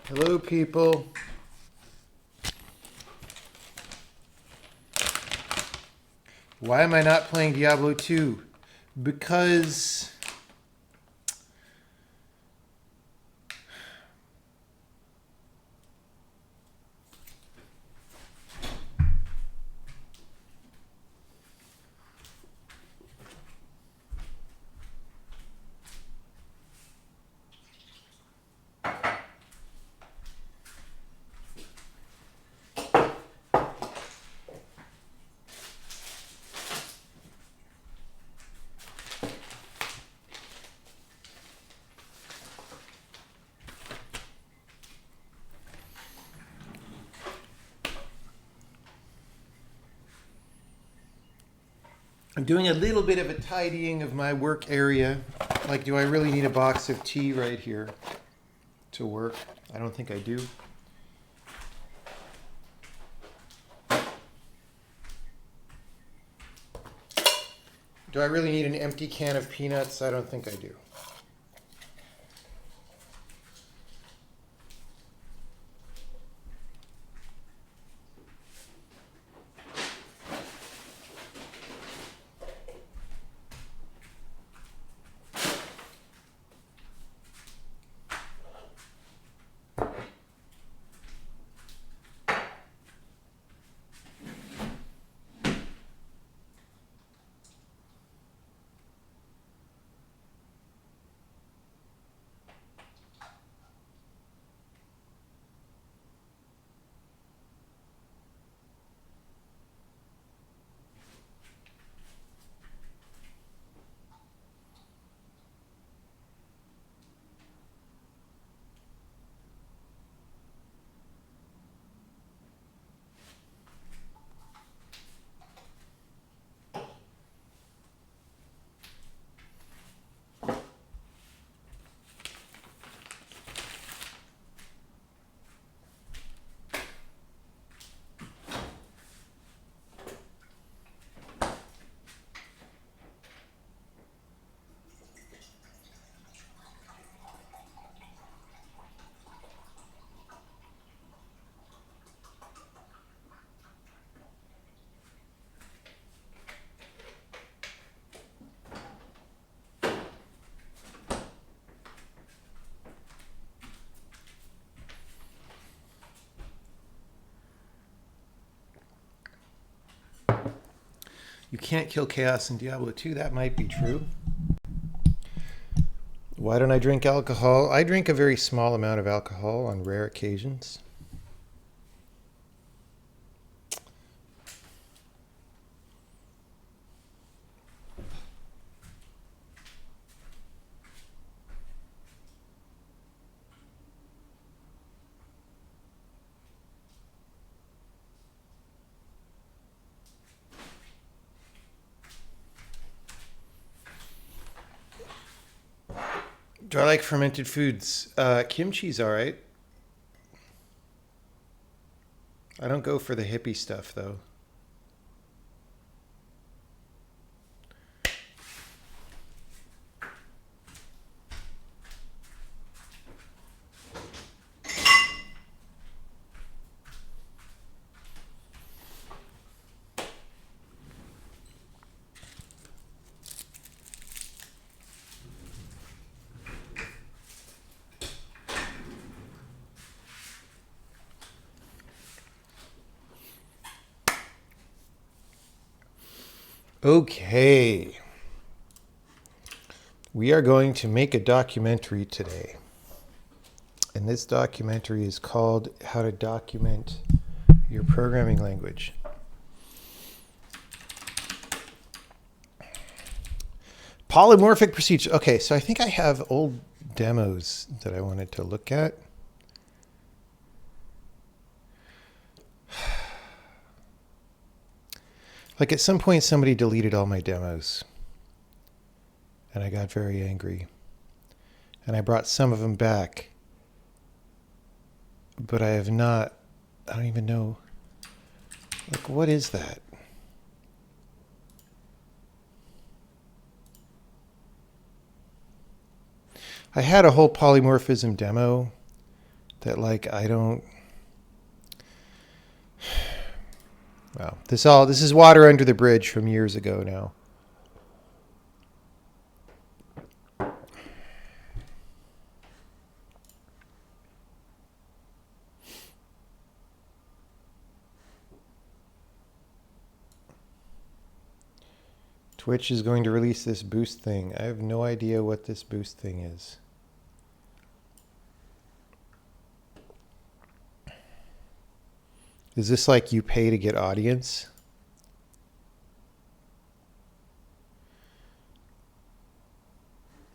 Hello, people. Why am I not playing Diablo 2? Because I'm doing a little bit of a tidying of my work area. Like, do I really need a box of tea right here to work? I don't think I do. Do I really need an empty can of peanuts? I don't think I do. You can't kill chaos in Diablo 2. That might be true. Why don't I drink alcohol? I drink a very small amount of alcohol on rare occasions. Do I like fermented foods? Kimchi's all right. I don't go for the hippie stuff, though. Okay. We are going to make a documentary today. And this documentary is called How to Document Your Programming Language. Polymorphic procedure. Okay, so I think I have old demos that I wanted to look at. Like at some point somebody deleted all my demos. And I got very angry. And I brought some of them back. But I have not, I don't even know. Like, what is that? I had a whole polymorphism demo that like I don't. Well, this is water under the bridge from years ago now. Twitch is going to release this boost thing. I have no idea what this boost thing is. Is this like you pay to get audience?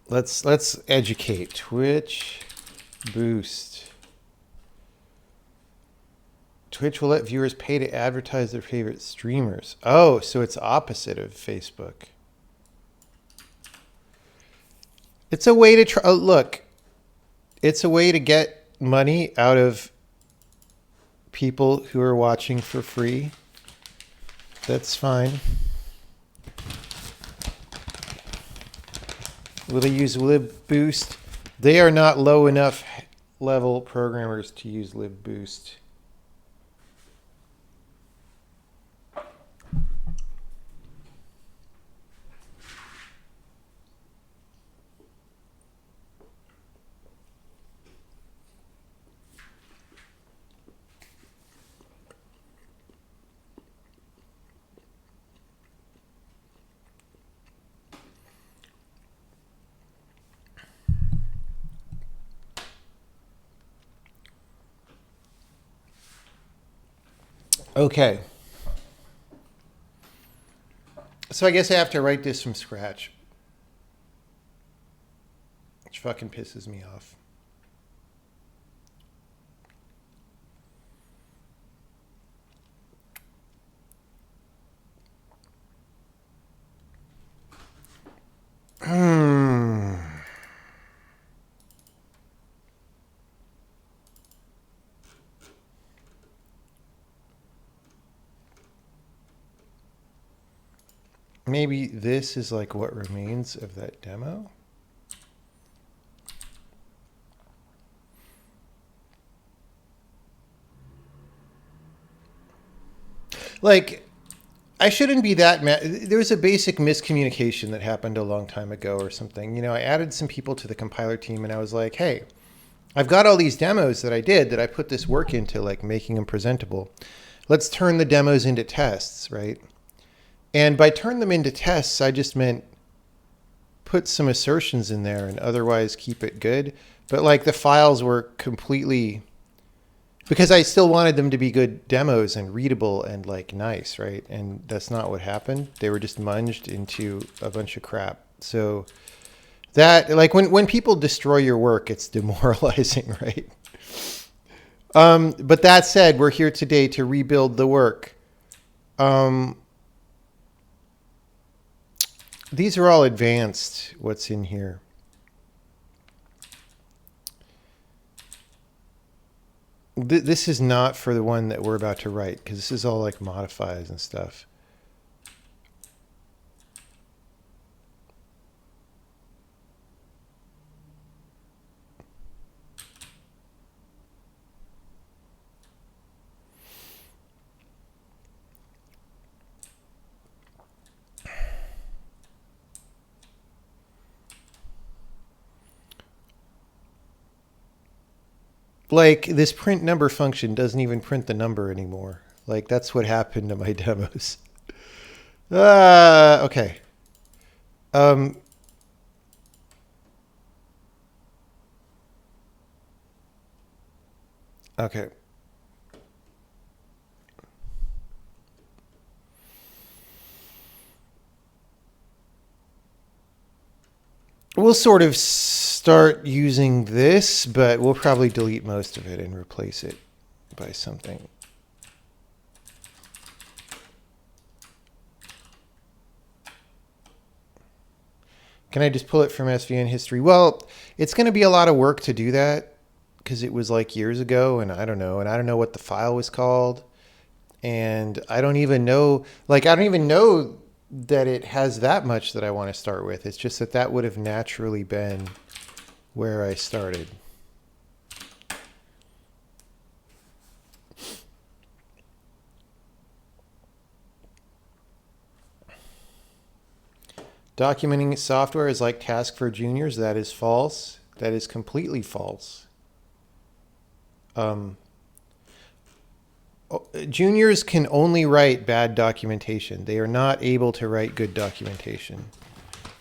Let's educate. Twitch boost. Twitch will let viewers pay to advertise their favorite streamers. Oh, so it's opposite of Facebook. It's a way to try. Oh, look, it's a way to get money out of people who are watching for free. That's fine. Will they use LibBoost? They are not low enough level programmers to use LibBoost. Okay. So I guess I have to write this from scratch. Which fucking pisses me off. Maybe this is like what remains of that demo. Like, I shouldn't be that mad. There was a basic miscommunication that happened a long time ago or something. You know, I added some people to the compiler team and I was like, hey, I've got all these demos that I did that I put this work into, like making them presentable. Let's turn the demos into tests, right? And by turn them into tests, I just meant put some assertions in there and otherwise keep it good. But like the files were completely, because I still wanted them to be good demos and readable and like nice, right? And that's not what happened. They were just munged into a bunch of crap. So that, like when people destroy your work, it's demoralizing, right? But that said, we're here today to rebuild the work. These are all advanced, what's in here. This is not for the one that we're about to write, because this is all like modifies and stuff. Like this print number function doesn't even print the number anymore. Like that's what happened to my demos. Okay. Okay. We'll sort of start using this, but we'll probably delete most of it and replace it by something. Can I just pull it from SVN history? Well, it's going to be a lot of work to do that because it was like years ago and I don't know what the file was called. And I don't even know, like, I don't even know that it has that much that I want to start with. It's just that would have naturally been where I started. Documenting software is like task for juniors. That is false. That is completely false. Um, Juniors can only write bad documentation. They are not able to write good documentation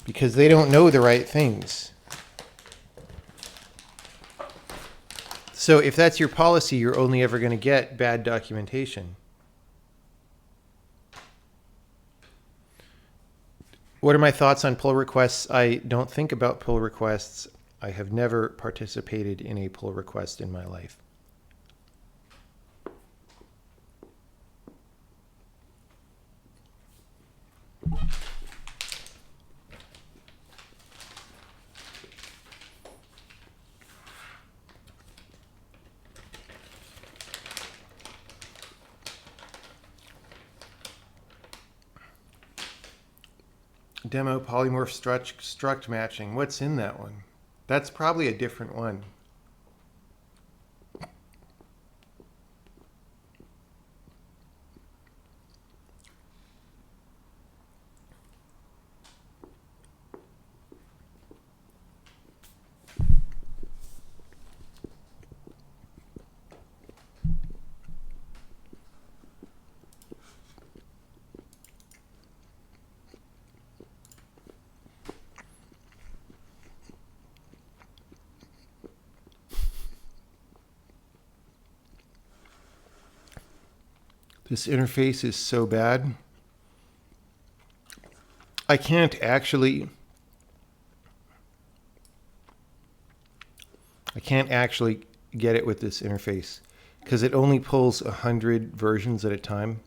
because they don't know the right things. So if that's your policy, you're only ever going to get bad documentation. What are my thoughts on pull requests? I don't think about pull requests. I have never participated in a pull request in my life. Demo polymorph struct matching. What's in that one? That's probably a different one. This interface is so bad. I can't actually get it with this interface because it only pulls 100 versions at a time.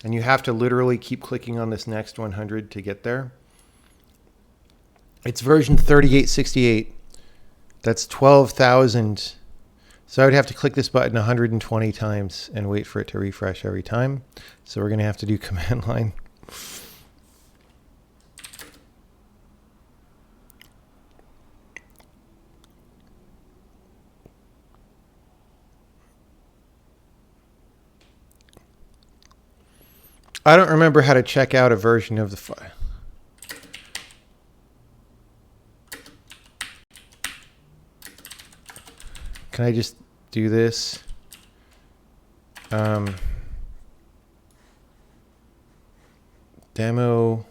And you have to literally keep clicking on this next 100 to get there. It's version 3868. That's 12,000. So I would have to click this button 120 times and wait for it to refresh every time. So we're going to have to do command line. I don't remember how to check out a version of the file. Can I just do this? Demo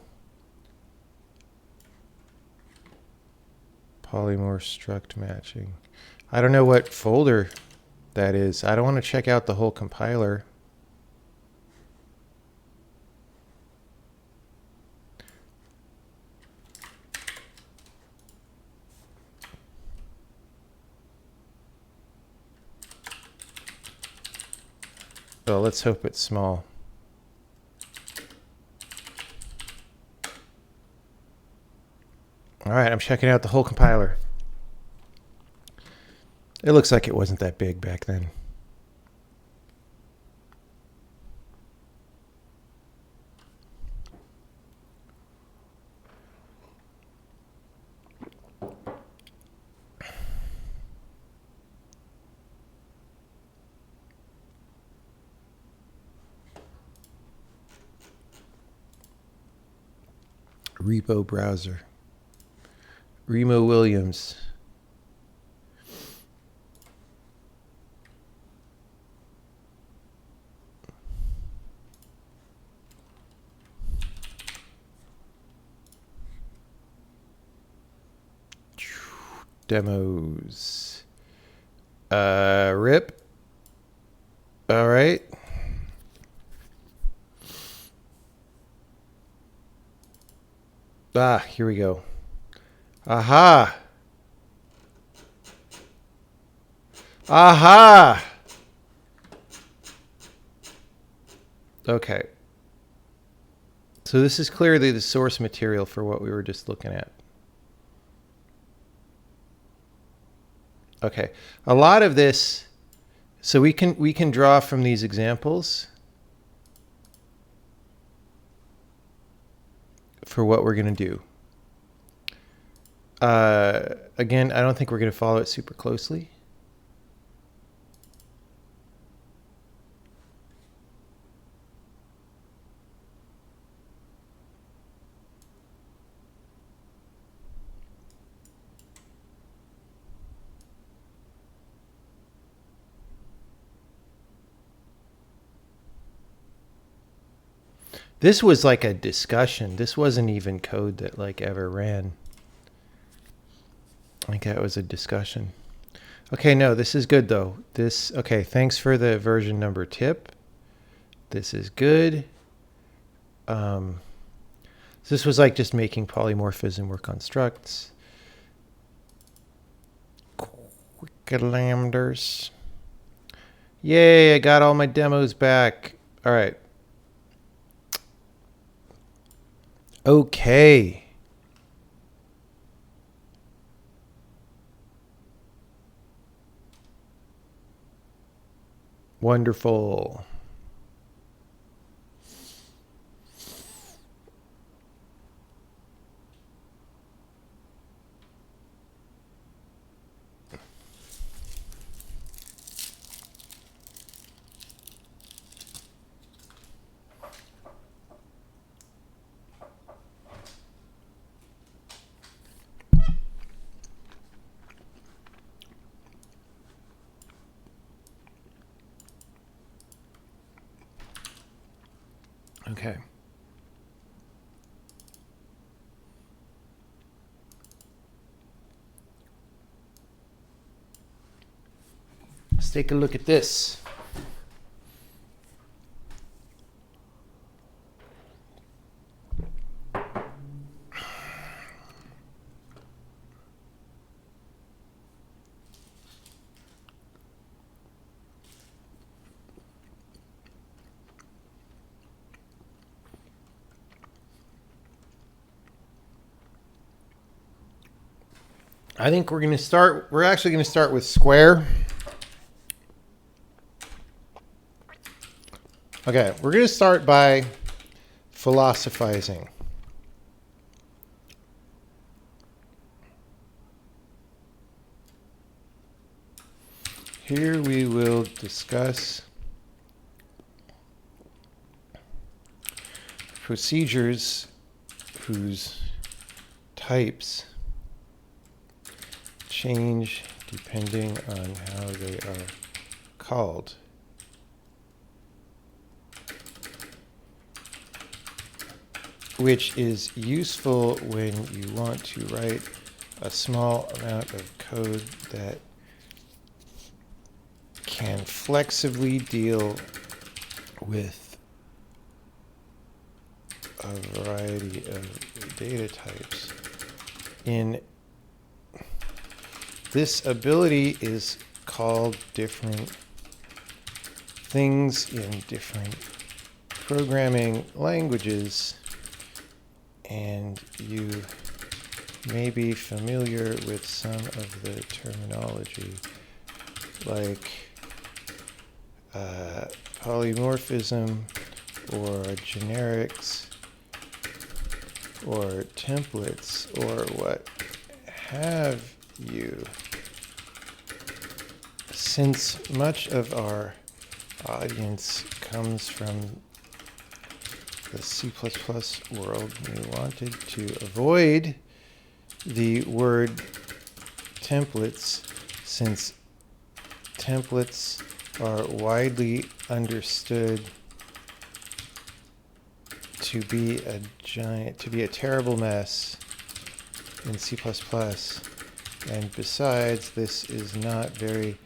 polymorph struct matching. I don't know what folder that is. I don't want to check out the whole compiler. Well, let's hope it's small. All right, I'm checking out the whole compiler. It looks like it wasn't that big back then. Repo browser. Remo Williams. Demos. RIP. All right. Here we go. Aha. Aha. Okay. So this is clearly the source material for what we were just looking at. Okay. A lot of this, so we can draw from these examples for what we're going to do. Again, I don't think we're going to follow it super closely. This was like a discussion. This wasn't even code that like ever ran. I think that was a discussion. Okay, no, this is good though. Okay, thanks for the version number tip. This is good. This was like just making polymorphism work on structs. Quick lambders. Yay, I got all my demos back. All right. Okay. Wonderful. Okay. Let's take a look at this. I think we're actually going to start with square. Okay, we're going to start by philosophizing. Here we will discuss procedures whose types change depending on how they are called. Which is useful when you want to write a small amount of code that can flexibly deal with a variety of data types. This ability is called different things in different programming languages, and you may be familiar with some of the terminology, like polymorphism or generics or templates or what have you. Since much of our audience comes from the C++ world, we wanted to avoid the word templates, since templates are widely understood to be a terrible mess in C++. And besides, this is not very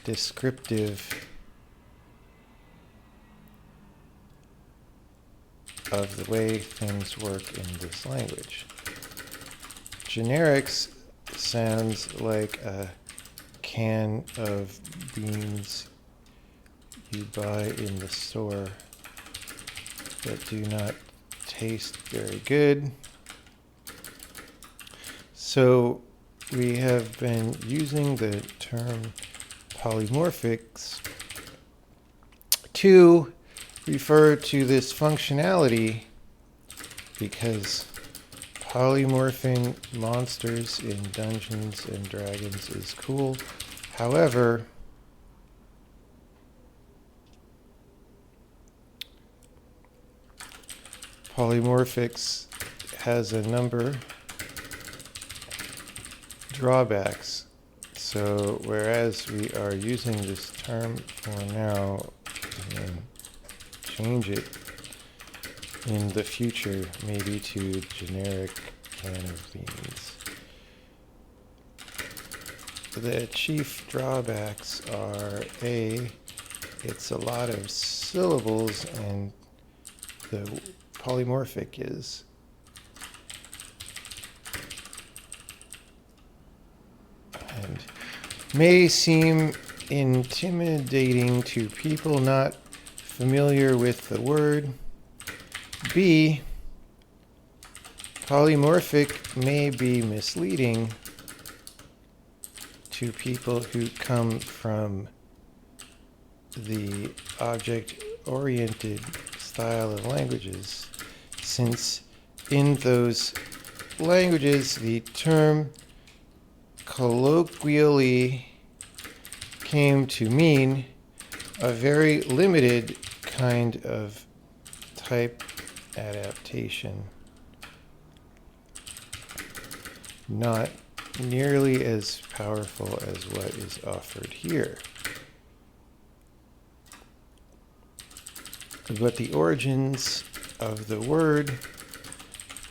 descriptive of the way things work in this language. Generics sounds like a can of beans you buy in the store that do not taste very good. So we have been using the term polymorphics to refer to this functionality, because polymorphing monsters in Dungeons and Dragons is cool. However, polymorphics has a number of drawbacks. So whereas we are using this term for now, and change it in the future, maybe to generic can of beans. The chief drawbacks are A, it's a lot of syllables and the polymorphic is. And may seem intimidating to people not familiar with the word. B, polymorphic may be misleading to people who come from the object-oriented style of languages, since in those languages the term colloquially came to mean a very limited kind of type adaptation, not nearly as powerful as what is offered here. But the origins of the word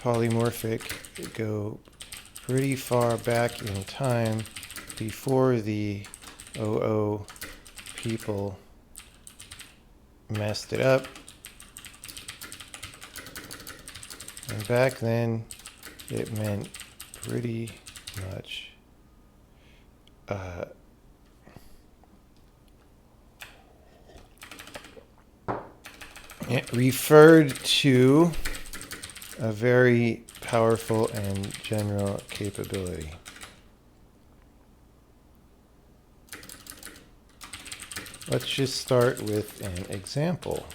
polymorphic go pretty far back in time before the OO people messed it up. And back then it meant pretty much it referred to a very powerful and general capability. Let's just start with an example.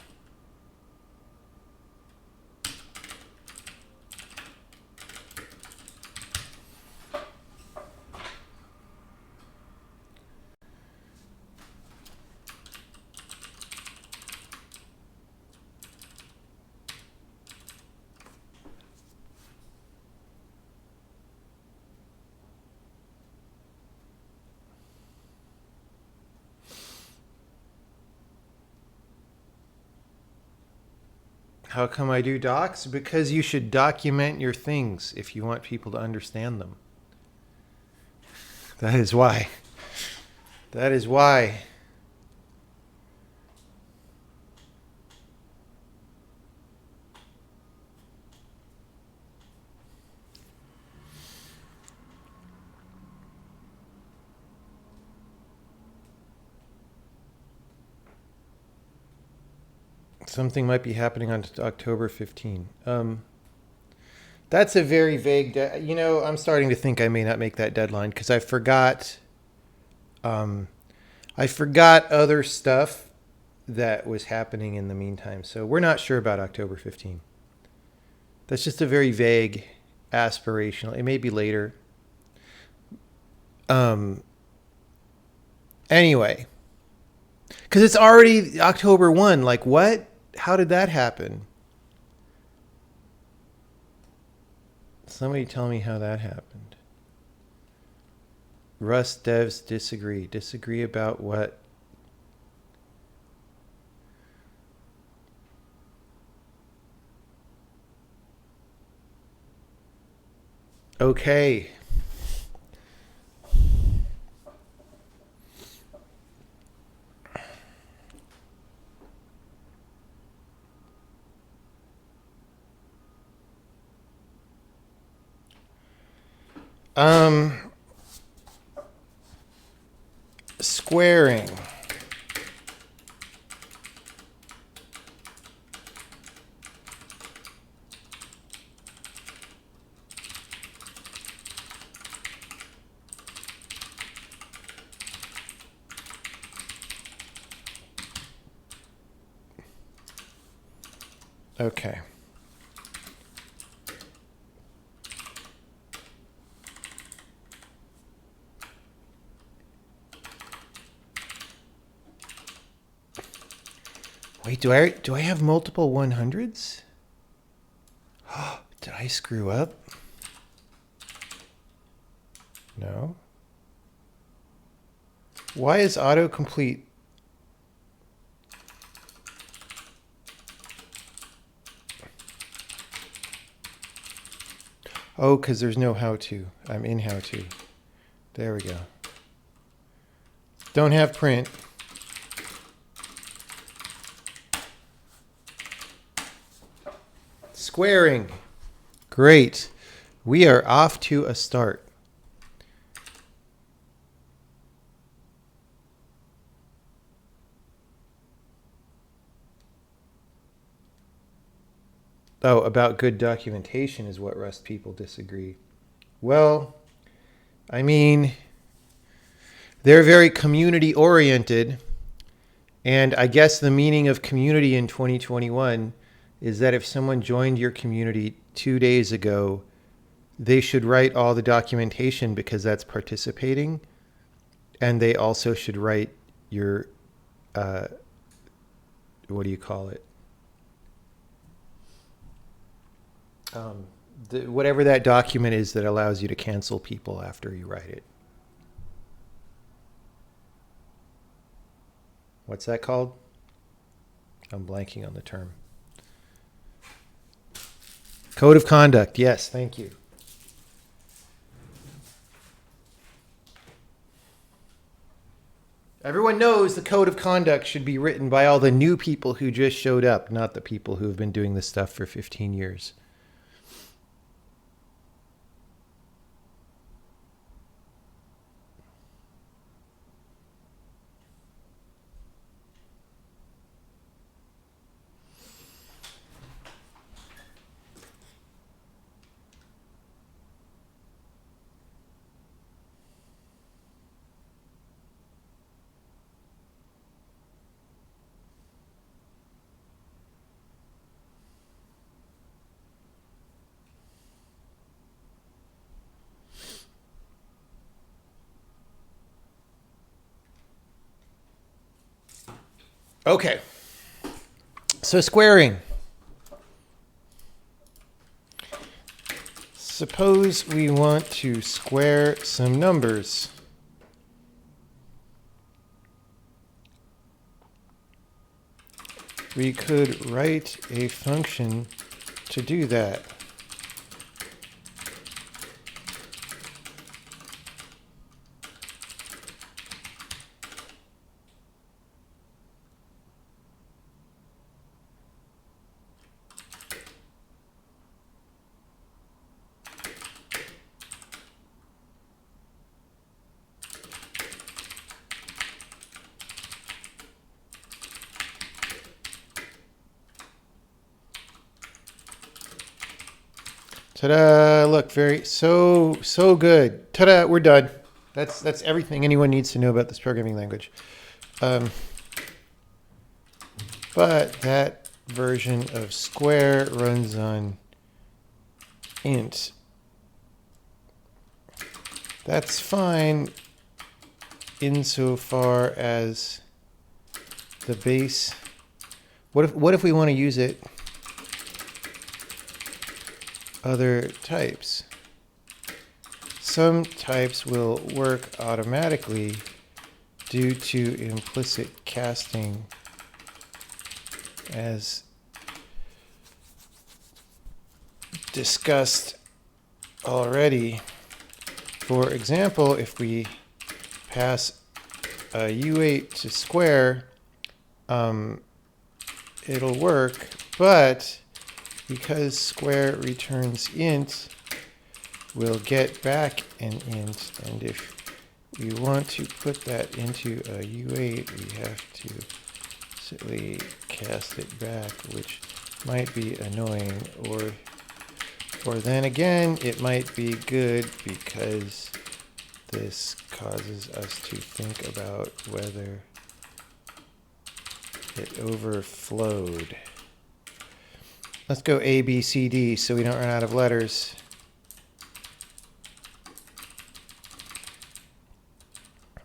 How come I do docs? Because you should document your things if you want people to understand them. That is why. That is why. Something might be happening on October 15. That's a very vague. I'm starting to think I may not make that deadline because I forgot. I forgot other stuff that was happening in the meantime. So we're not sure about October 15. That's just a very vague, aspirational. It may be later. Anyway, because it's already October 1. Like what? How did that happen? Somebody tell me how that happened. Rust devs disagree. Disagree about what? Okay. Squaring. Okay. Wait, do I have multiple 100s? Did I screw up? No. Why is autocomplete? Oh, because there's no how to. I'm in how to. There we go. Don't have print. Squaring. Great. We are off to a start. Oh, about good documentation is what Rust people disagree. Well, I mean, they're very community oriented. And I guess the meaning of community in 2021 is that if someone joined your community 2 days ago, they should write all the documentation because that's participating. And they also should write your, what do you call it? Whatever that document is that allows you to cancel people after you write it. What's that called? I'm blanking on the term. Code of conduct. Yes, thank you. Everyone knows the code of conduct should be written by all the new people who just showed up, not the people who have been doing this stuff for 15 years. Okay. So squaring. Suppose we want to square some numbers. We could write a function to do that. Ta-da! Look, so good. Ta-da! We're done. That's everything anyone needs to know about this programming language. But that version of square runs on int. That's fine insofar as the base. What if we want to use it other types? Some types will work automatically due to implicit casting, as discussed already. For example, if we pass a U8 to square, it'll work, but because square returns int, we'll get back an int, and if we want to put that into a U8, we have to simply cast it back, which might be annoying, or then again, it might be good because this causes us to think about whether it overflowed. Let's go A, B, C, D so we don't run out of letters.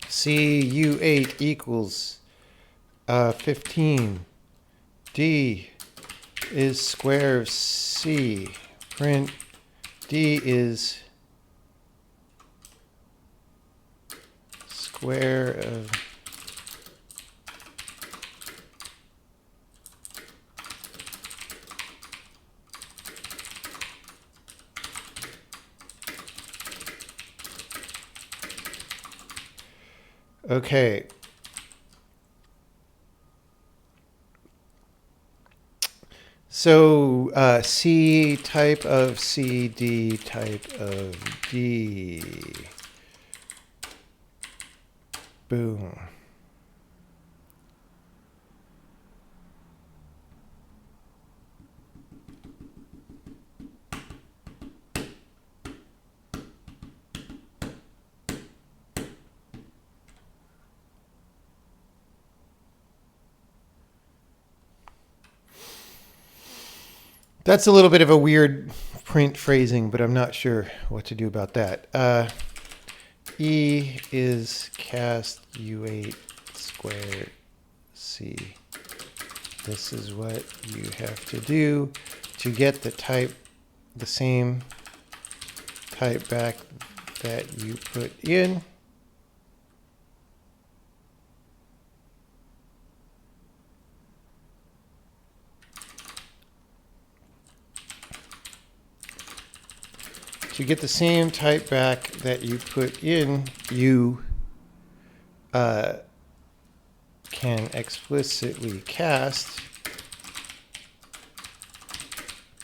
C, U8 equals 15. D is square of C. Print D is square of Okay. So C type of C, D type of D. Boom. That's a little bit of a weird print phrasing, but I'm not sure what to do about that. E is cast U8 squared C. This is what you have to do to get the same type back that you put in. To get the same type back that you put in, you can explicitly cast.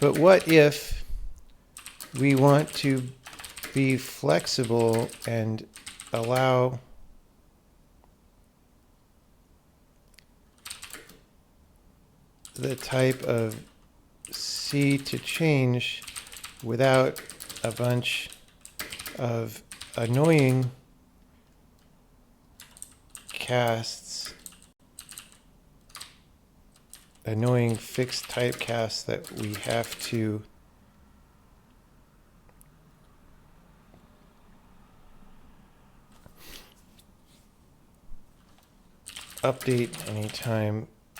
But what if we want to be flexible and allow the type of C to change without a bunch of annoying casts, annoying fixed type casts that we have to update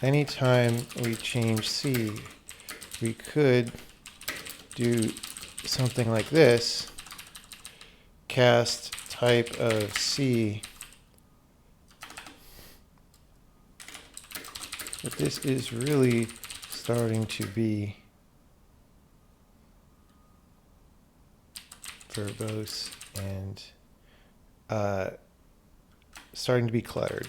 anytime we change C. We could do something like this: cast type of C. But this is really starting to be verbose and starting to be cluttered.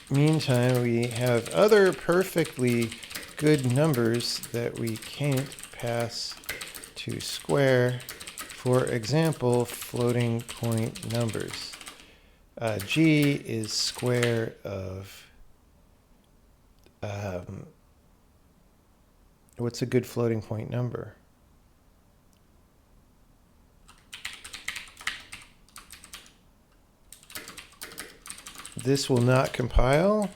Meantime, we have other perfectly good numbers that we can't pass to square. For example, floating point numbers. G is square of, what's a good floating point number? This will not compile.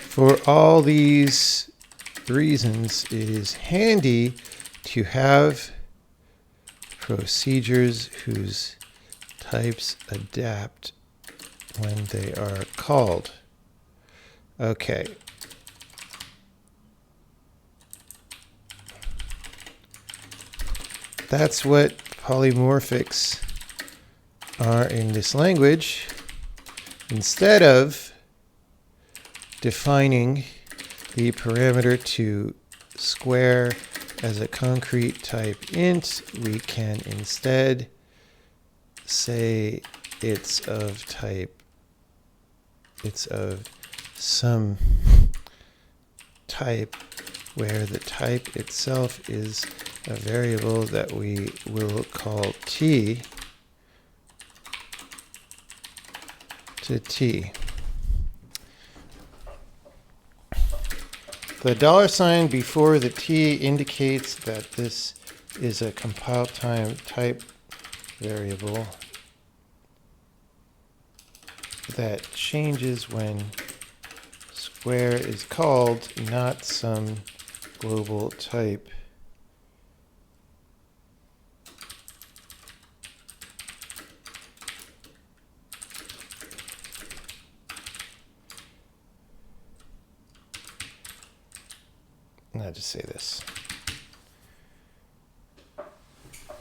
For all these reasons, it is handy to have procedures whose types adapt when they are called. Okay. That's what polymorphics are in this language. Instead of defining the parameter to square as a concrete type int, we can instead say it's of some type where the type itself is a variable that we will call t to t. The $ before the t indicates that this is a compile time type variable that changes when square is called, not some global type. I'll just say this.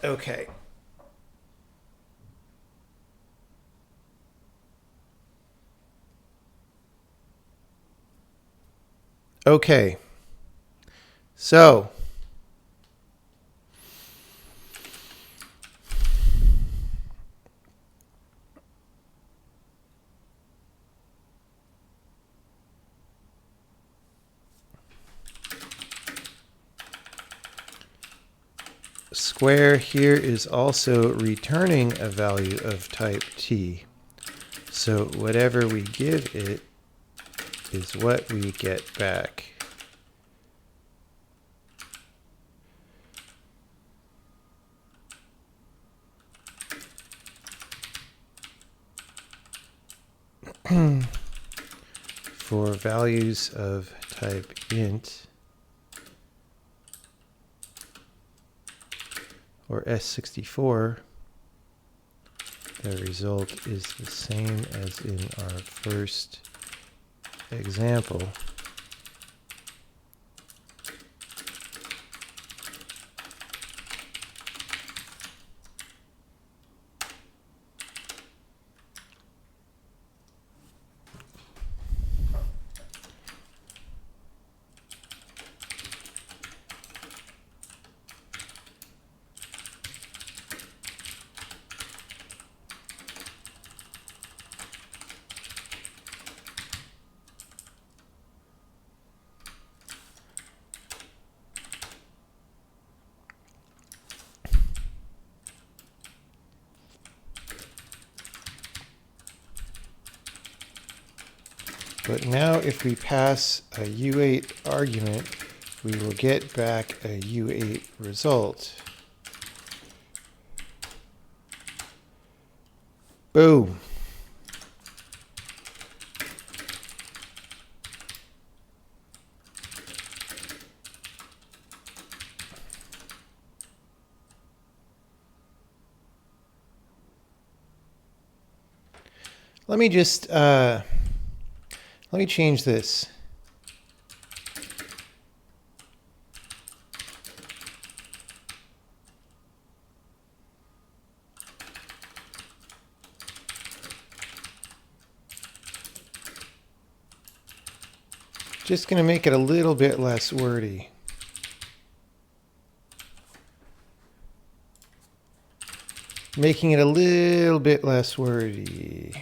Okay. Okay. So square here is also returning a value of type t. So whatever we give it is what we get back. For values of type int or S64, the result is the same as in our first example. But now if we pass a U8 argument, we will get back a U8 result. Boom. Let me just, let me change this. Just going to make it a little bit less wordy. Making it a little bit less wordy.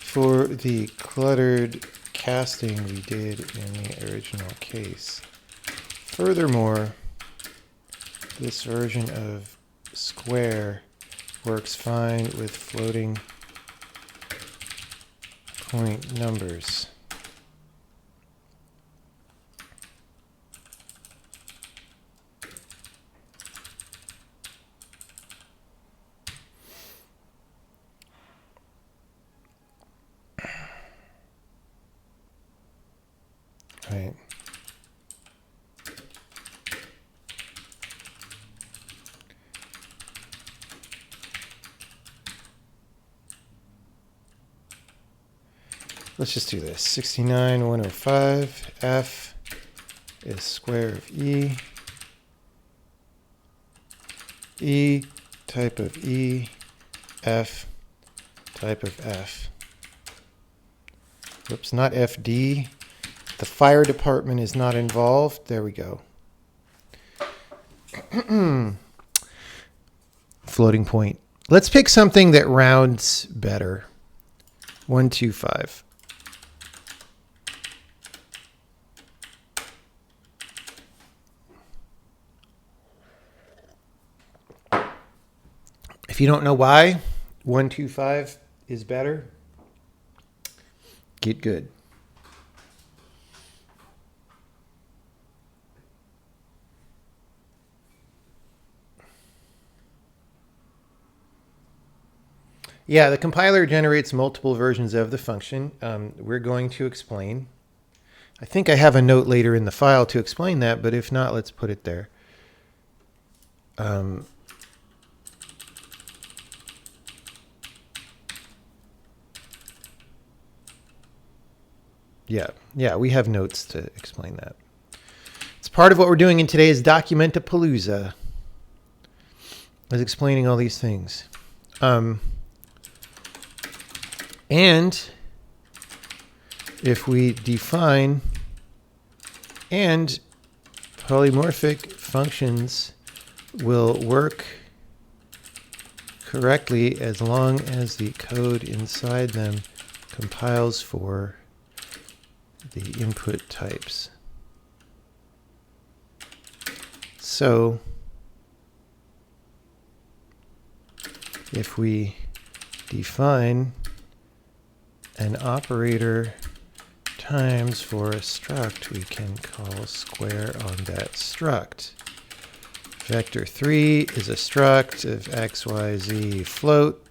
For the cluttered casting we did in the original case. Furthermore, this version of square works fine with floating point numbers. Right. Let's just do this. 69,105 F is square of E. E type of E, F type of F. Whoops, not FD. The fire department is not involved. There we go. Floating point. Let's pick something that rounds better. 125. If you don't know why 125 is better, get good. Yeah, the compiler generates multiple versions of the function. We're going to explain. I think I have a note later in the file to explain that, but if not, let's put it there. Yeah, we have notes to explain that. It's part of what we're doing in today's Documentapalooza, is explaining all these things. And if we define and polymorphic functions will work correctly as long as the code inside them compiles for the input types. So if we define an operator times for a struct, we can call square on that struct. Vector 3 is a struct of x, y, z float.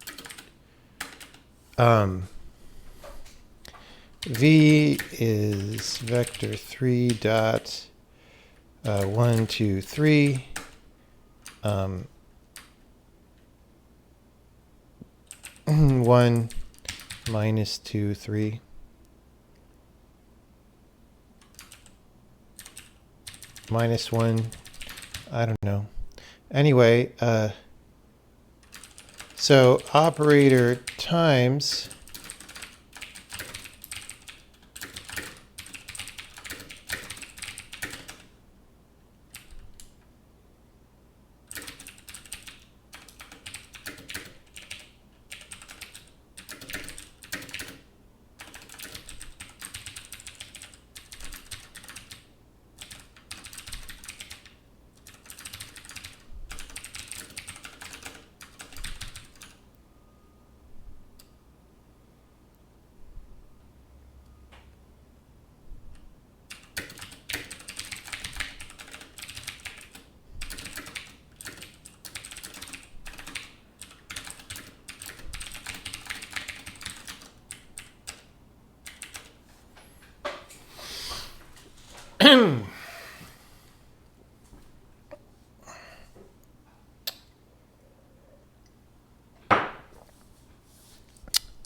V is vector 3 dot 1, 2, 3. 1 minus 2, 3. Minus 1, I don't know. Anyway, so operator times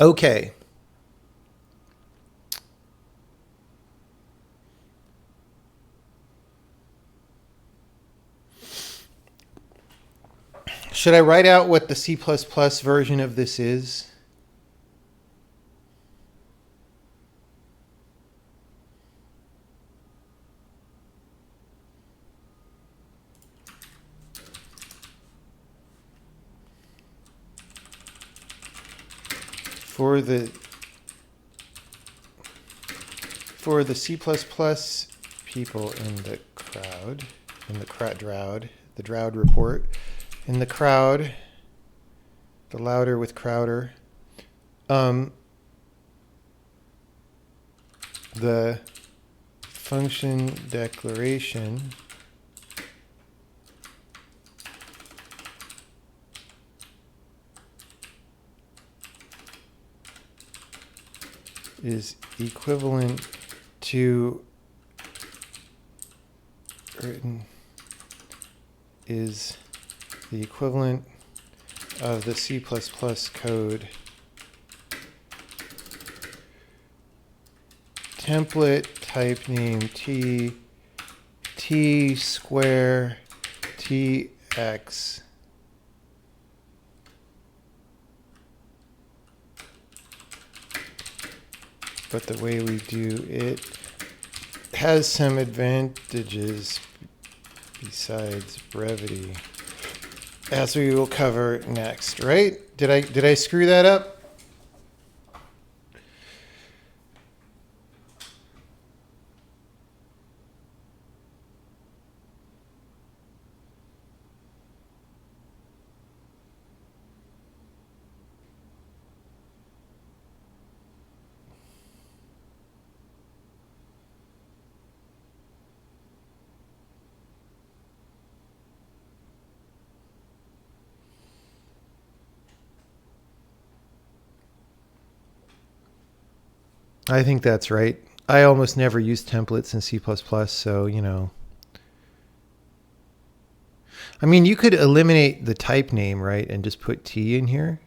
okay. Should I write out what the C++ version of this is? For the C++ people in the crowd, the Droud report, in the crowd, the louder with Crowder, the function declaration is equivalent to is the equivalent of the C++ code template type name t square tx but the way we do it has some advantages besides brevity, as we will cover next. Right? Did I screw that up? I think that's right. I almost never use templates in C++, so, you know. I mean, you could eliminate the type name, right, and just put T in here.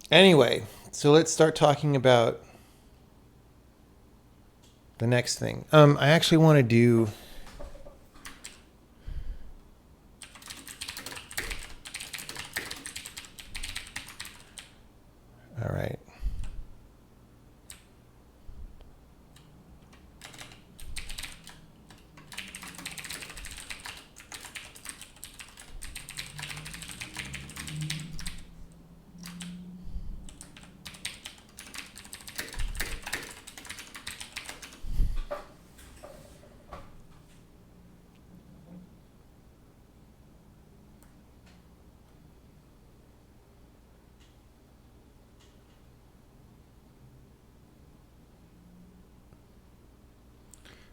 Anyway, so let's start talking about the next thing. I actually want to do... All right.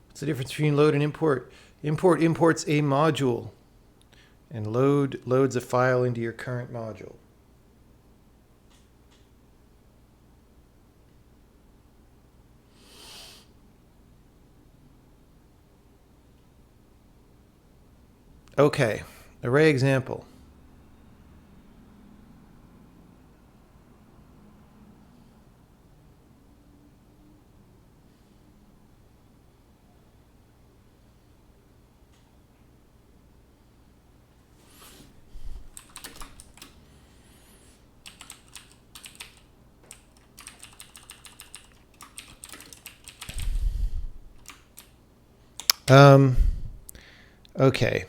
What's the difference between load and import? Import imports a module, and load loads a file into your current module. Okay, array example. Okay.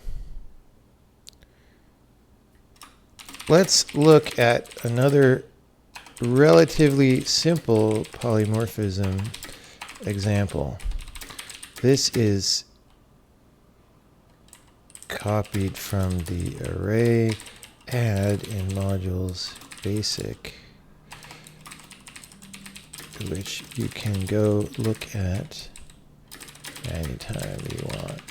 Let's look at another relatively simple polymorphism example. This is copied from the array add in modules basic, which you can go look at anytime you want.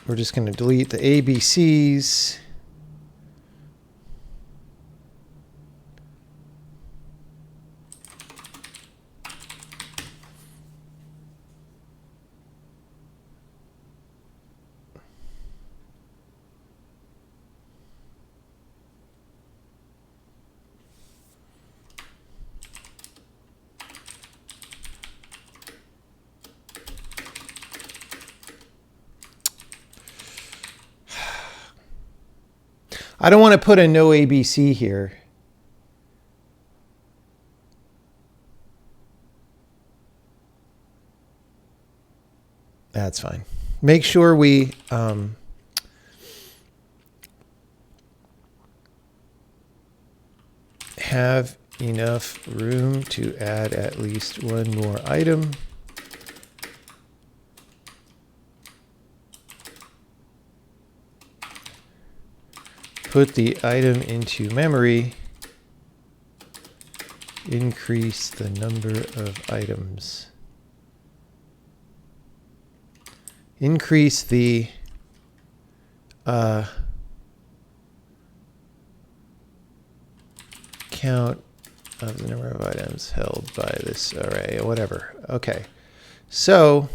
We're just going to delete the ABCs. I don't want to put a no ABC here. That's fine. Make sure we have enough room to add at least one more item. Put the item into memory. Increase the number of items. Increase the count of the number of items held by this array, or whatever. Okay, so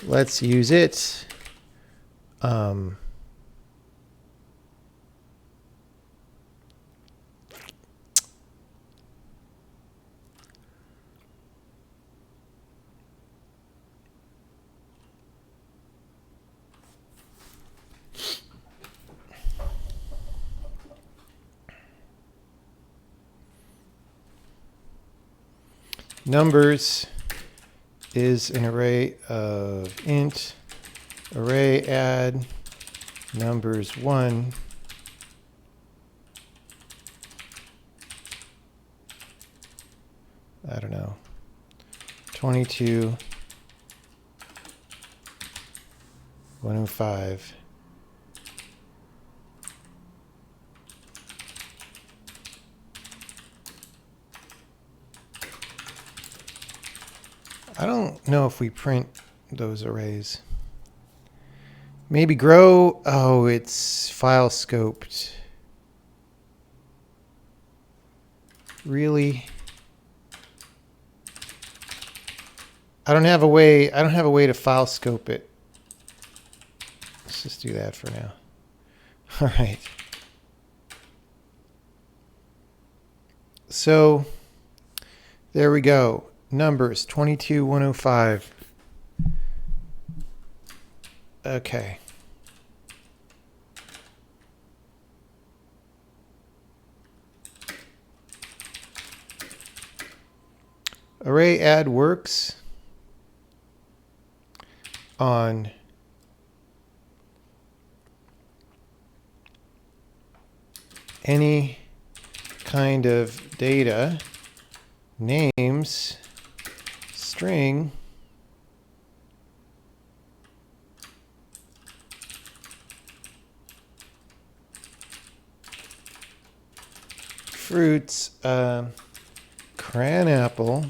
let's use it. Numbers is an array of int array add numbers 1 I don't know, 22, 105. I don't know if we print those arrays. Maybe grow. Oh, it's file scoped. Really? I don't have a way to file scope it. Let's just do that for now. All right. So there we go. Numbers 22, 105. Okay. Array add works on any kind of data, names, string, fruits, cran apple,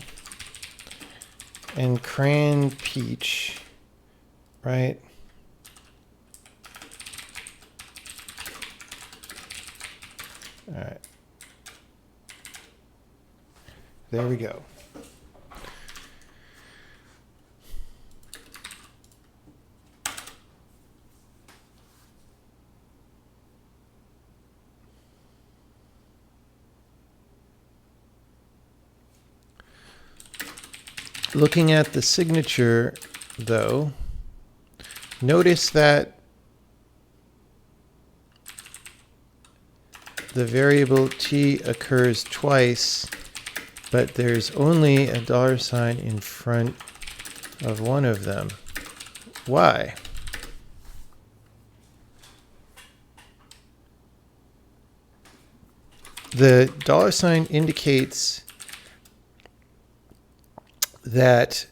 and cran peach, right? All right. There we go. Looking at the signature, though, notice that the variable t occurs twice, but there's only a $sign in front of one of them. Why? The $sign indicates that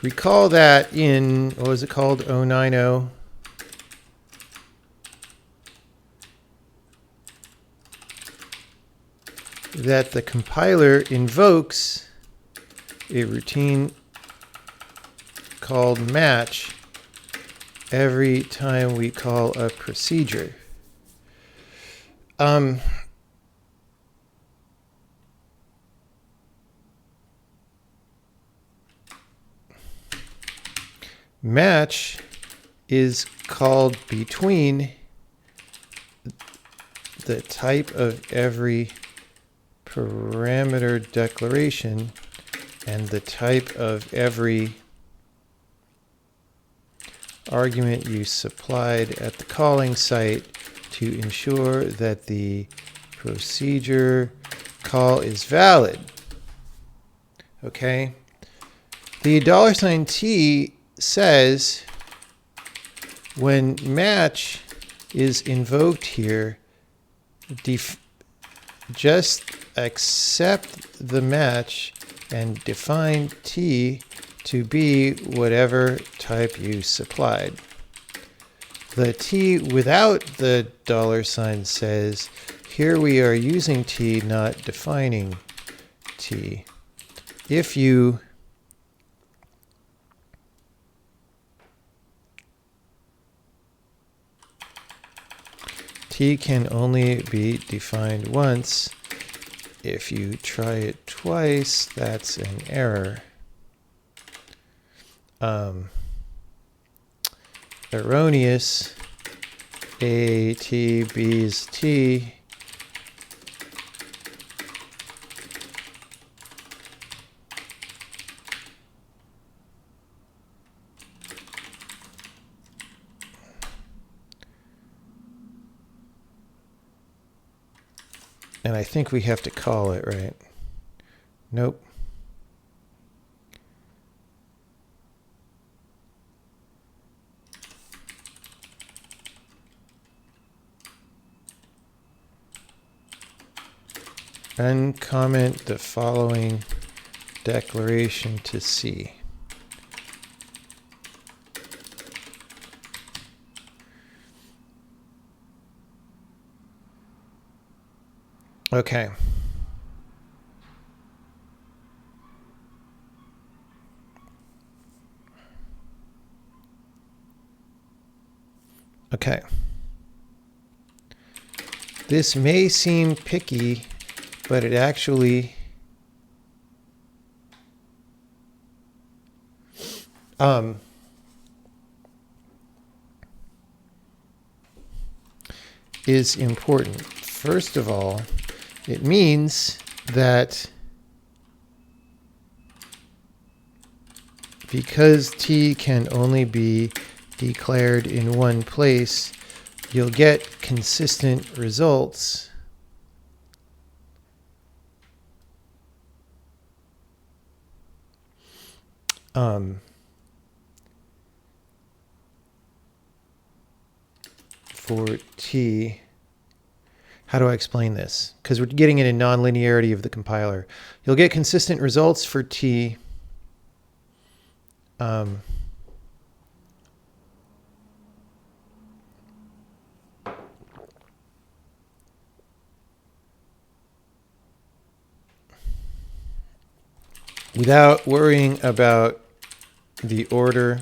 recall that in, what was it called, 090, that the compiler invokes a routine called match every time we call a procedure. Match is called between the type of every parameter declaration and the type of every argument you supplied at the calling site to ensure that the procedure call is valid. Okay? The $T says when match is invoked here, just accept the match and define T to be whatever type you supplied. The T without the $sign says, here we are using T, not defining T. If you T can only be defined once. If you try it twice, that's an error. Erroneous. A, T, B's T. And I think we have to call it, right? Nope. Uncomment the following declaration to C. Okay. Okay. This may seem picky, but it actually is important. First of all, it means that because T can only be declared in one place, you'll get consistent results for T. How do I explain this? Because we're getting it in nonlinearity of the compiler. You'll get consistent results for T without worrying about the order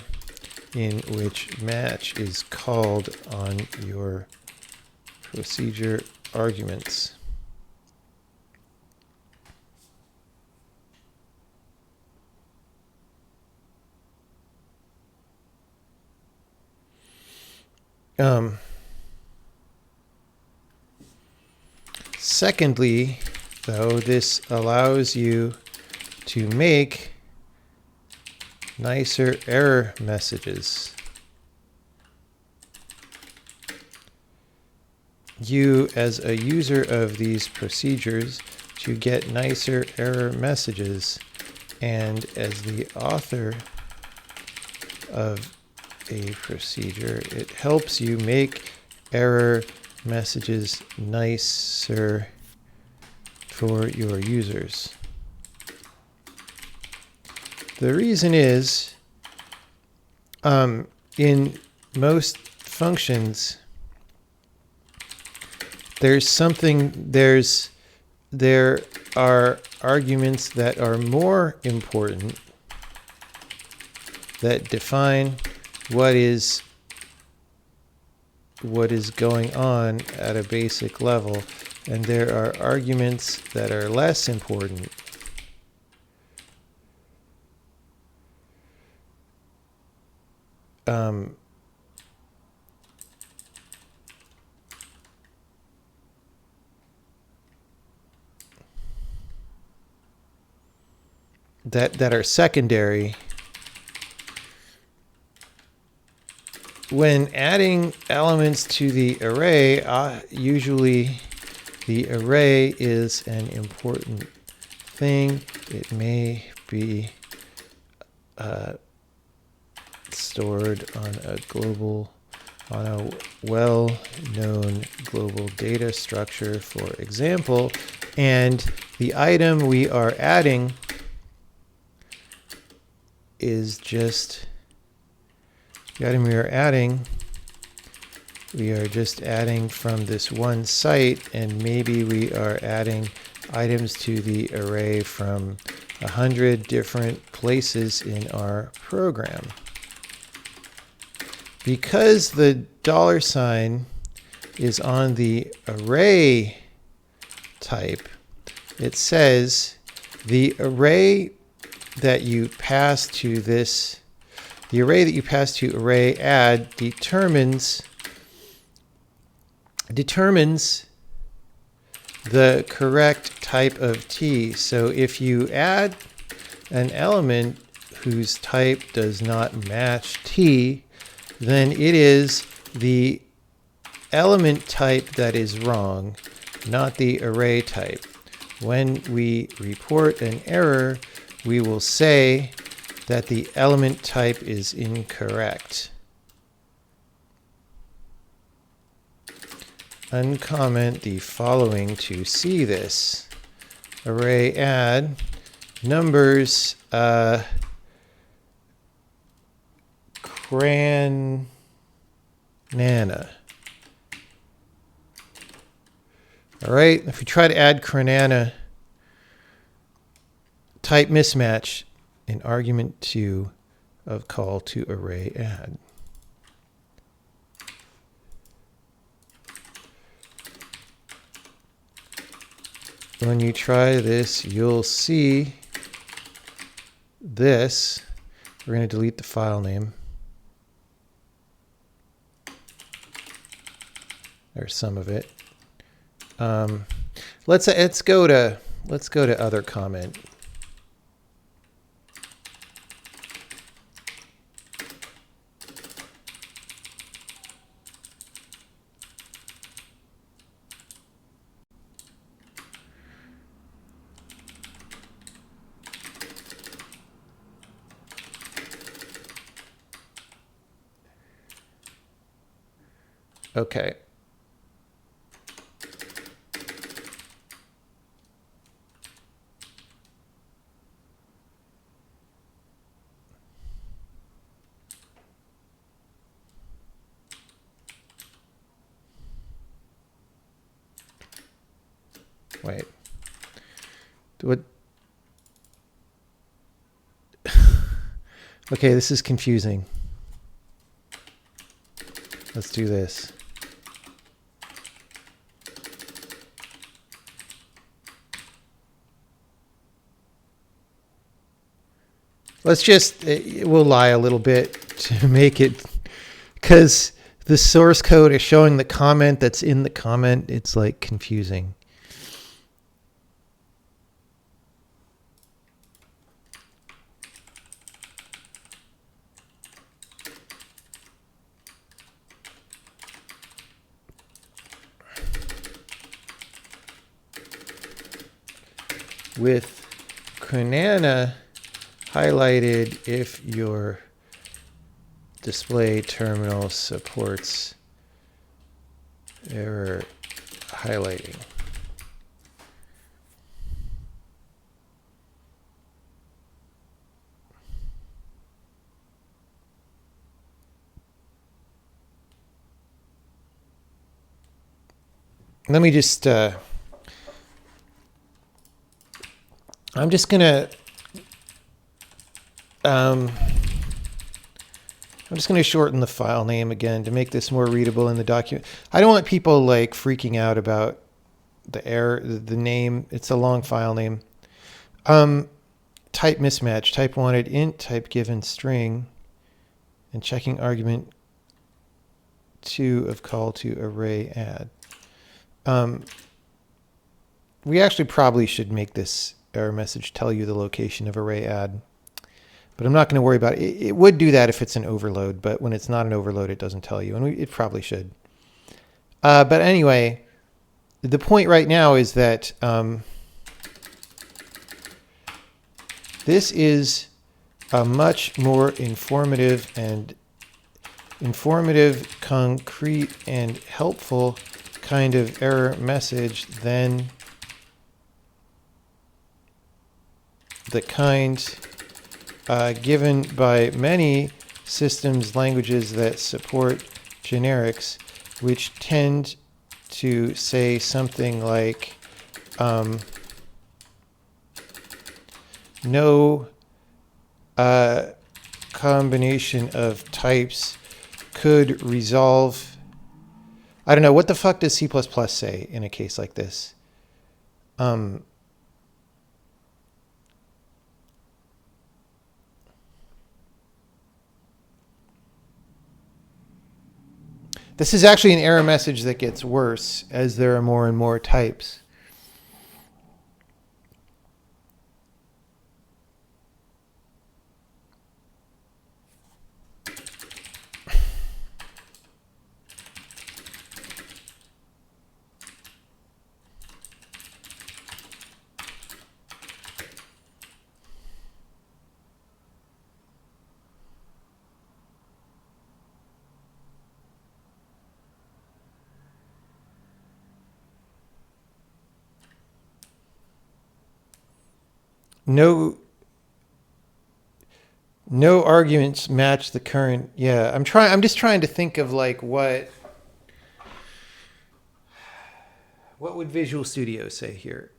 in which match is called on your procedure arguments. Secondly, though, this allows you to make nicer error messages. You, as a user of these procedures, to get nicer error messages, and as the author of a procedure, it helps you make error messages nicer for your users. The reason is, in most functions, there are arguments that are more important that define what is going on at a basic level, and there are arguments that are less important. That are secondary. When adding elements to the array, usually the array is an important thing. It may be stored on a well-known global data structure, for example, and the item we are adding is just the item we are just adding from this one site, and maybe we are adding items to the array from 100 different places in our program. Because the $ is on the array type, it says the array that you pass to array add determines the correct type of T. So if you add an element whose type does not match T, then it is the element type that is wrong, not the array type. When we report an error, we will say that the element type is incorrect. Uncomment the following to see this. array add numbers cranana. All right, if we try to add cranana, type mismatch in argument 2 of call to array add. When you try this, you'll see this. We're going to delete the file name. There's some of it. Let's go to other comment. Okay. Wait. What? Okay, this is confusing. Let's do this. We'll lie a little bit to make it, because the source code is showing the comment that's in the comment. It's like confusing. With cranana highlighted if your display terminal supports error highlighting. Let me just I'm just gonna shorten the file name again to make this more readable in the document. I don't want people like freaking out about the error, the name. It's a long file name. Type mismatch, type wanted int, type given string, and checking argument 2 of call to array add. We actually probably should make this error message tell you the location of array add, but I'm not going to worry about it. It would do that if it's an overload, but when it's not an overload, it doesn't tell you, and it probably should. But anyway, the point right now is that this is a much more informative, concrete, and helpful kind of error message than the kind given by many systems languages that support generics, which tend to say something like no combination of types could resolve. I don't know, what the fuck does C++ say in a case like this? This is actually an error message that gets worse as there are more and more types. No, no arguments match the current. Yeah, I'm just trying to think of like what would Visual Studio say here?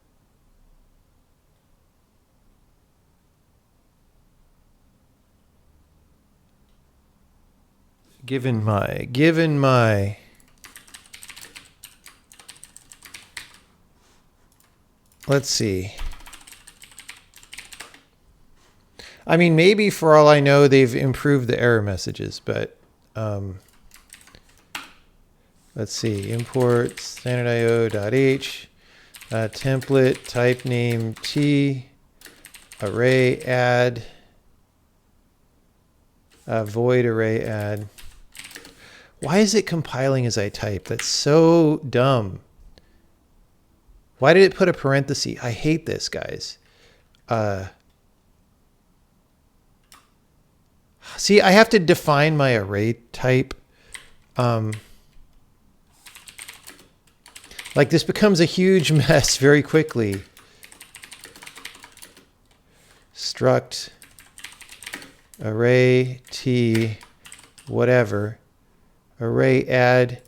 Given my let's see. I mean, maybe for all I know, they've improved the error messages, but let's see. Import standard.io.h, template, type name T, array add, void array add. Why is it compiling as I type? That's so dumb. Why did it put a parenthesis? I hate this, guys. See, I have to define my array type. Like this becomes a huge mess very quickly. Struct array T whatever. Array add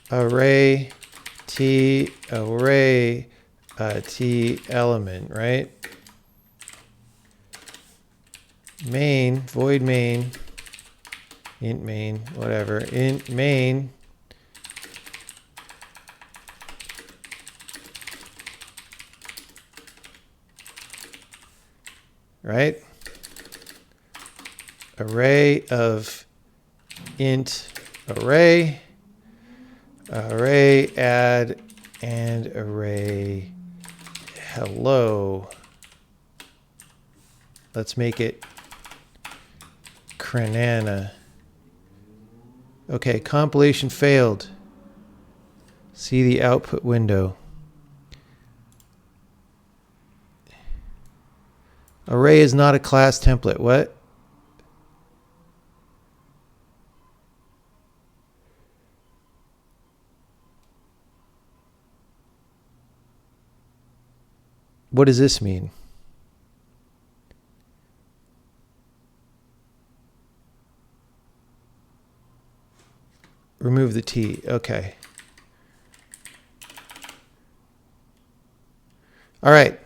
array T array T element, right? Main, void main, int main, whatever, int main, right? Array of int array, array add, and array hello. Let's make it Cranana. Okay, compilation failed. See the output window. Array is not a class template. What? What does this mean? Remove the T. Okay. All right.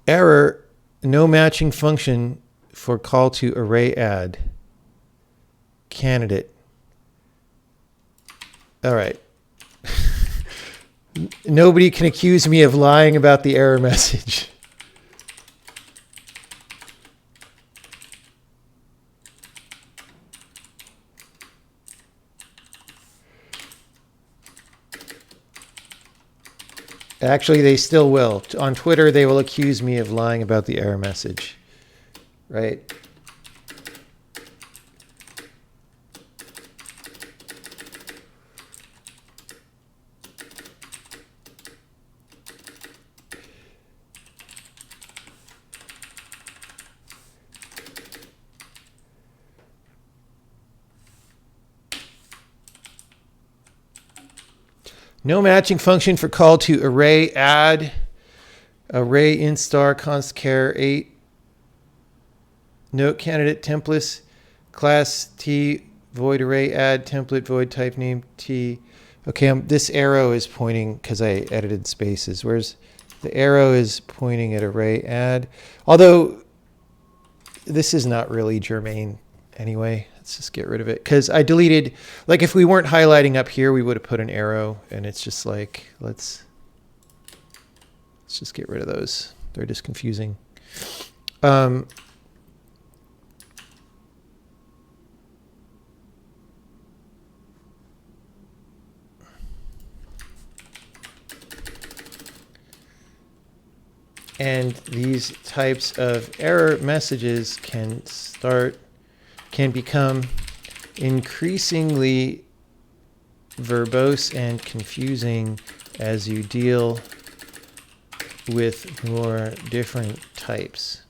Error, no matching function for call to array add. Candidate. All right. Nobody can accuse me of lying about the error message. Actually, they still will. On Twitter, they will accuse me of lying about the error message. Right? No matching function for call to array add, array int star const char 8, note candidate templates, class T, void array add, template void type name T. Okay, this arrow is pointing, because I edited spaces, whereas the arrow is pointing at array add. Although this is not really germane anyway. Let's just get rid of it, because I deleted, like if we weren't highlighting up here, we would have put an arrow, and it's just like, let's just get rid of those. They're just confusing. And these types of error messages can become increasingly verbose and confusing as you deal with more different types.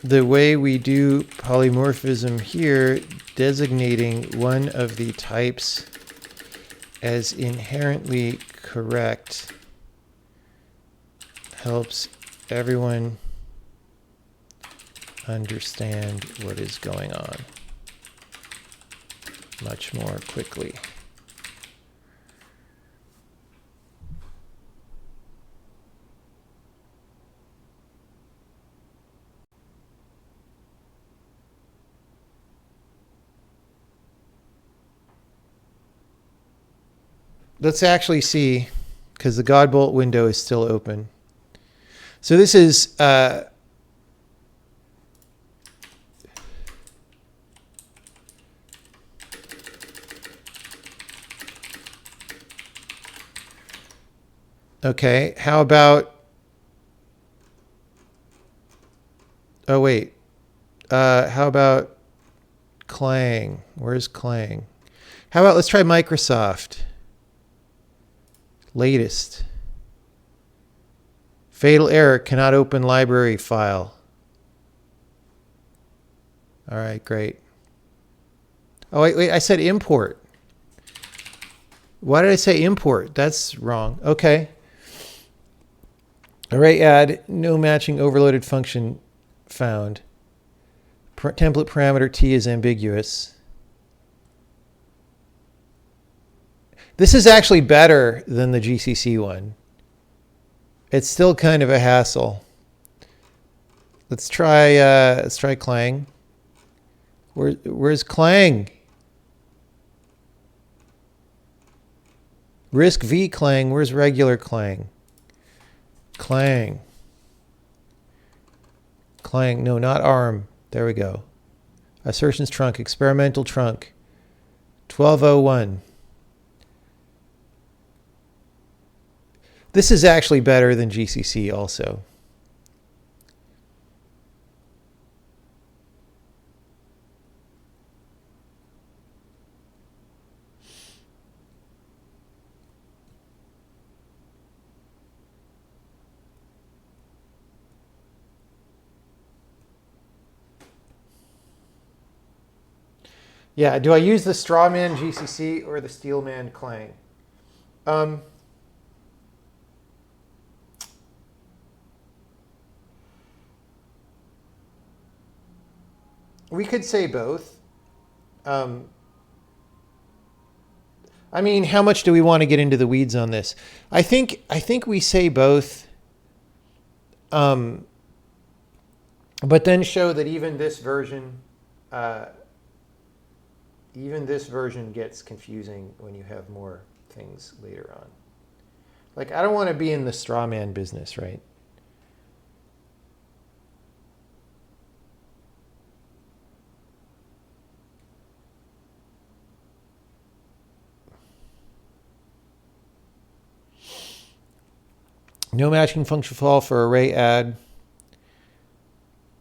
the way we do polymorphism here, designating one of the types as inherently correct helps everyone understand what is going on much more quickly. Let's actually see, because the Godbolt window is still open. So this is okay. How about? Oh wait. How about Clang? Where's Clang? How about let's try Microsoft. Latest. Fatal error, cannot open library file. All right, great. Oh, wait, I said import. Why did I say import? That's wrong. Okay. Array add, no matching overloaded function found. Template parameter T is ambiguous. This is actually better than the GCC one. It's still kind of a hassle. Let's try Clang. Where's Clang? Risk V Clang. Where's regular Clang? Clang. Clang. No, not ARM. There we go. Assertions trunk. Experimental trunk. 1201. This is actually better than GCC also. Yeah, do I use the Strawman GCC or the Steelman Clang? We could say both. I mean, how much do we want to get into the weeds on this? I think we say both, but then show that even this version gets confusing when you have more things later on. Like, I don't want to be in the straw man business, right? No matching function fall for array add.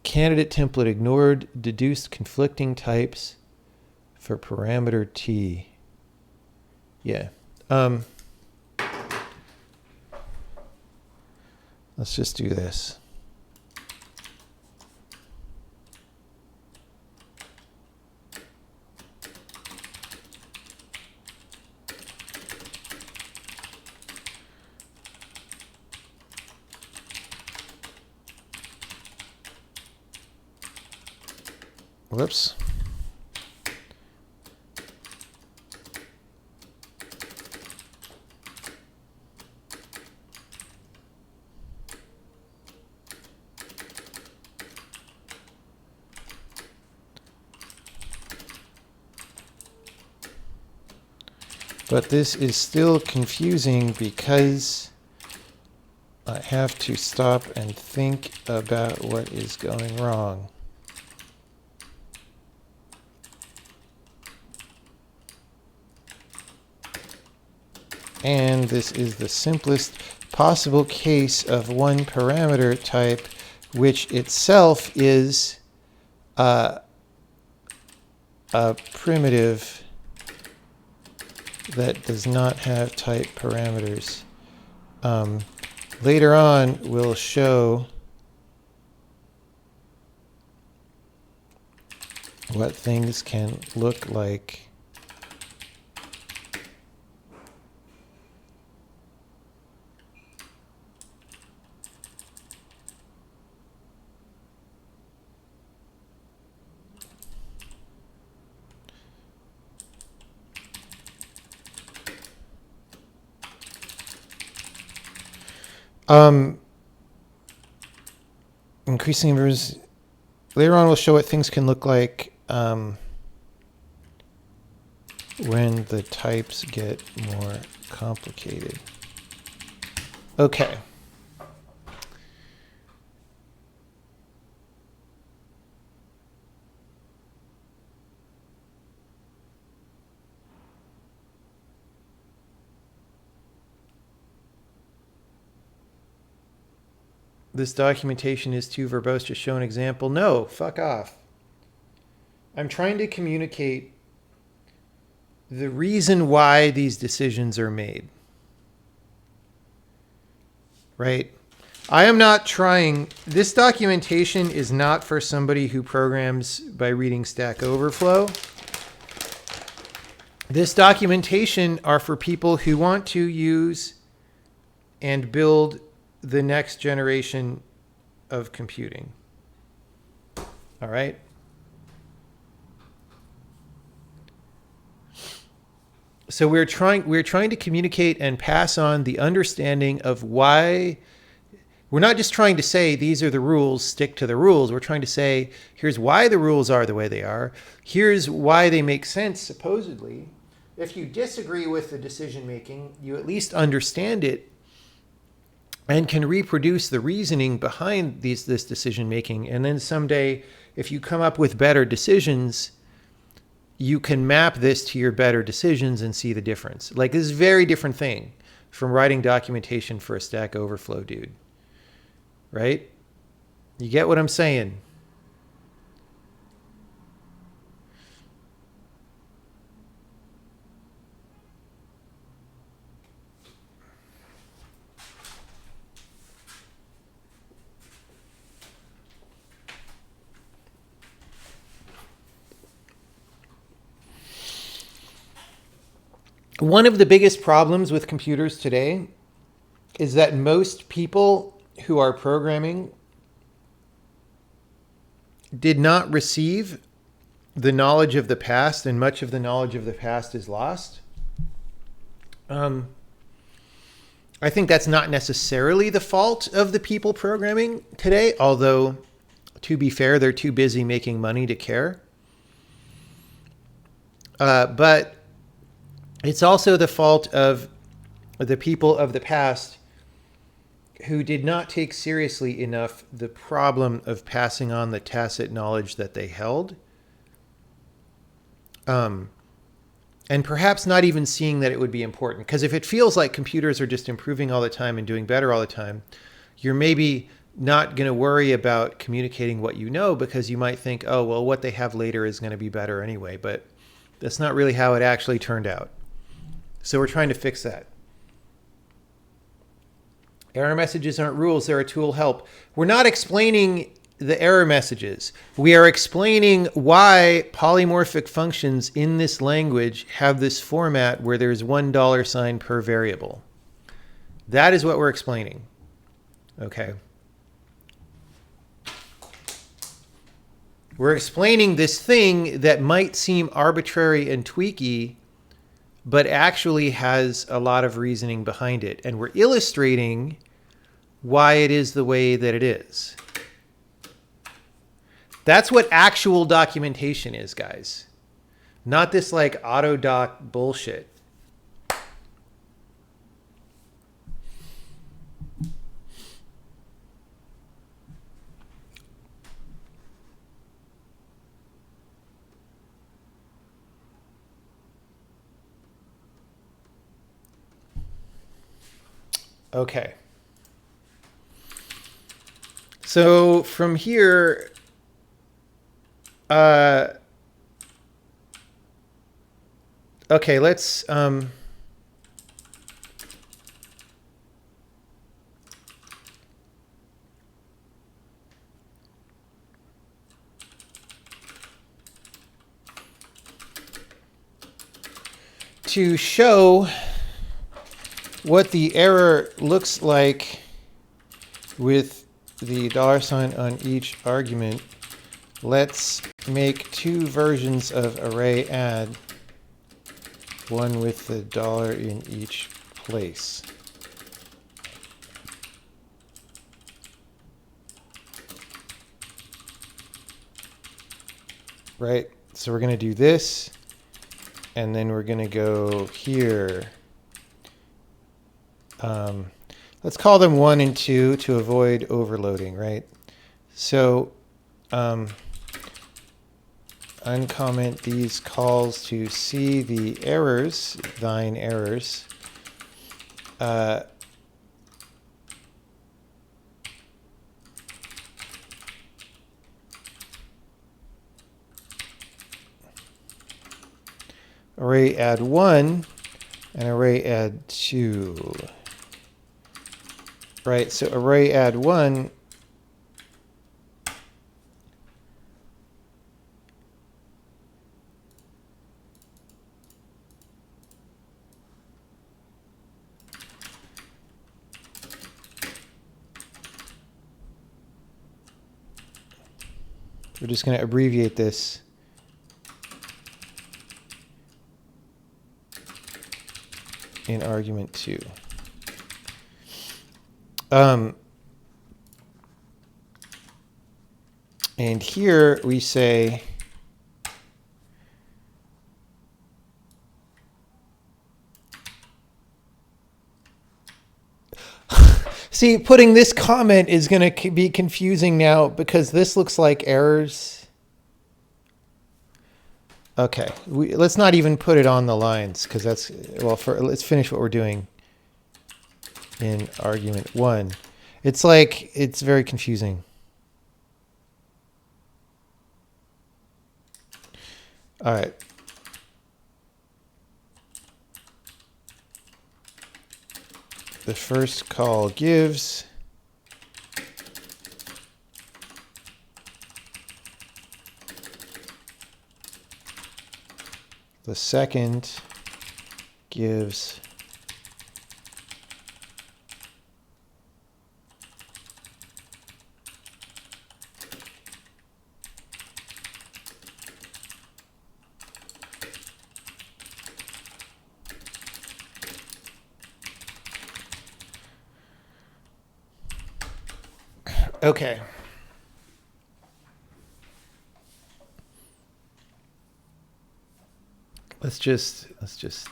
Candidate template ignored. Deduced conflicting types for parameter T. Yeah. Let's just do this. Whoops. But this is still confusing because I have to stop and think about what is going wrong. And this is the simplest possible case of one parameter type, which itself is a primitive that does not have type parameters. Later on, we'll show what things can look like increasing numbers. Later on, we'll show what things can look like when the types get more complicated. Okay. This documentation is too verbose to show an example. No, fuck off. I'm trying to communicate the reason why these decisions are made. Right? I am not trying, this documentation is not for somebody who programs by reading Stack Overflow. This documentation are for people who want to use and build the next generation of computing. All right? So we're trying to communicate and pass on the understanding of why. We're not just trying to say these are the rules, stick to the rules. We're trying to say here's why the rules are the way they are. Here's why they make sense supposedly. If you disagree with the decision making, you at least understand it and can reproduce the reasoning behind this decision making. And then someday, if you come up with better decisions, you can map this to your better decisions and see the difference. Like, this is a very different thing from writing documentation for a Stack Overflow dude. Right? You get what I'm saying? One of the biggest problems with computers today is that most people who are programming did not receive the knowledge of the past, and much of the knowledge of the past is lost. I think that's not necessarily the fault of the people programming today, although, to be fair, they're too busy making money to care. But it's also the fault of the people of the past who did not take seriously enough the problem of passing on the tacit knowledge that they held. And perhaps not even seeing that it would be important. Because if it feels like computers are just improving all the time and doing better all the time, you're maybe not going to worry about communicating what you know, because you might think, oh, well, what they have later is going to be better anyway. But that's not really how it actually turned out. So we're trying to fix that. Error messages aren't rules, they're a tool help. We're not explaining the error messages. We are explaining why polymorphic functions in this language have this format where there's $1 per variable. That is what we're explaining. Okay. We're explaining this thing that might seem arbitrary and tweaky, but actually has a lot of reasoning behind it. And we're illustrating why it is the way that it is. That's what actual documentation is, guys. Not this like autodoc bullshit. Okay. So from here, okay, let's, to show what the error looks like with the $sign on each argument, let's make two versions of array add, one with the dollar in each place. Right? So we're going to do this, and then we're going to go here. Let's call them 1 and 2 to avoid overloading, right? So uncomment these calls to see the errors, thine errors. Array add 1 and array add 2. Right, so array add 1 we're just going to abbreviate this. In argument 2. And here we say see, putting this comment is going to be confusing now because this looks like errors. Okay, let's not even put it on the lines because that's, well, let's finish what we're doing in argument 1. It's like, it's very confusing. All right. The first call gives. The second gives. Okay. Let's just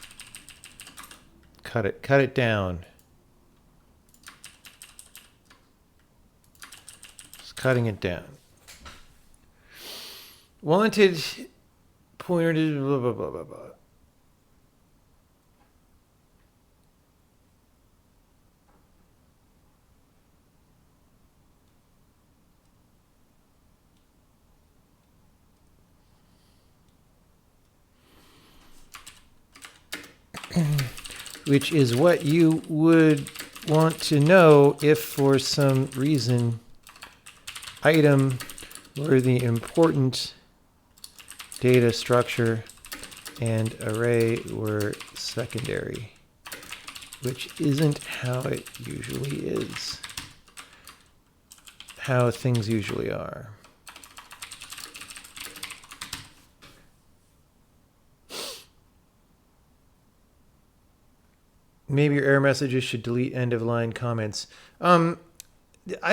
cut it down. Just cutting it down. Wanted pointer to blah blah blah blah blah. Which is what you would want to know if for some reason item were the important data structure and array were secondary, which isn't how it usually is, how things usually are. Maybe your error messages should delete end of line comments. I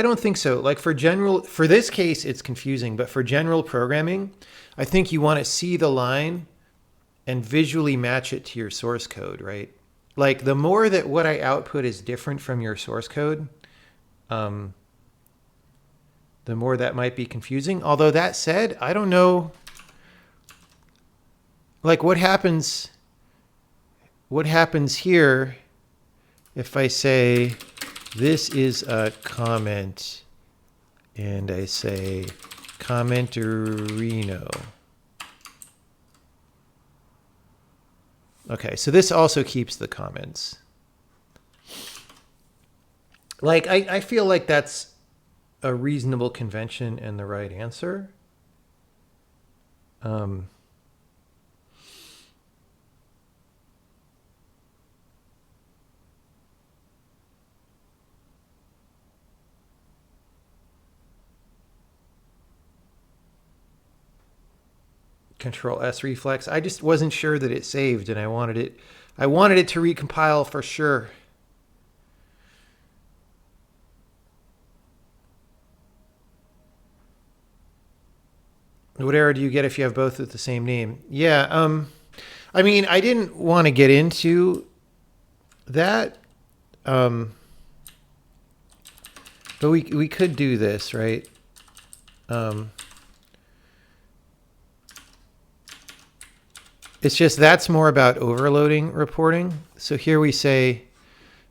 don't think so. Like for this case, it's confusing, but for general programming, I think you want to see the line and visually match it to your source code, right? Like the more that what I output is different from your source code, the more that might be confusing. Although that said, I don't know, like what happens here if I say this is a comment and I say commenterino. Okay, so this also keeps the comments. Like, I feel like that's a reasonable convention and the right answer. Control S reflex. I just wasn't sure that it saved, and I wanted it to recompile for sure. What error do you get if you have both with the same name? Yeah, I mean, I didn't want to get into that, but we could do this, right? It's just that's more about overloading reporting. So here we say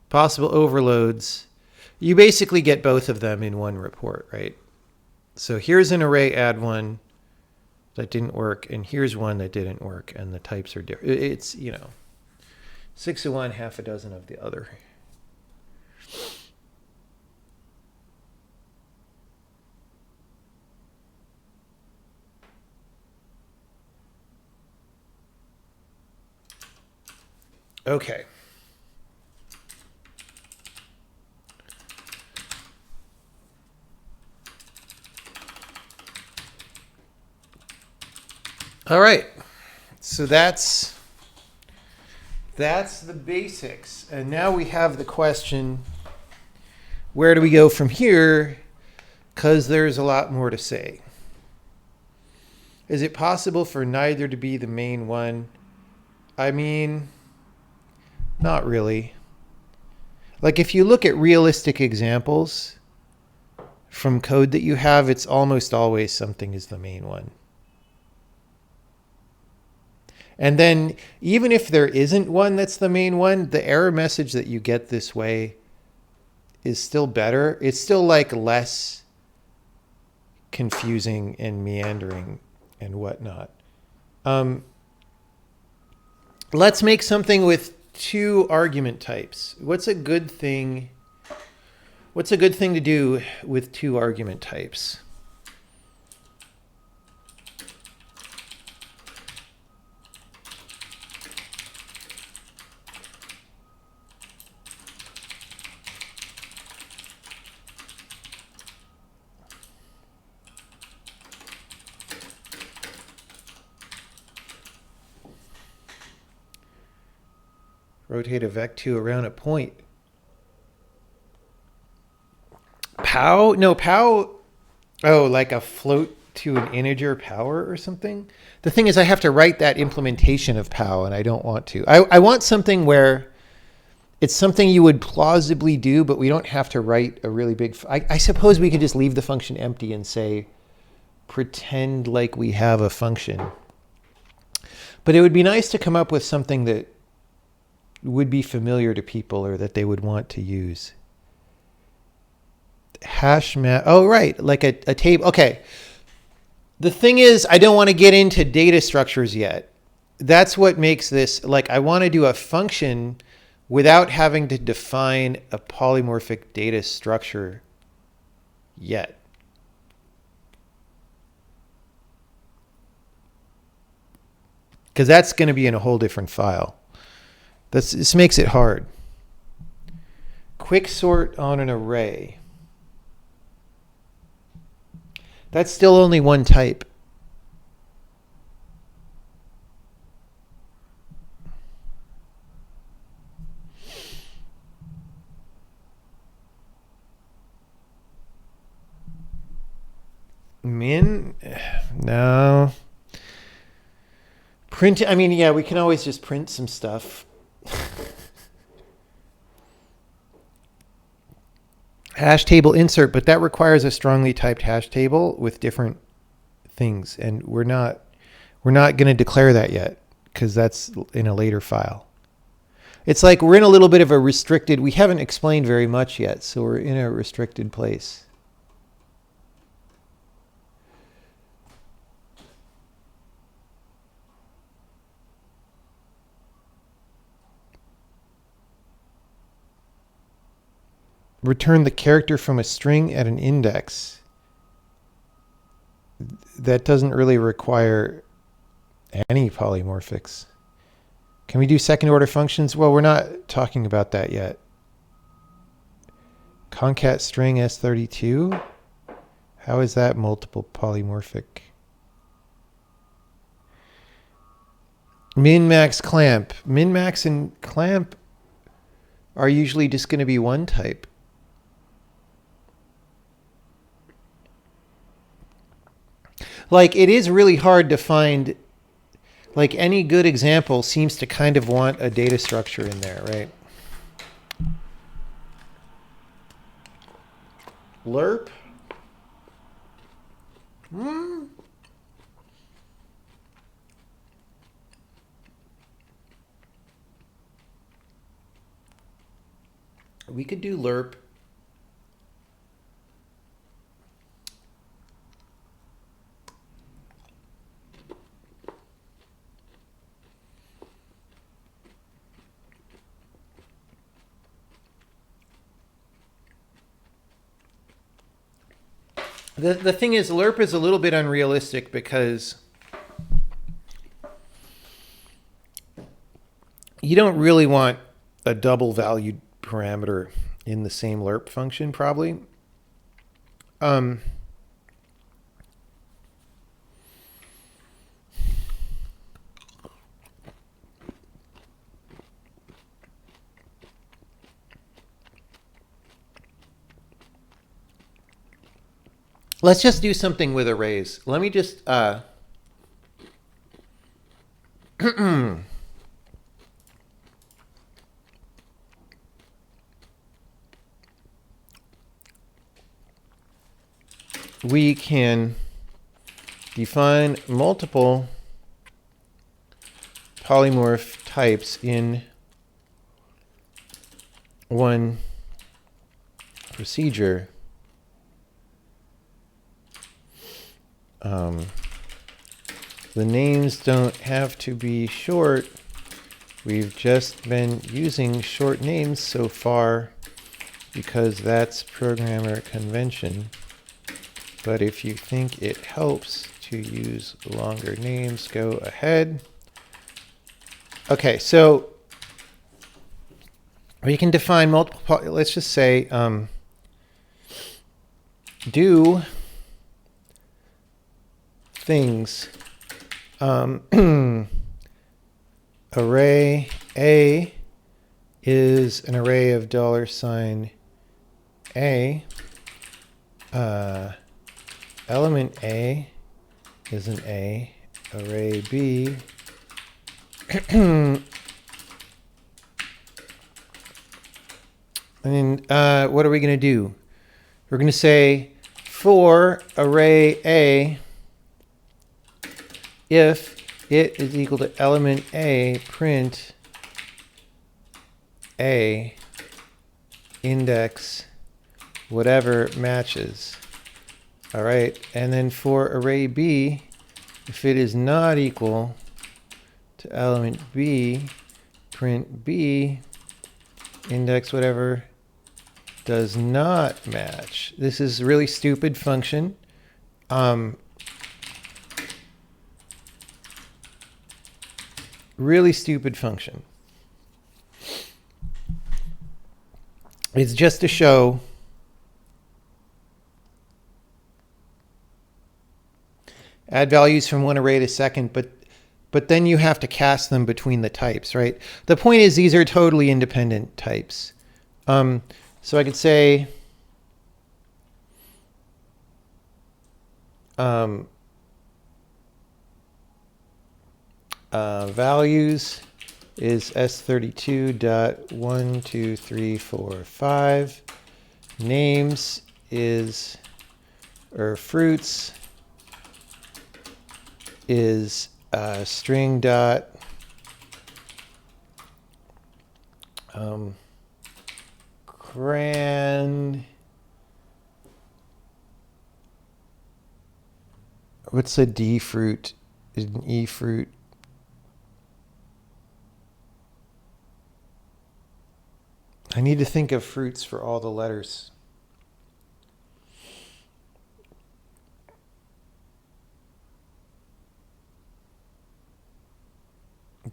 possible overloads. You basically get both of them in one report, right? So here's an array add one that didn't work, and here's one that didn't work, and the types are different. It's, 6 of one, half a dozen of the other. Okay. All right. So that's the basics. And now we have the question, where do we go from here? Because there's a lot more to say. Is it possible for neither to be the main one? I mean, not really. Like if you look at realistic examples from code that you have, it's almost always something is the main one. And then even if there isn't one that's the main one, the error message that you get this way is still better. It's still like less confusing and meandering and whatnot. Let's make something with 2 argument types. What's a good thing to do with 2 argument types? Rotate a vec2 around a point. Pow? No, pow. Oh, like a float to an integer power or something? The thing is, I have to write that implementation of pow, and I don't want to. I want something where it's something you would plausibly do, but we don't have to write a really big... I suppose we could just leave the function empty and say, pretend like we have a function. But it would be nice to come up with something that would be familiar to people or that they would want to use. Hash map. Oh, right. Like a table. Okay. The thing is, I don't want to get into data structures yet. That's what makes this, like, I want to do a function without having to define a polymorphic data structure yet. Because that's going to be in a whole different file. This makes it hard. Quick sort on an array. That's still only one type. Min? No. Print, I mean, yeah, we can always just print some stuff. Hash table insert, but that requires a strongly typed hash table with different things, and we're not going to declare that yet because that's in a later file. It's like we're in a little bit of a restricted, we haven't explained very much yet, so we're in a restricted place. Return the character from a string at an index. That doesn't really require any polymorphics. Can we do second order functions? Well, we're not talking about that yet. Concat string S32? How is that multiple polymorphic? Min, max, clamp. Min, max, and clamp are usually just going to be one type. Like, it is really hard to find, like, any good example seems to kind of want a data structure in there, right? Lerp. We could do lerp. The thing is, lerp is a little bit unrealistic because you don't really want a double valued parameter in the same lerp function, probably. Let's just do something with arrays. Let me just we can define multiple polymorph types in one procedure. The names don't have to be short. We've just been using short names so far because that's programmer convention. But if you think it helps to use longer names, go ahead. Okay, so we can define multiple, let's just say do things. Array A is an array of $A. Element A is an A. Array B. And what are we going to do? We're going to say for array A, if it is equal to element A, print A index whatever matches. All right, and then for array B, if it is not equal to element B, print B index whatever does not match. This is a really stupid function. Really stupid function. It's just to show add values from one array to second, but then you have to cast them between the types, right? The point is these are totally independent types. So I could say values is s32.12345. Names is, or fruits is string dot cran. What's a D fruit? An E fruit? I need to think of fruits for all the letters.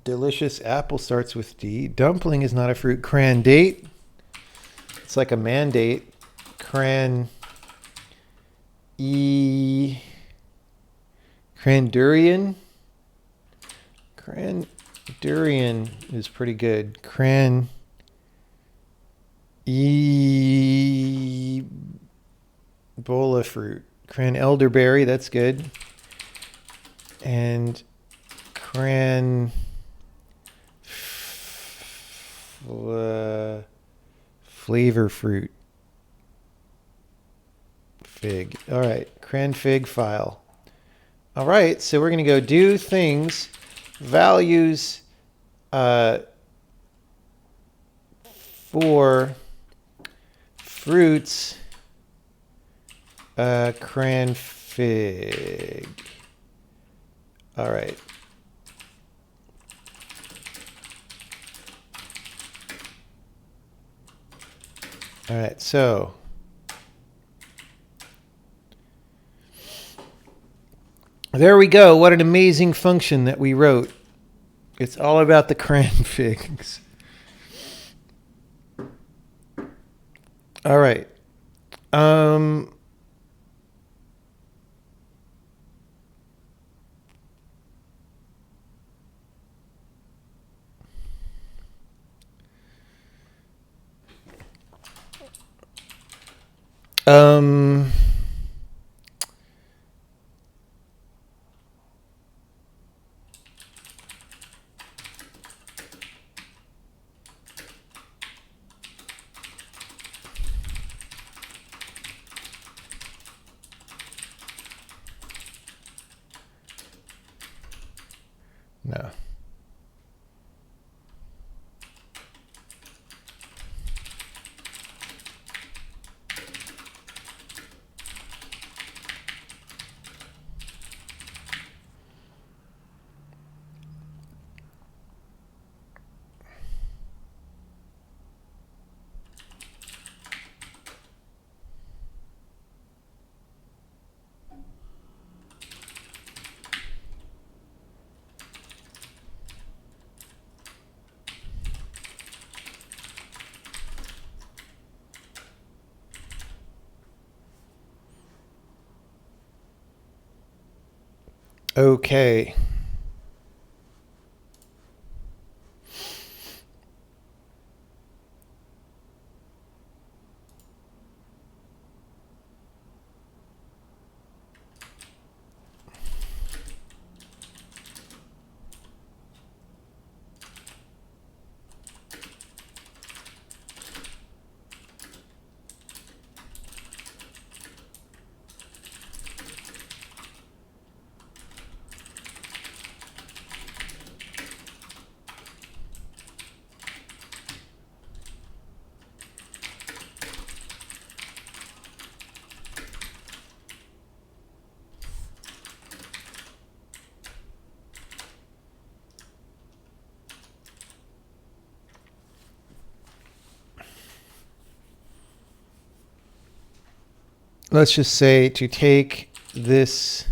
Delicious apple starts with D. Dumpling is not a fruit. Cran date. It's like a mandate. Cran E. Crandurian. Durian is pretty good. Ebola fruit. Cran elderberry, that's good. And flavor fruit. Fig. All right, cran fig file. All right, so we're going to go do things, values for fruits, cran fig. All right. All right, so there we go. What an amazing function that we wrote. It's all about the cran figs. All right. No. Okay. Let's just say to take this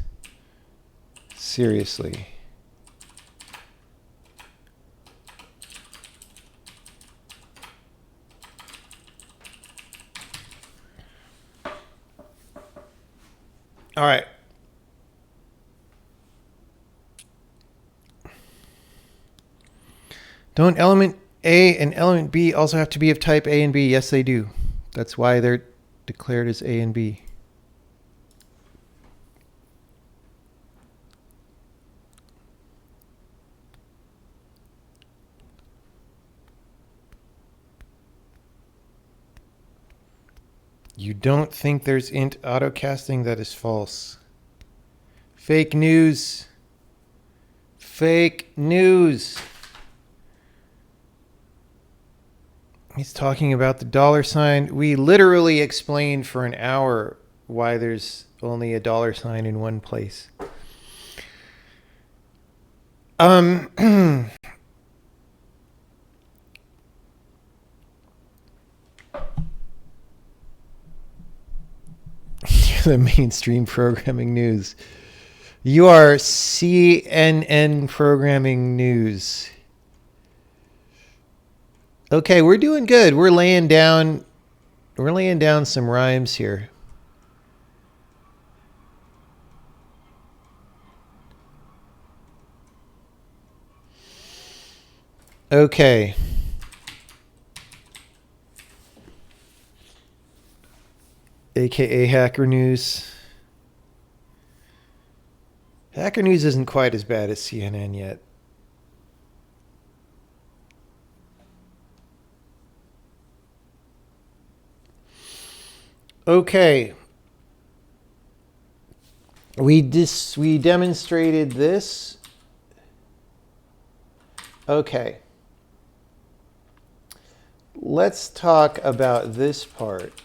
seriously. All right. Don't element A and element B also have to be of type A and B? Yes, they do. That's why they're declared as A and B. You don't think there's int autocasting? That is false. Fake news. Fake news. He's talking about the dollar sign. We literally explained for an hour why there's only a dollar sign in one place. The mainstream programming news. You are CNN programming news. Okay, we're doing good. We're laying down some rhymes here. Okay. AKA Hacker News. Hacker News isn't quite as bad as CNN yet. Okay. We demonstrated this. Okay. Let's talk about this part.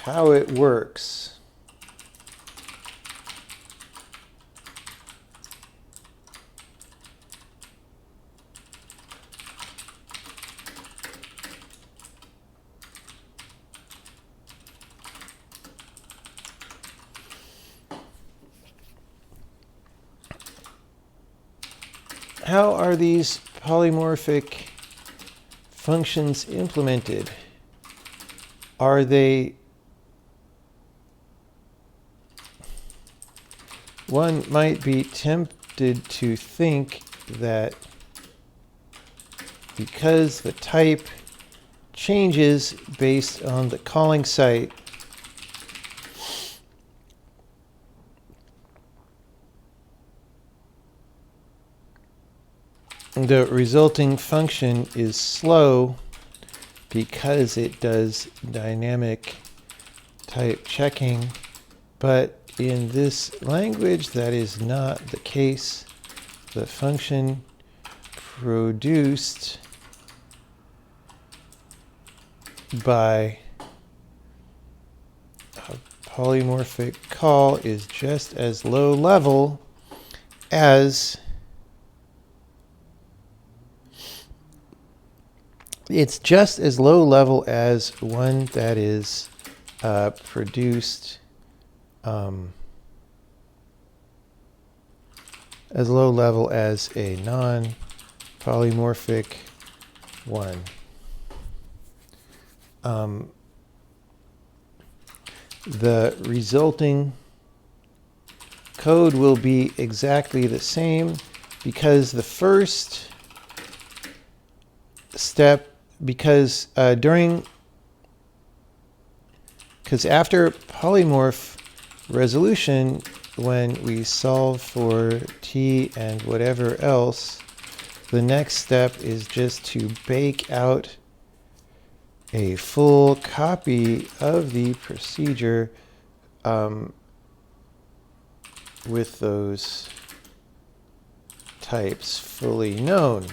How it works. How are these polymorphic functions implemented? Are they... One might be tempted to think that because the type changes based on the calling site, the resulting function is slow because it does dynamic type checking. But in this language, that is not the case. The function produced by a polymorphic call is just as low level as it's just as low level as one that is produced as low level as a non-polymorphic one. The resulting code will be exactly the same because the first step, because after polymorph resolution, when we solve for t and whatever else, the next step is just to bake out a full copy of the procedure with those types fully known.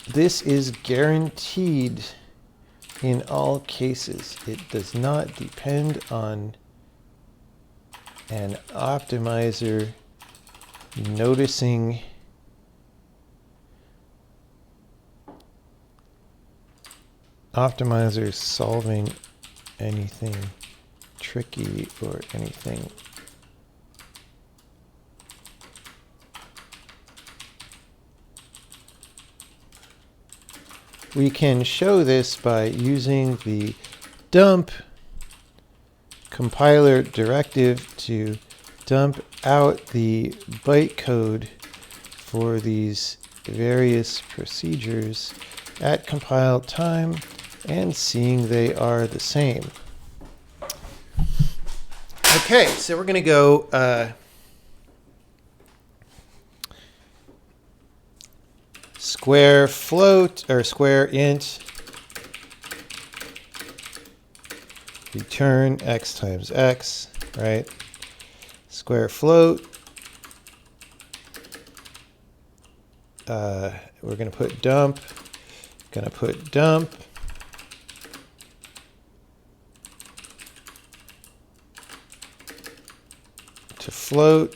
This is guaranteed in all cases. It does not depend on an optimizer noticing optimizers solving anything tricky or anything. We can show this by using the dump compiler directive to dump out the bytecode for these various procedures at compile time and seeing they are the same. Okay, so we're going to go square float or square int return x times x, right? Square float. We're going to put dump. Going to put dump. To float.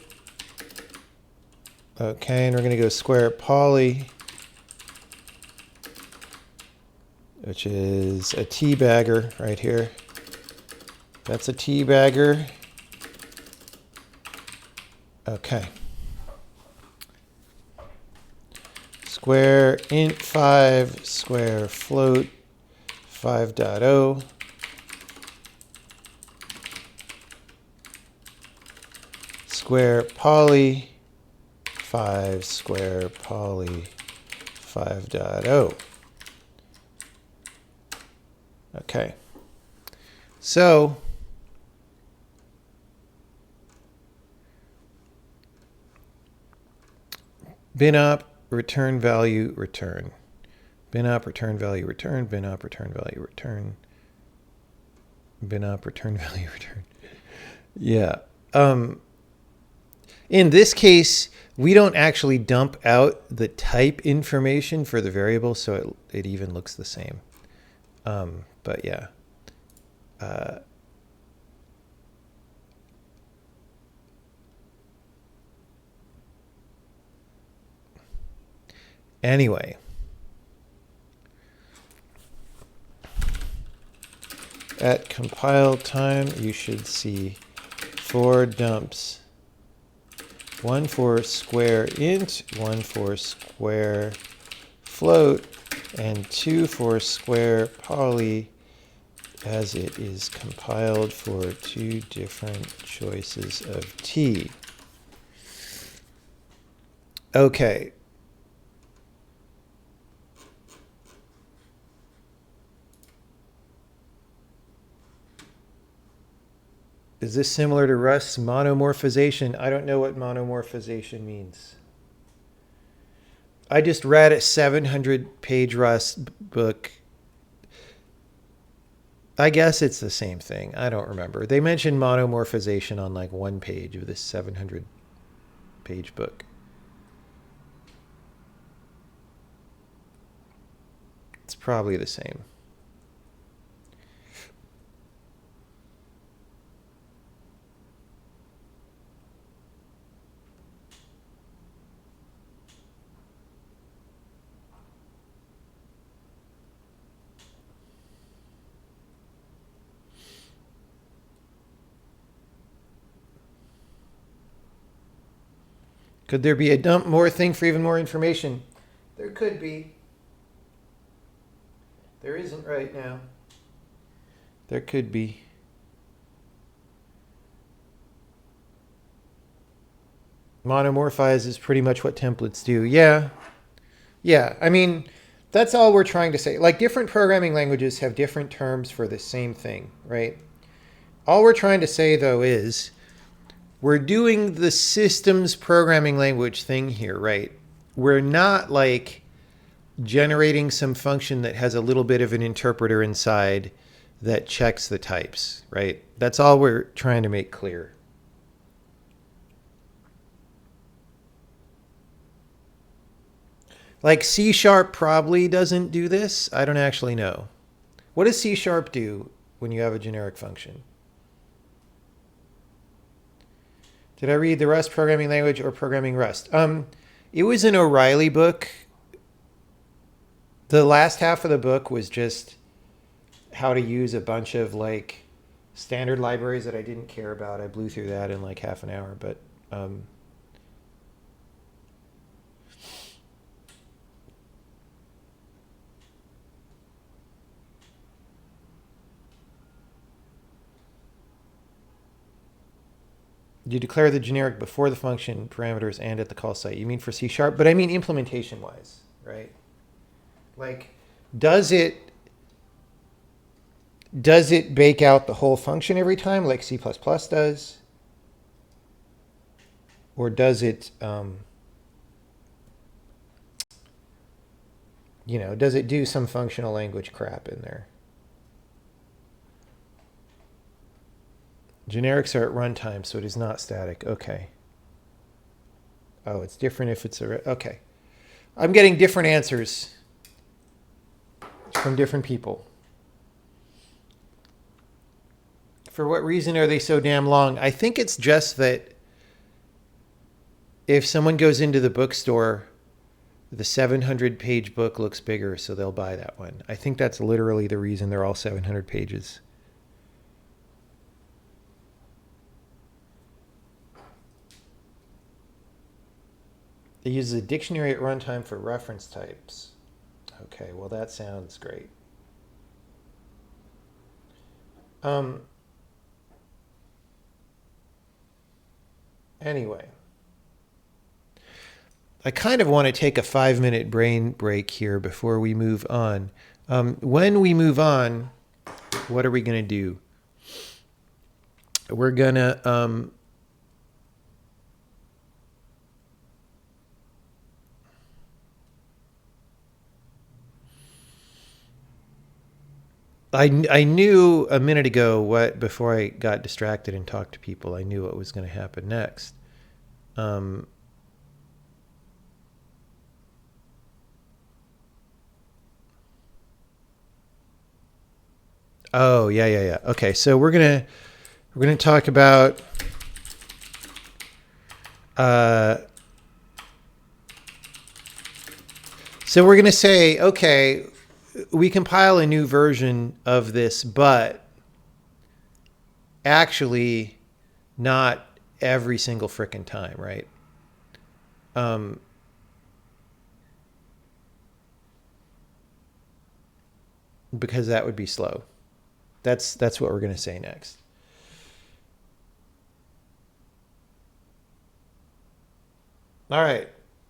Okay, and we're going to go square poly, which is a t-bagger right here. That's a t-bagger. Okay. square int 5 square float 5.0 square poly 5 square poly 5.0. Okay. So binop return value return. Binop return value return. Binop return value return. Binop return value return. Yeah. In this case, we don't actually dump out the type information for the variable, so it even looks the same. But yeah. Anyway. At compile time, you should see 4 dumps. 1 for square int, 1 for square float, and 2 for square poly, as it is compiled for 2 different choices of t. Okay. Is this similar to Rust's monomorphization? I don't know what monomorphization means. I just read a 700-page Rust book. I guess it's the same thing. I don't remember. They mentioned monomorphization on like 1 page of this 700-page book. It's probably the same. Could there be a dump more thing for even more information? There could be. There isn't right now. There could be. Monomorphize is pretty much what templates do. Yeah. Yeah. I mean, that's all we're trying to say. Like, different programming languages have different terms for the same thing, right? All we're trying to say, though, is we're doing the systems programming language thing here, right? We're not like generating some function that has a little bit of an interpreter inside that checks the types, right? That's all we're trying to make clear. Like C# probably doesn't do this. I don't actually know. What does C# do when you have a generic function? Did I read the Rust programming language or programming Rust? It was an O'Reilly book. The last half of the book was just how to use a bunch of like standard libraries that I didn't care about. I blew through that in like half an hour, but you declare the generic before the function parameters and at the call site. You mean for C#? But I mean implementation wise, right? Like, does it bake out the whole function every time like C++ does? Or does it, does it do some functional language crap in there? Generics are at runtime, so it is not static. Okay. Oh, it's different if it's okay. I'm getting different answers from different people. For what reason are they so damn long? I think it's just that if someone goes into the bookstore, the 700-page book looks bigger, so they'll buy that one. I think that's literally the reason they're all 700 pages. It uses a dictionary at runtime for reference types. Okay, well that sounds great. Anyway, I kind of want to take a 5-minute brain break here before we move on. When we move on, what are we going to do? We're going to I knew a minute ago before I got distracted and talked to people, I knew what was going to happen next. Oh, yeah. Okay, so we're gonna talk about so we're gonna say, okay, we compile a new version of this, but actually not every single frickin' time, right? Because that would be slow. That's what we're gonna say next. All right.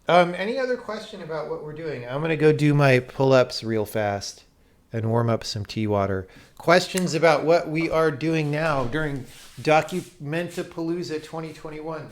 Any other question about what we're doing? I'm gonna go do my pull-ups real fast and warm up some tea water. Questions about what we are doing now during Documentapalooza 2021?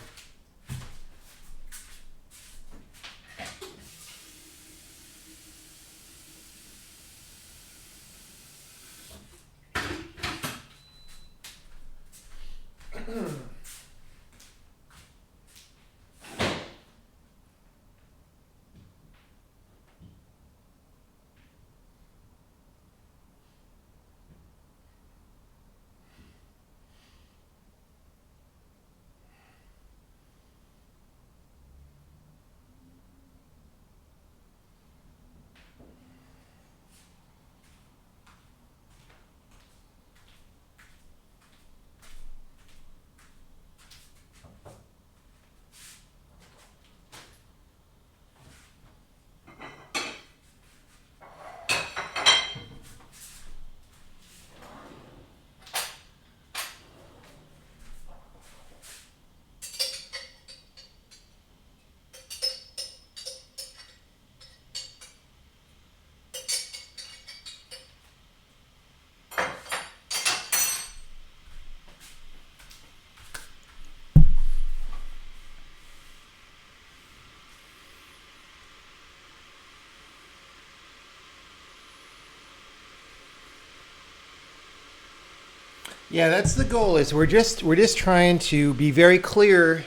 Yeah, that's the goal. Is we're just trying to be very clear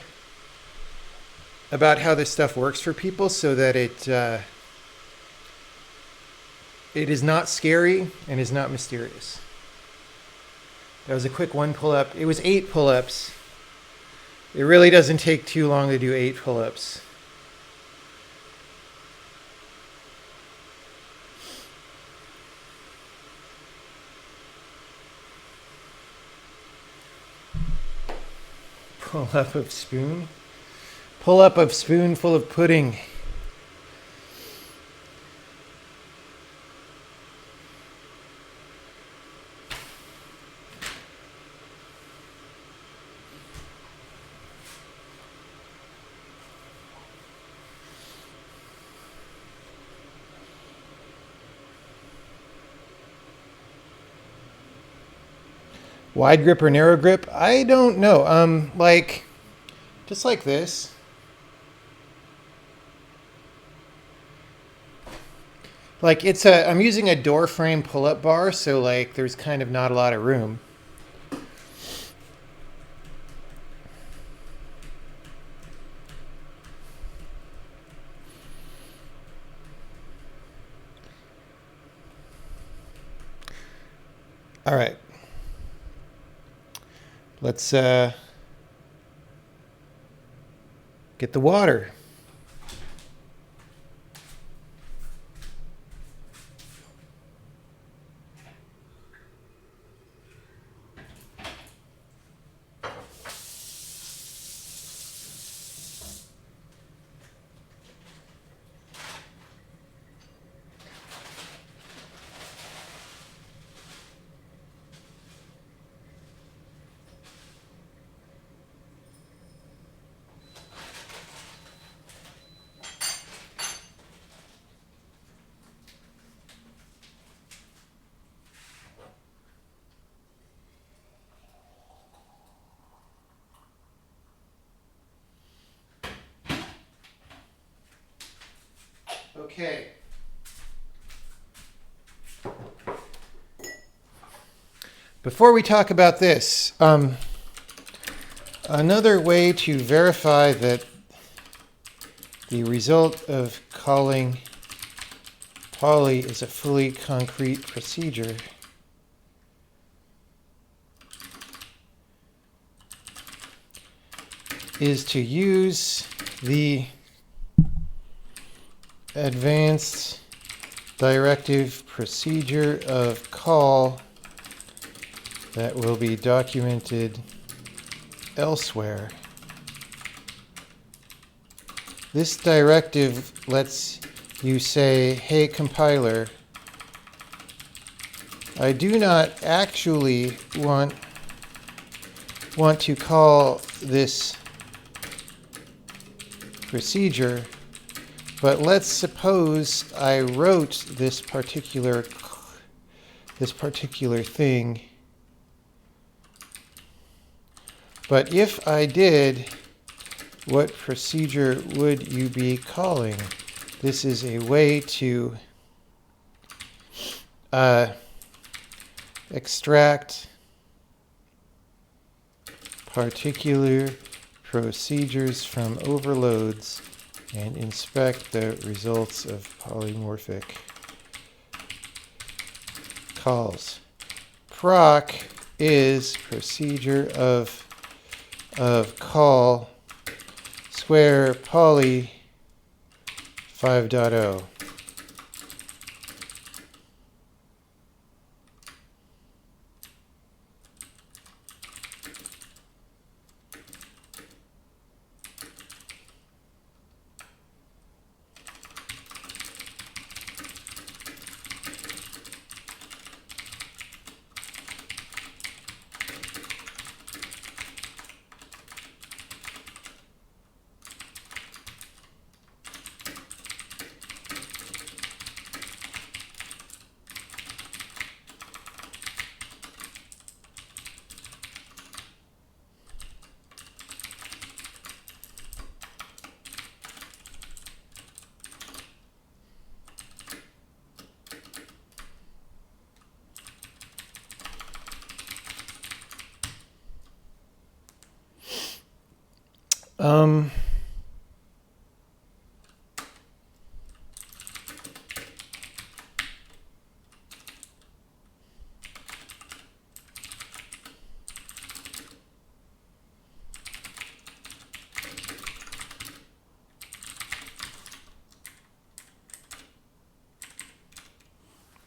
about how this stuff works for people, so that it is not scary and is not mysterious. That was a quick one pull-up. It was 8 pull-ups. It really doesn't take too long to do 8 pull-ups. Pull-up of spoon. Pull-up of spoonful of pudding. Wide grip or narrow grip? I don't know. Like, just like this. Like I'm using a door frame pull-up bar, so like there's kind of not a lot of room. All right. Let's get the water. Okay. Before we talk about this, another way to verify that the result of calling poly is a fully concrete procedure is to use the advanced directive procedure of call that will be documented elsewhere. This directive lets you say, hey compiler, I do not actually want to call this procedure, but let's suppose I wrote this particular thing. But if I did, what procedure would you be calling? This is a way to extract particular procedures from overloads and inspect the results of polymorphic calls. Proc is procedure of call square poly 5.0.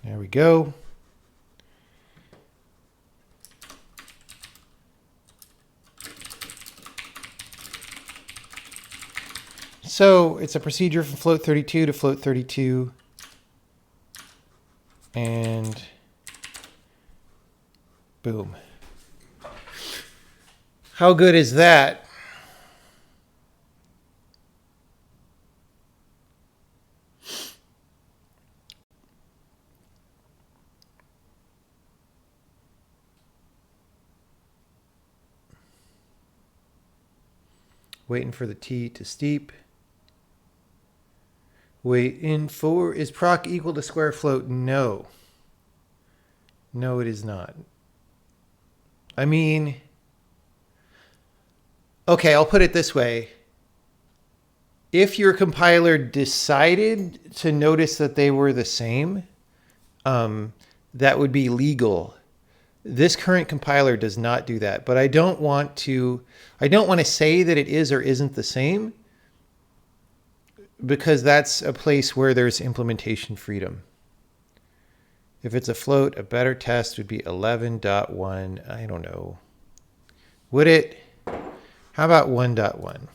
There we go. So it's a procedure from float 32 to float 32. And boom. How good is that? Waiting for the T to steep. Waiting for, is proc equal to square float? No. No, it is not. I mean, okay, I'll put it this way. If your compiler decided to notice that they were the same, that would be legal. This current compiler does not do that, but I don't want to say that it is or isn't the same, because that's a place where there's implementation freedom. If it's a float, a better test would be 11.1. I don't know. Would it? How about 1.1?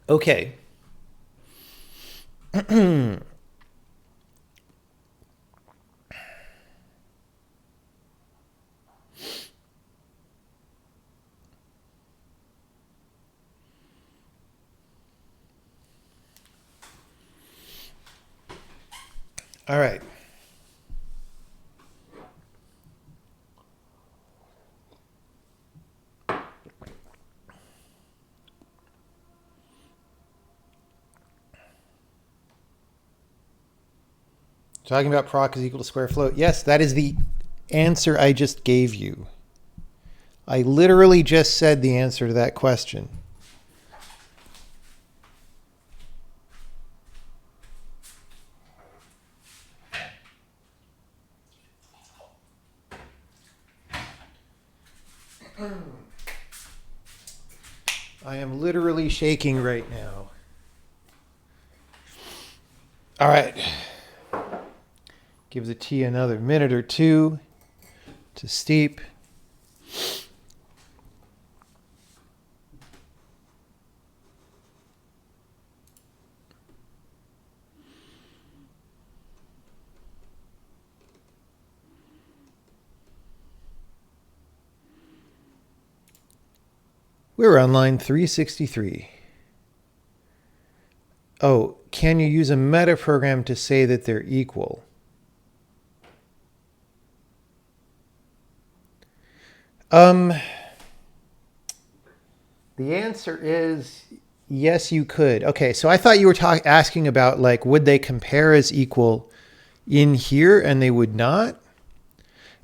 Okay. All right. Talking about proc is equal to square float. Yes, that is the answer I just gave you. I literally just said the answer to that question. I am literally shaking right now. All right. Give the tea another minute or two to steep. We're on line 363. Oh, can you use a meta program to say that they're equal? The answer is yes, you could. Okay, so I thought you were asking about, like, would they compare as equal in here, and they would not?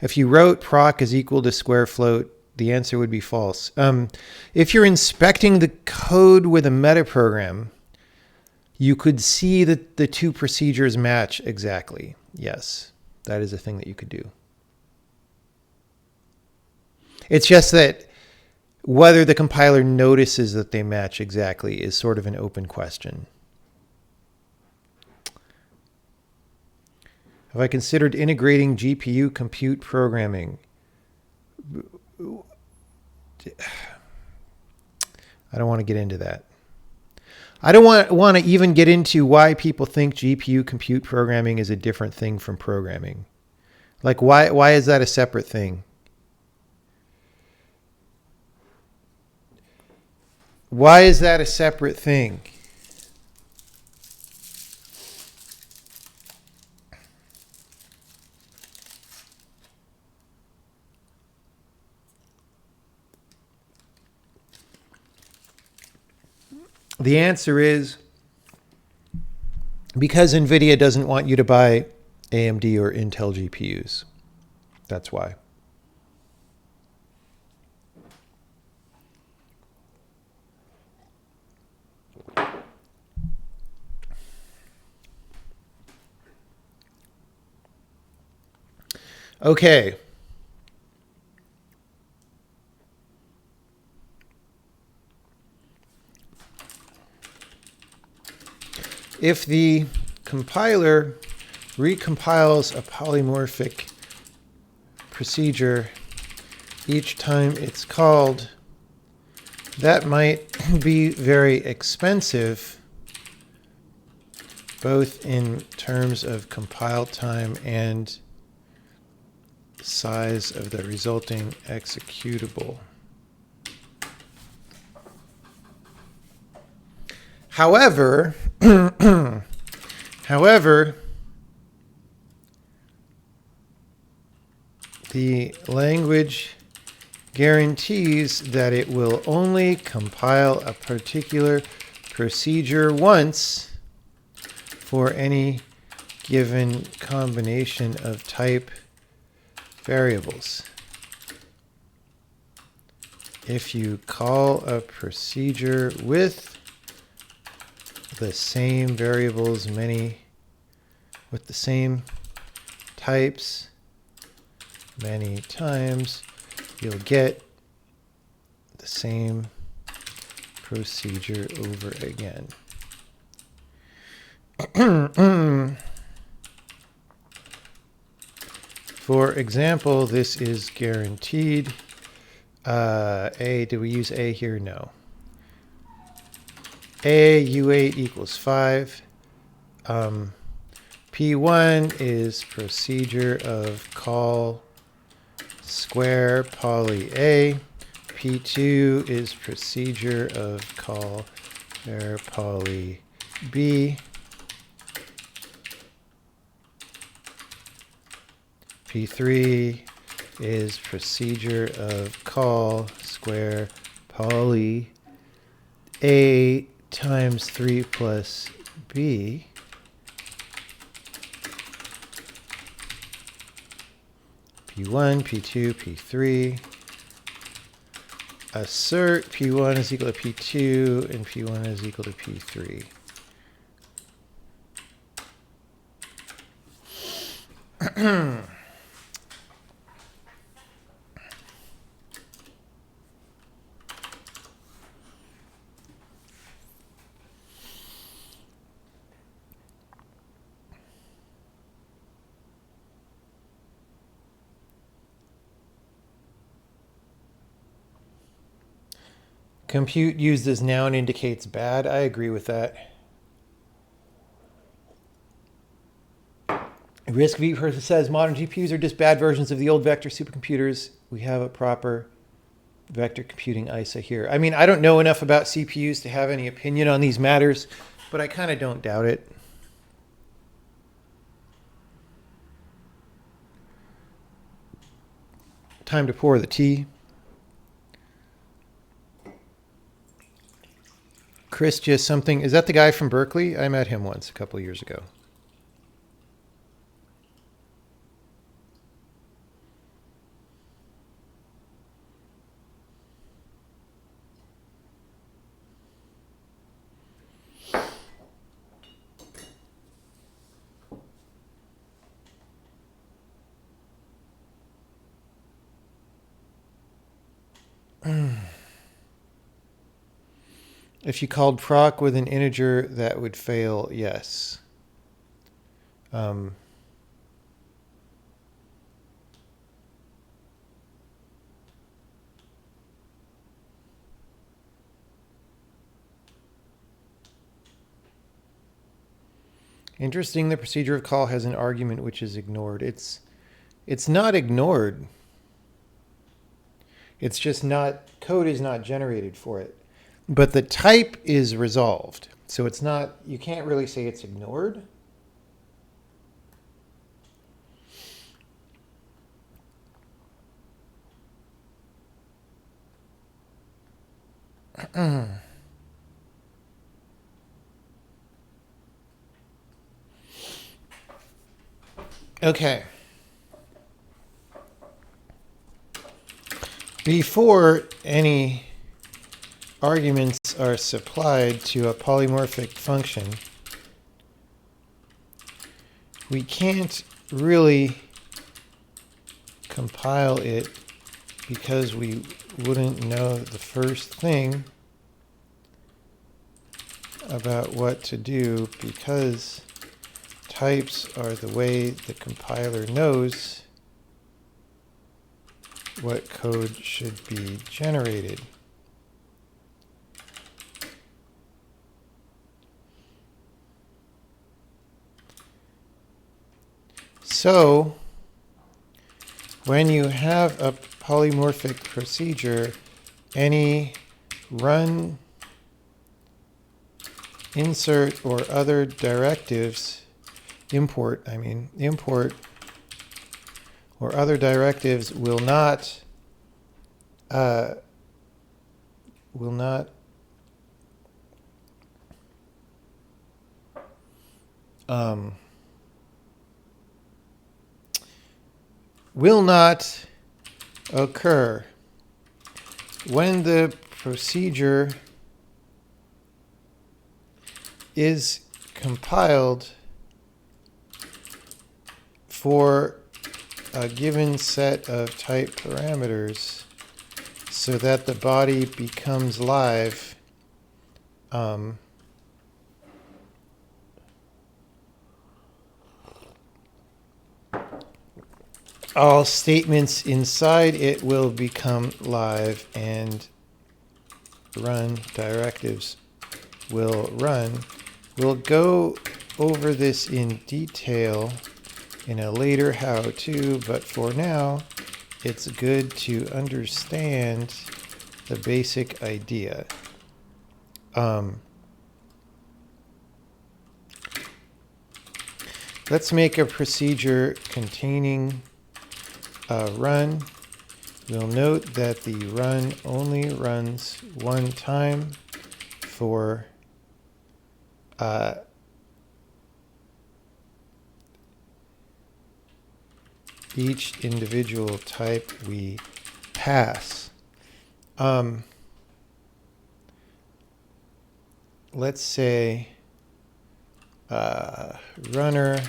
If you wrote proc is equal to square float, the answer would be false. If you're inspecting the code with a meta program, you could see that the two procedures match exactly. Yes, that is a thing that you could do. It's just that whether the compiler notices that they match exactly is sort of an open question. Have I considered integrating GPU compute programming? I don't want to get into that. I don't want to even get into why people think GPU compute programming is a different thing from programming. Like, why is that a separate thing? Why is that a separate thing? The answer is because NVIDIA doesn't want you to buy AMD or Intel GPUs. That's why. Okay. If the compiler recompiles a polymorphic procedure each time it's called, that might be very expensive, both in terms of compile time and size of the resulting executable. However, the language guarantees that it will only compile a particular procedure once for any given combination of type variables. If you call a procedure with the same variables with the same types many times, you'll get the same procedure over again. For example, this is guaranteed. Do we use A here? No. A U8 equals 5. P1 is procedure of call square poly A. P2 is procedure of call square poly B. P3 is procedure of call square poly A times 3 plus B. P1, P2, P3. Assert P1 is equal to P2 and P1 is equal to P3. Compute used as noun indicates bad. I agree with that. Risk V person says modern GPUs are just bad versions of the old vector supercomputers. We have a proper vector computing ISA here. I mean, I don't know enough about CPUs to have any opinion on these matters, but I kind of don't doubt it. Time to pour the tea. Chris just something. Is that the guy from Berkeley? I met him once a couple of years ago. If you called proc with an integer, that would fail, yes. Interesting, the procedure of call has an argument which is ignored. It's not ignored. It's just not, code is not generated for it. But the type is resolved. So it's not, you can't really say it's ignored. Okay. Before any arguments are supplied to a polymorphic function, we can't really compile it because we wouldn't know the first thing about what to do, because types are the way the compiler knows what code should be generated. So when you have a polymorphic procedure, any run, insert, or other directives, import or other directives will not occur when the procedure is compiled for a given set of type parameters so that the body becomes live. All statements inside it will become live and run directives will run. We'll go over this in detail in a later how-to, but for now, it's good to understand the basic idea. Let's make a procedure containing a run. We'll note that the run only runs one time for each individual type we pass. Let's say runner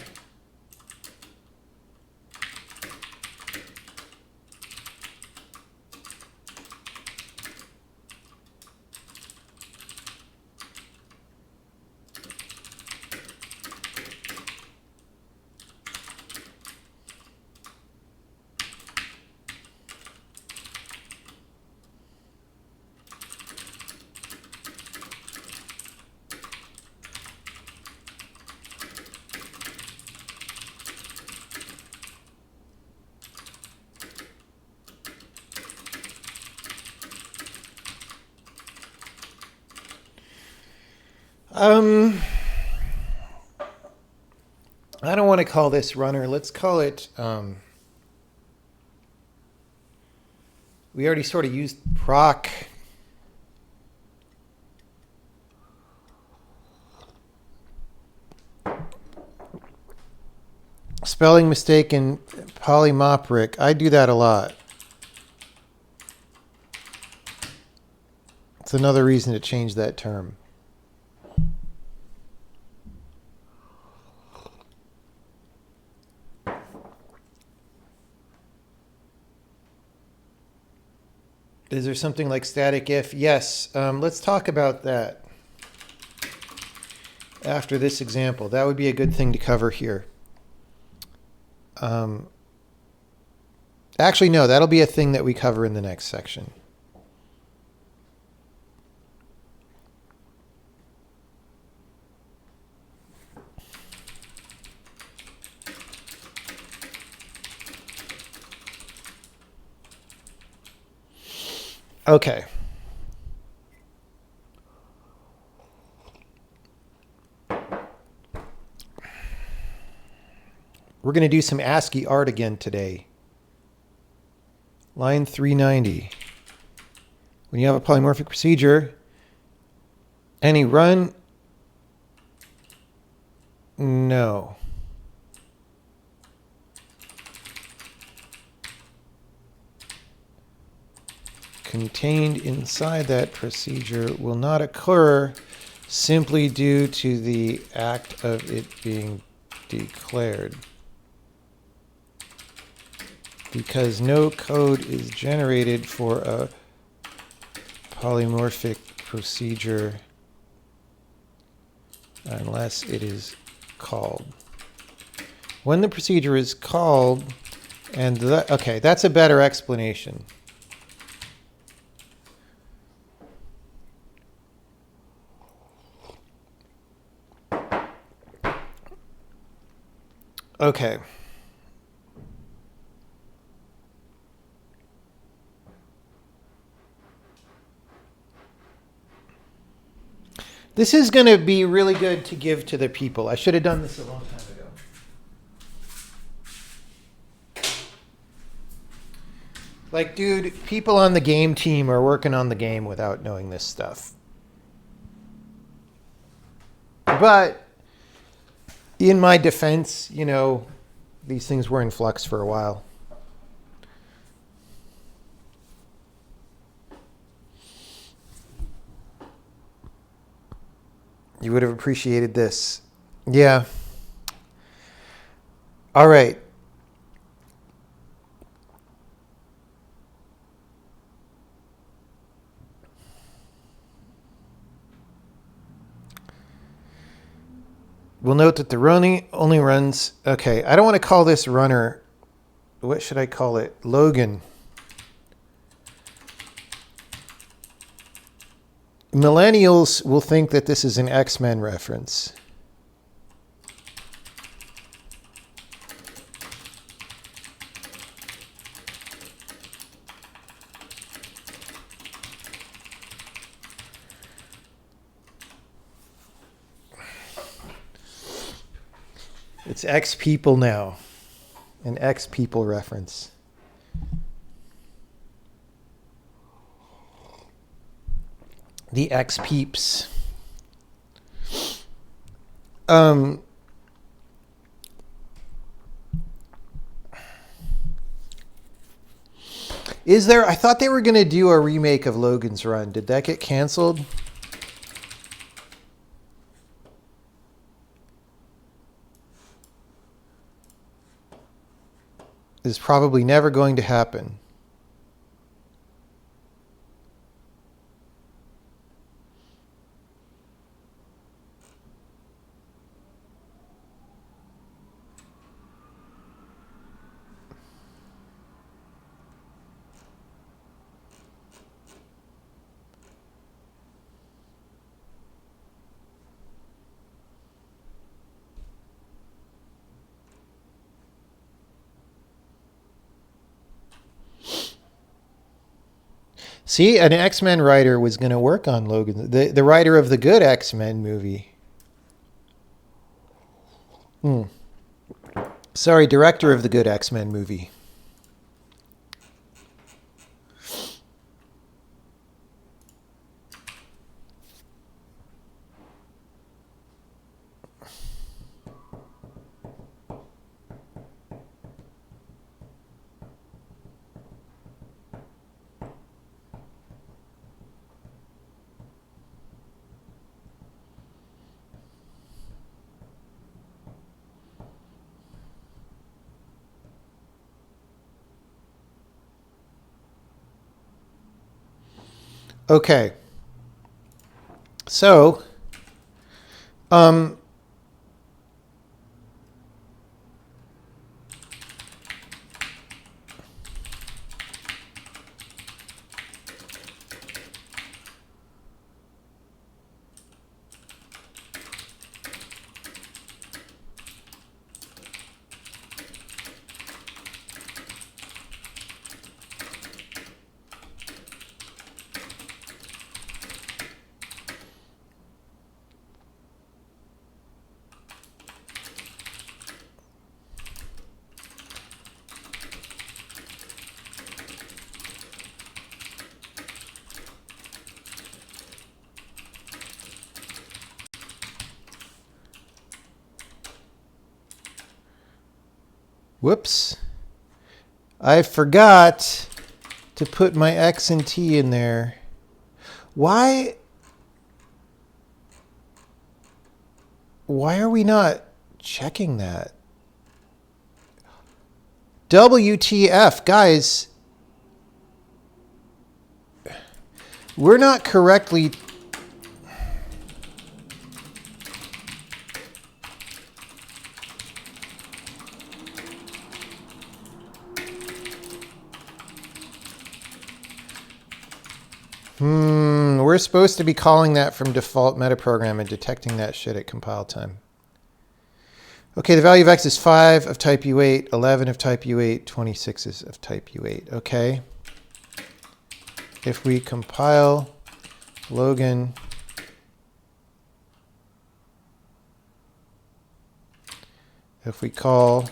I don't want to call this runner. Let's call it, we already sort of used proc. Spelling mistake in polymopric. I do that a lot. It's another reason to change that term. Is there something like static if? Yes. Let's talk about that after this example. That would be a good thing to cover here. Actually, no, that'll be a thing that we cover in the next section. Okay. We're going to do some ASCII art again today. Line 390. When you have a polymorphic procedure, any run? No. Contained inside that procedure will not occur simply due to the act of it being declared. Because no code is generated for a polymorphic procedure unless it is called. When the procedure is called, and okay, that's a better explanation. Okay. This is going to be really good to give to the people. I should have done this a long time ago. Like, dude, people on the game team are working on the game without knowing this stuff. But in my defense, you know, these things were in flux for a while. You would have appreciated this. Yeah. All right. We'll note that the running only runs. Okay, I don't want to call this runner. What should I call it? Logan. Millennials will think that this is an X-Men reference. It's X people now. An X people reference. The X peeps. Is there, I thought they were going to do a remake of Logan's Run. Did that get canceled? Is probably never going to happen. See, an X-Men writer was going to work on Logan. The writer of the good X-Men movie. Sorry, director of the good X-Men movie. Okay. So, whoops. I forgot to put my X and T in there. Why are we not checking that? WTF, guys. We're not correctly... We're supposed to be calling that from default metaprogram and detecting that shit at compile time. Okay, the value of X is 5 of type U8, 11 of type U8, 26 is of type U8. Okay. If we compile Logan, if we call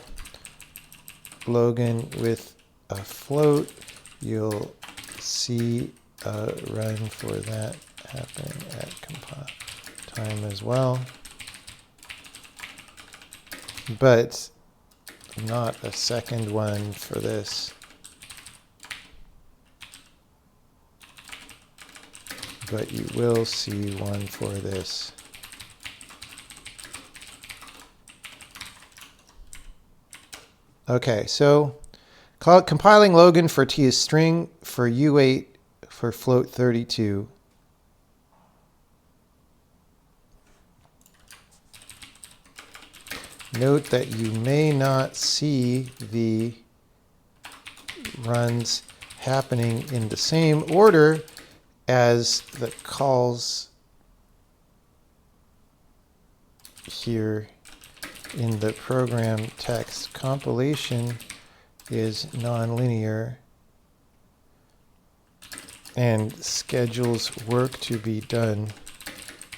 Logan with a float, you'll see a run for that happening at compile time as well. But not a second one for this. But you will see one for this. Okay, so compiling Logan for T is string, for U8 for float 32. Note that you may not see the runs happening in the same order as the calls here in the program text. Compilation is nonlinear and schedules work to be done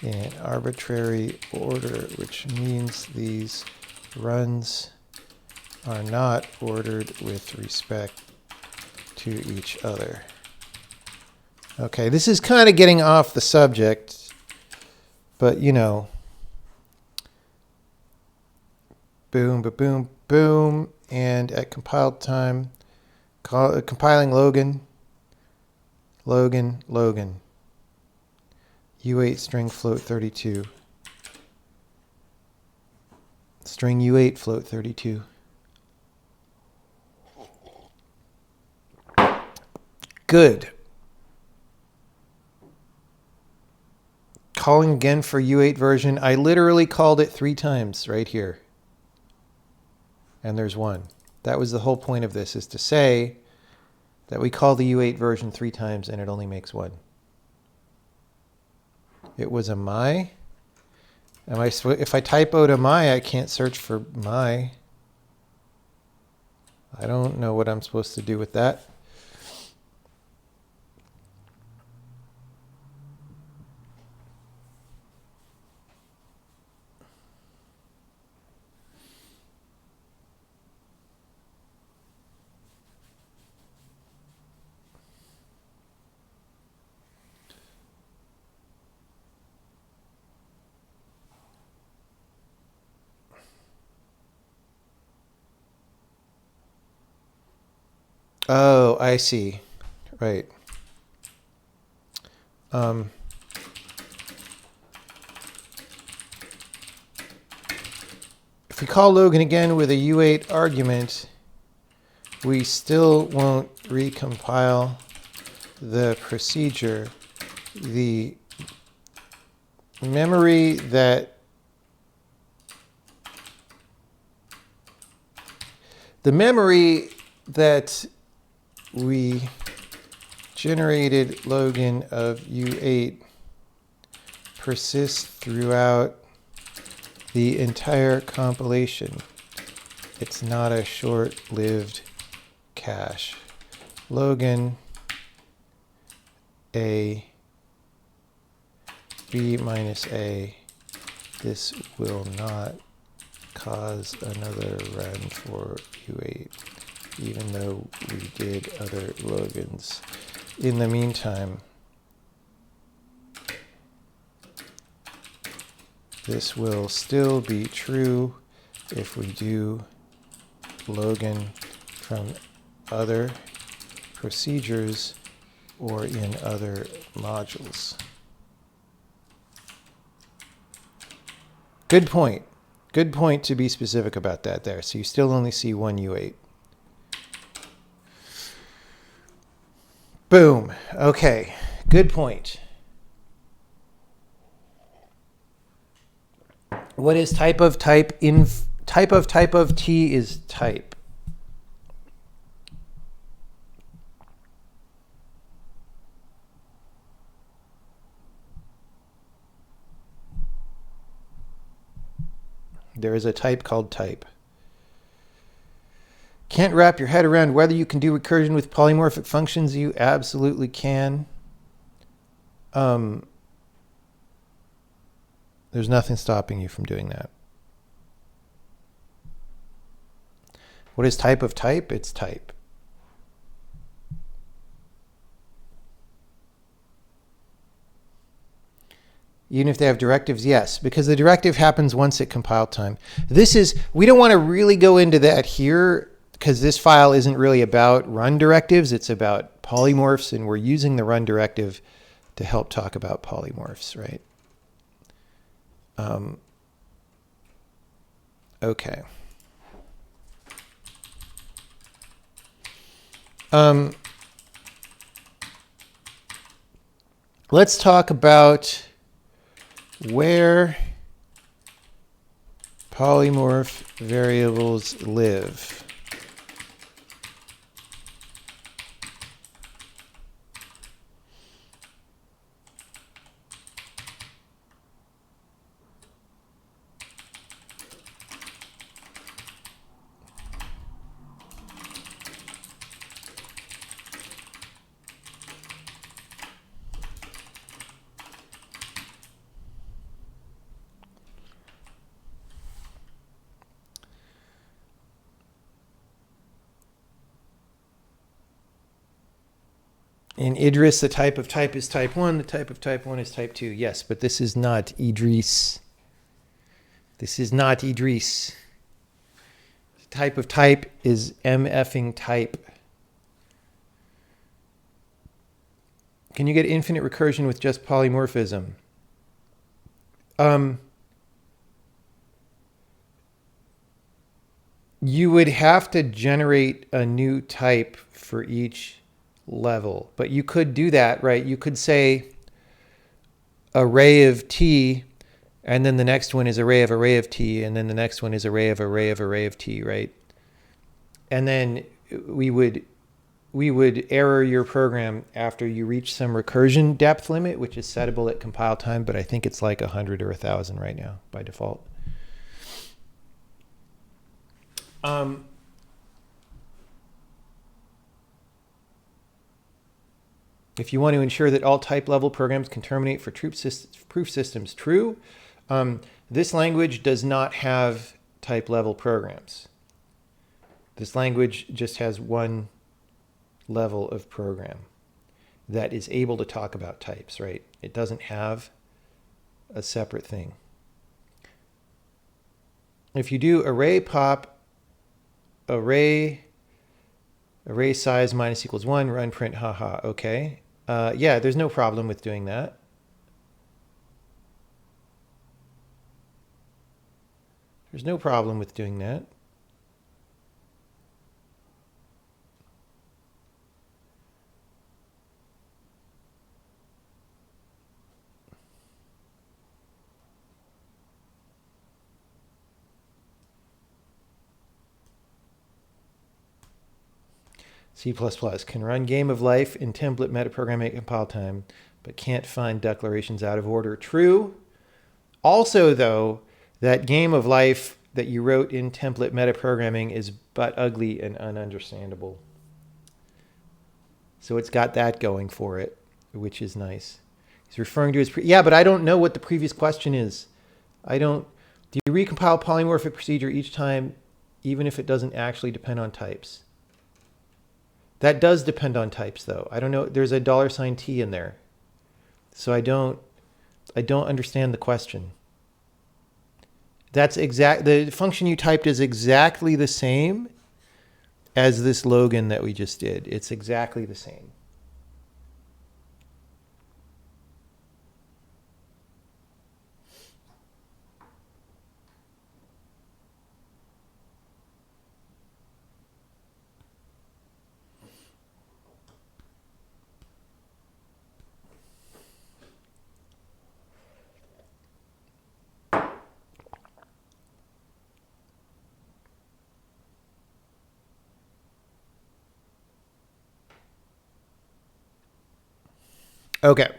in arbitrary order, which means these runs are not ordered with respect to each other. Okay, this is kind of getting off the subject, but you know, boom, boom, boom, and at compile time, compiling Logan, U8 string float 32. String U8 float 32. Good. Calling again for U8 version. I literally called it 3 times right here. And there's 1. That was the whole point of this, is to say that we call the U8 version 3 times and it only makes 1. It was a my. If I typoed a my, I can't search for my. I don't know what I'm supposed to do with that. Oh, I see. Right. If we call Logan again with a U8 argument, we still won't recompile the procedure. The memory that we generated Logan of U8 persists throughout the entire compilation. It's not a short-lived cache. Logan A B minus A. This will not cause another run for U8, even though we did other Logans. In the meantime, this will still be true if we do Logan from other procedures or in other modules. Good point. Good point to be specific about that there. So you still only see 1 U8. Boom. Okay. Good point. What is type of type? Type of T is type. There is a type called type. Can't wrap your head around whether you can do recursion with polymorphic functions. You absolutely can. There's nothing stopping you from doing that. What is type of type? It's type. Even if they have directives, yes, because the directive happens once at compile time. We don't want to really go into that here because this file isn't really about run directives. It's about polymorphs, and we're using the run directive to help talk about polymorphs, right? Okay. Let's talk about where polymorph variables live. In Idris, the type of type is type 1, the type of type 1 is type 2. Yes, but this is not Idris. This is not Idris. The type of type is MFing type. Can you get infinite recursion with just polymorphism? You would have to generate a new type for each level, but you could do that, right? You could say array of T, and then the next one is array of T, and then the next one is array of T, right? And then we would error your program after you reach some recursion depth limit, which is settable at compile time, but I think it's like 100 or 1,000 right now by default. If you want to ensure that all type level programs can terminate for proof systems, true. This language does not have type level programs. This language just has one level of program that is able to talk about types, right? It doesn't have a separate thing. If you do array pop, array size minus equals 1, run print, haha, okay. Yeah, there's no problem with doing that. There's no problem with doing that. C++ can run game of life in template metaprogramming at compile time, but can't find declarations out of order. True. Also, though, that game of life that you wrote in template metaprogramming is but ugly and ununderstandable. So it's got that going for it, which is nice. He's referring to his yeah, but I don't know what the previous question is. Do you recompile polymorphic procedure each time, even if it doesn't actually depend on types? That does depend on types, though. I don't know. There's a $T in there, so I don't understand the question. That's the function you typed is exactly the same as this Logan that we just did. It's exactly the same. Okay.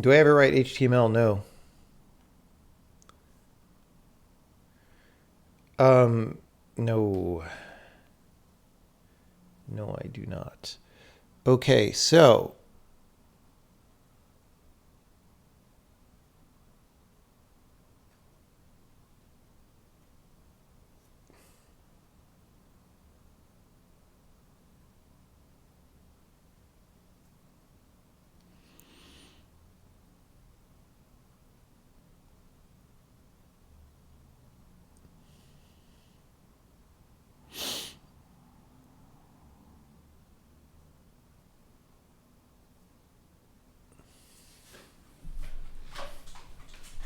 Do I ever write HTML? No. No. No, I do not. Okay, so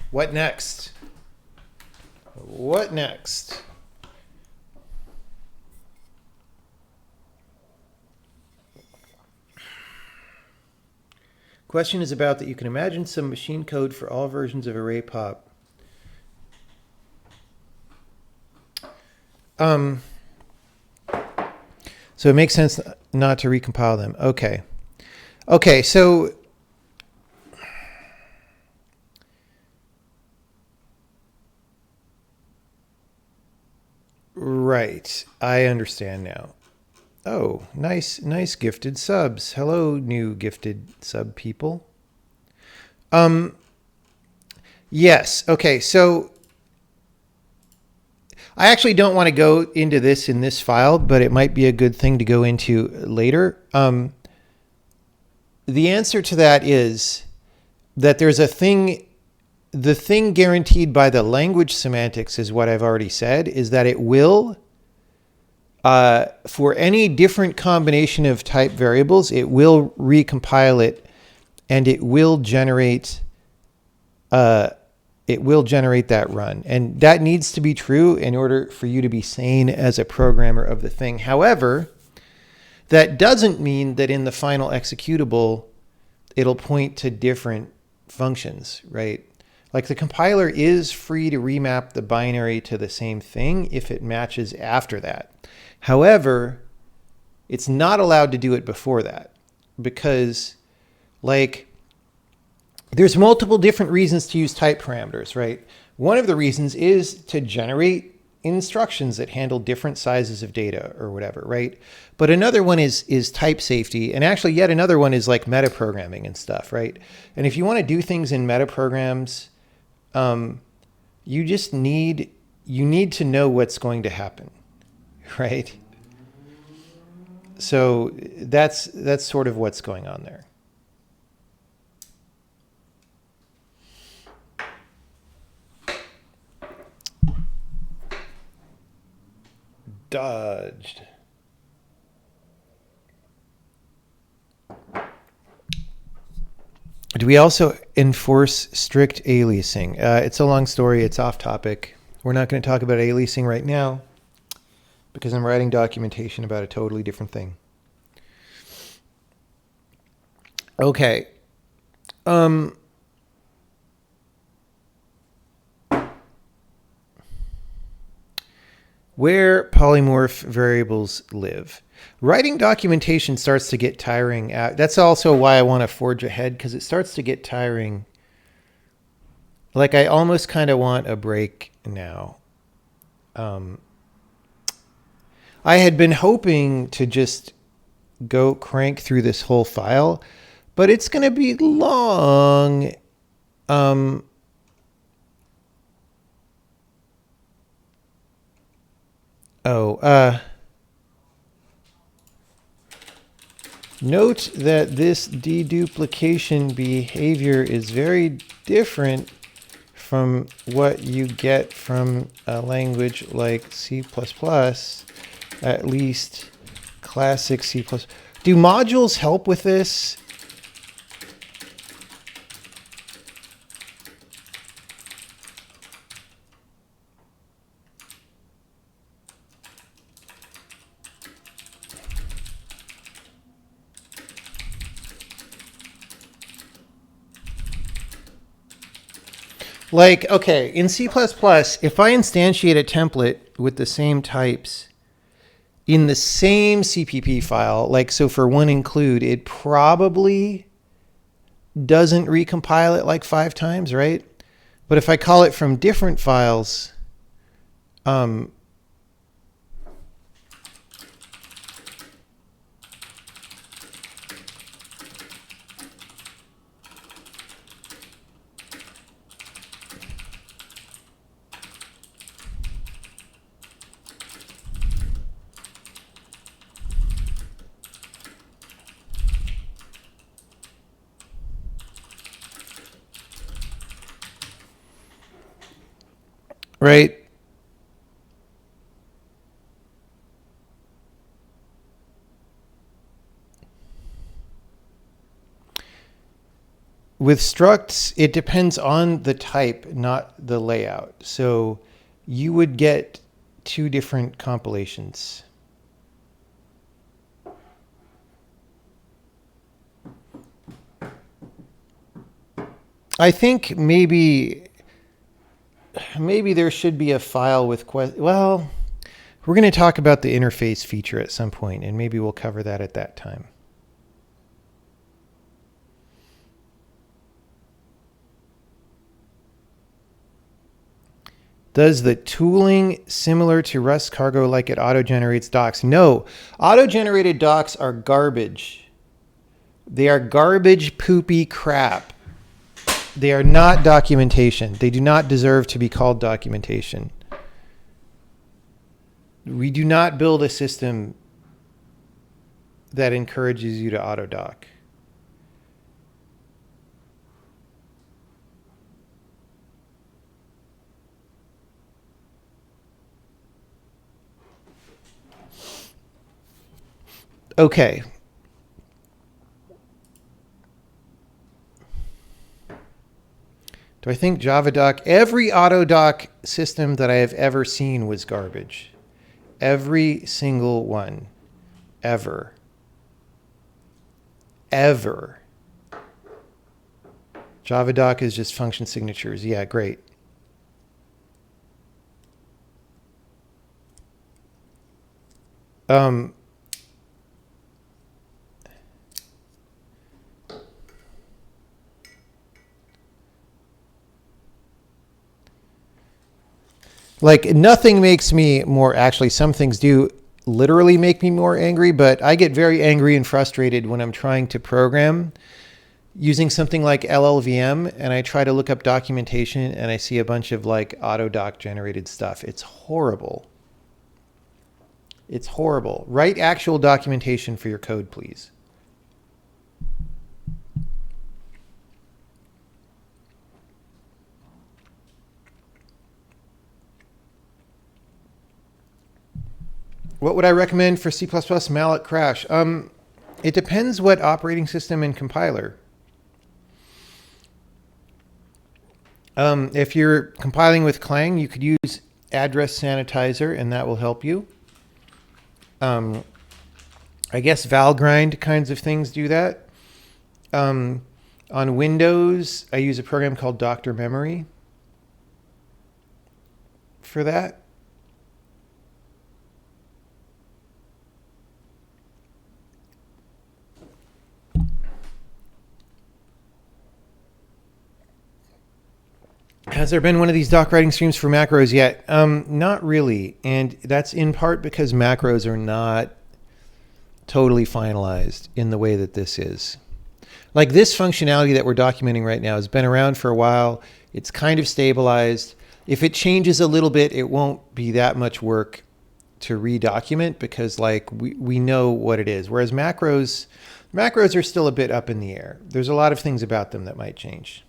what next? What next? Question is about that you can imagine some machine code for all versions of array pop. So it makes sense not to recompile them. Okay. Okay, so right. I understand now. Oh, nice gifted subs. Hello, new gifted sub people. Yes. Okay, so I actually don't want to go into this in this file, but it might be a good thing to go into later. The answer to that is that there's a thing. The thing guaranteed by the language semantics is what I've already said, is that it will, for any different combination of type variables, it will recompile it, and it will generate that run. And that needs to be true in order for you to be sane as a programmer of the thing. However, that doesn't mean that in the final executable, it'll point to different functions, right? Like the compiler is free to remap the binary to the same thing if it matches after that. However, it's not allowed to do it before that because like there's multiple different reasons to use type parameters, right? One of the reasons is to generate instructions that handle different sizes of data or whatever, right? But another one is type safety. And actually yet another one is like metaprogramming and stuff, right? And if you want to do things in metaprograms, you need to know what's going to happen, right? So that's sort of what's going on there. Dodged. Do we also enforce strict aliasing? It's a long story. It's off topic. We're not going to talk about aliasing right now because I'm writing documentation about a totally different thing. Okay. Where polymorph variables live. Writing documentation starts to get tiring. That's also why I want to forge ahead, because it starts to get tiring. Like I almost kind of want a break now. I had been hoping to just go crank through this whole file, but it's going to be long. Note that this deduplication behavior is very different from what you get from a language like C++, at least classic C++. Do modules help with this? Like, okay, in C++, if I instantiate a template with the same types in the same CPP file, like, so for one include, it probably doesn't recompile it like 5 times, right? But if I call it from different files, right? With structs, it depends on the type, not the layout. So you would get 2 different compilations. I think maybe there should be a file with well, We're going to talk about the interface feature at some point, and maybe we'll cover that at that time. Does the tooling similar to Rust Cargo like it auto-generates docs? No, auto-generated docs are garbage. They are garbage, poopy crap. They are not documentation. They do not deserve to be called documentation. We do not build a system that encourages you to auto-doc. Okay. Do I think JavaDoc? Every AutoDoc system that I have ever seen was garbage. Every single one. Ever. Ever. JavaDoc is just function signatures. Yeah, great. Like, nothing makes me more, actually, some things do literally make me more angry, but I get very angry and frustrated when I'm trying to program using something like LLVM, and I try to look up documentation and I see a bunch of like AutoDoc generated stuff. It's horrible. It's horrible. Write actual documentation for your code, please. What would I recommend for C++ mallet crash? It depends what operating system and compiler. If you're compiling with Clang, you could use address sanitizer, and that will help you. I guess Valgrind kinds of things do that. On Windows, I use a program called Dr. Memory for that. Has there been one of these doc writing streams for macros yet? Not really. And that's in part because macros are not totally finalized in the way that this is. Like, this functionality that we're documenting right now has been around for a while. It's kind of stabilized. If it changes a little bit, it won't be that much work to redocument because like we know what it is. Whereas macros are still a bit up in the air. There's a lot of things about them that might change.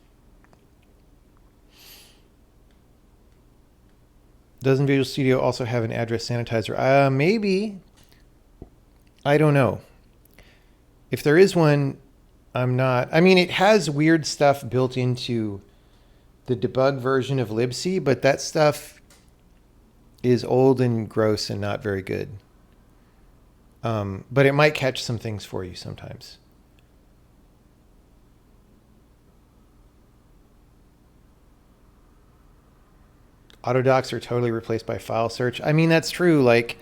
Doesn't Visual Studio also have an address sanitizer? Maybe. I don't know. If there is one, I'm not. I mean, it has weird stuff built into the debug version of libc, but that stuff is old and gross and not very good. But it might catch some things for you sometimes. Autodocs are totally replaced by file search. I mean, that's true. Like,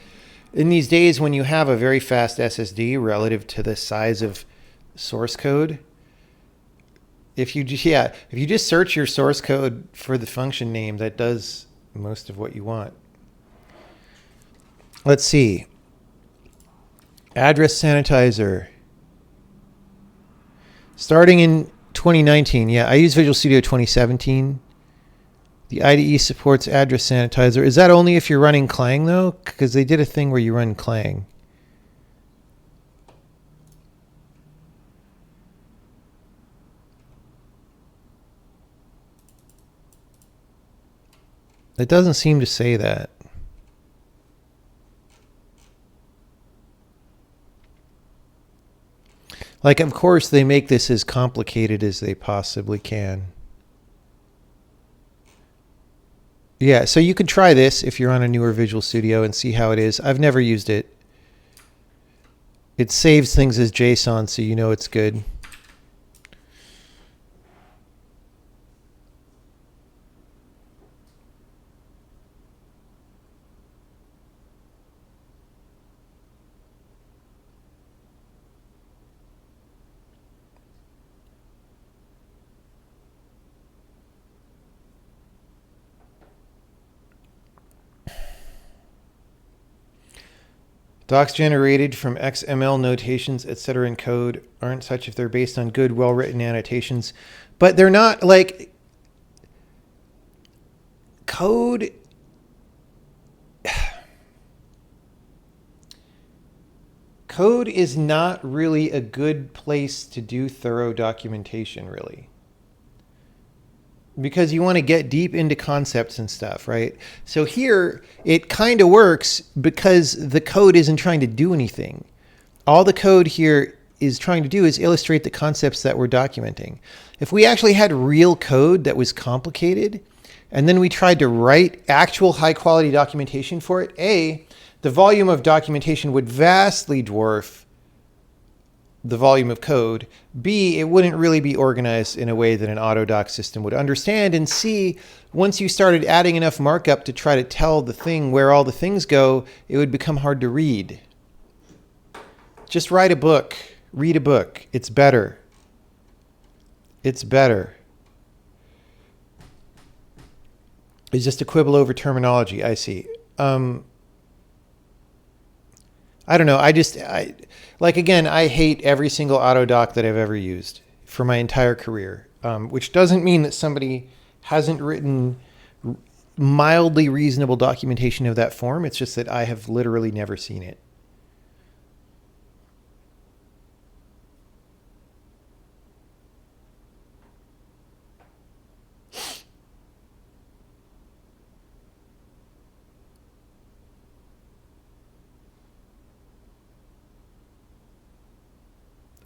in these days when you have a very fast SSD relative to the size of source code, if you just search your source code for the function name, that does most of what you want. Let's see. Address sanitizer. Starting in 2019. Yeah, I use Visual Studio 2017. The IDE supports address sanitizer. Is that only if you're running Clang, though? Because they did a thing where you run Clang. It doesn't seem to say that. Like, of course, they make this as complicated as they possibly can. Yeah, so you could try this if you're on a newer Visual Studio and see how it is. I've never used it. It saves things as JSON, so you know it's good. Docs generated from XML notations, etc. in code aren't such if they're based on good, well-written annotations. But they're not like code. Code is not really a good place to do thorough documentation, really. Because you want to get deep into concepts and stuff, right? So here, it kind of works because the code isn't trying to do anything. All the code here is trying to do is illustrate the concepts that we're documenting. If we actually had real code that was complicated, and then we tried to write actual high-quality documentation for it, A, the volume of documentation would vastly dwarf the volume of code. B, it wouldn't really be organized in a way that an autodoc system would understand. And C, once you started adding enough markup to try to tell the thing where all the things go, it would become hard to read. Just write a book. Read a book. It's better. It's better. It's just a quibble over terminology. I see. I don't know. Again, I hate every single autodoc that I've ever used for my entire career, which doesn't mean that somebody hasn't written mildly reasonable documentation of that form. It's just that I have literally never seen it.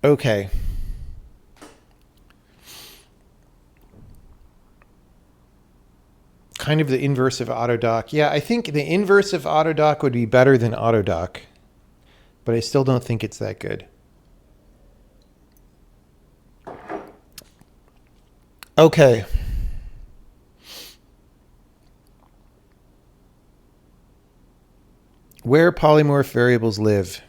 Okay. Kind of the inverse of autodoc. Yeah, I think the inverse of autodoc would be better than autodoc, but I still don't think it's that good. Okay. Where polymorph variables live.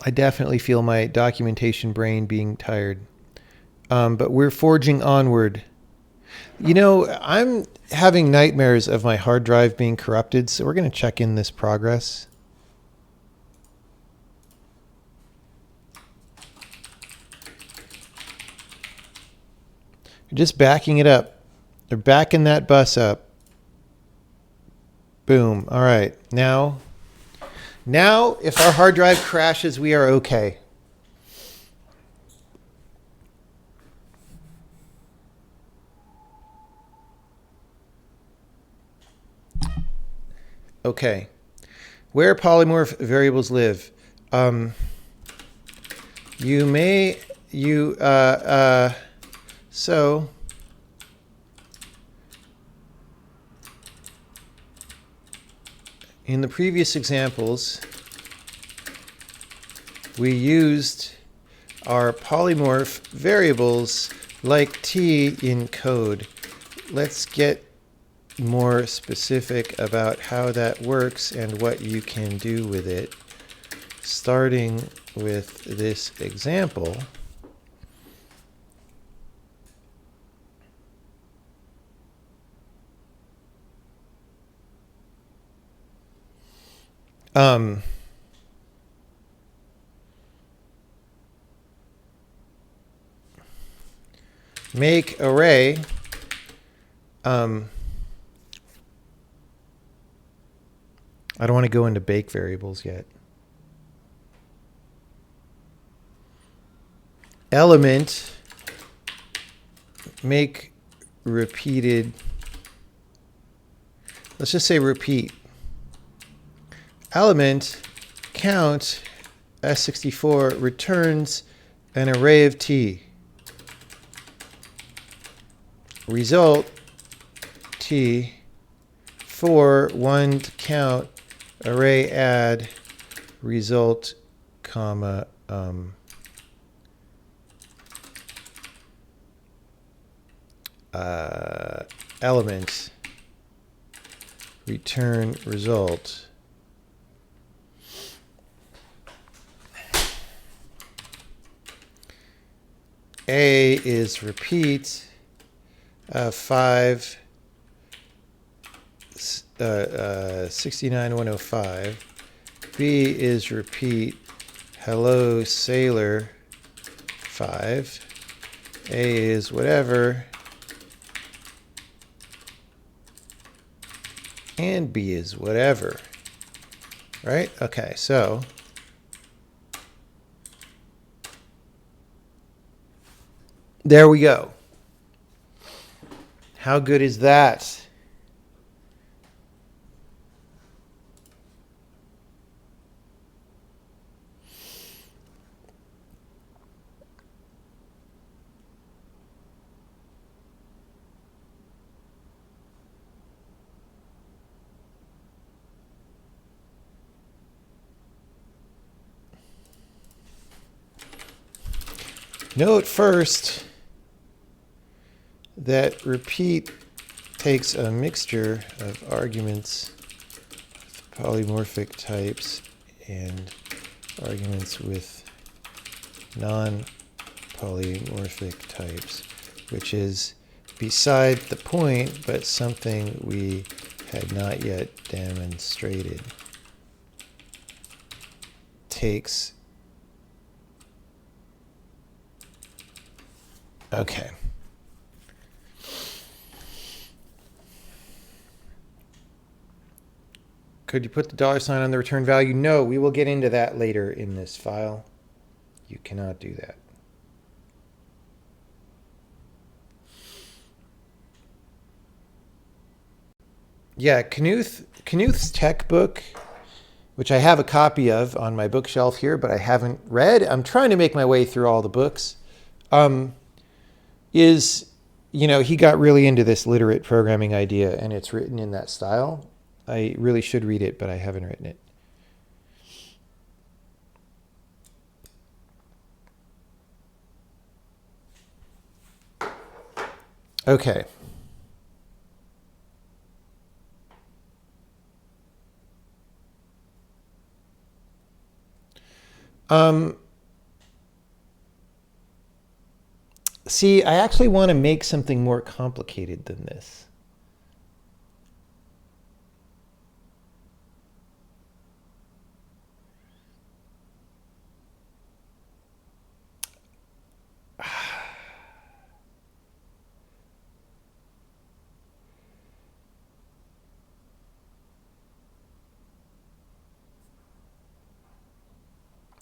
I definitely feel my documentation brain being tired. But we're forging onward. You know, I'm having nightmares of my hard drive being corrupted, so we're going to check in this progress. Just backing it up. They're backing that bus up. Boom. All right. Now, if our hard drive crashes, we are okay. Okay. Where polymorph variables live. So in the previous examples, we used our polymorph variables like t in code. Let's get more specific about how that works and what you can do with it. Starting with this example. Make array. I don't want to go into bake variables yet. Element, make repeated. Let's just say repeat. Element, count, S64 returns an array of t. Result, t, for one to count, array add, result, comma, element, return result. A is repeat, 5, 69105. B is repeat hello sailor 5. A is whatever. And B is whatever. Right? Okay, so there we go. How good is that? Note first that repeat takes a mixture of arguments with polymorphic types and arguments with non-polymorphic types, which is beside the point, but something we had not yet demonstrated. Takes. Okay. Could you put the $sign on the return value? No, we will get into that later in this file. You cannot do that. Yeah, Knuth's tech book, which I have a copy of on my bookshelf here, but I haven't read. I'm trying to make my way through all the books. Is, he got really into this literate programming idea, and it's written in that style. I really should read it, but I haven't written it. Okay. See, I actually want to make something more complicated than this.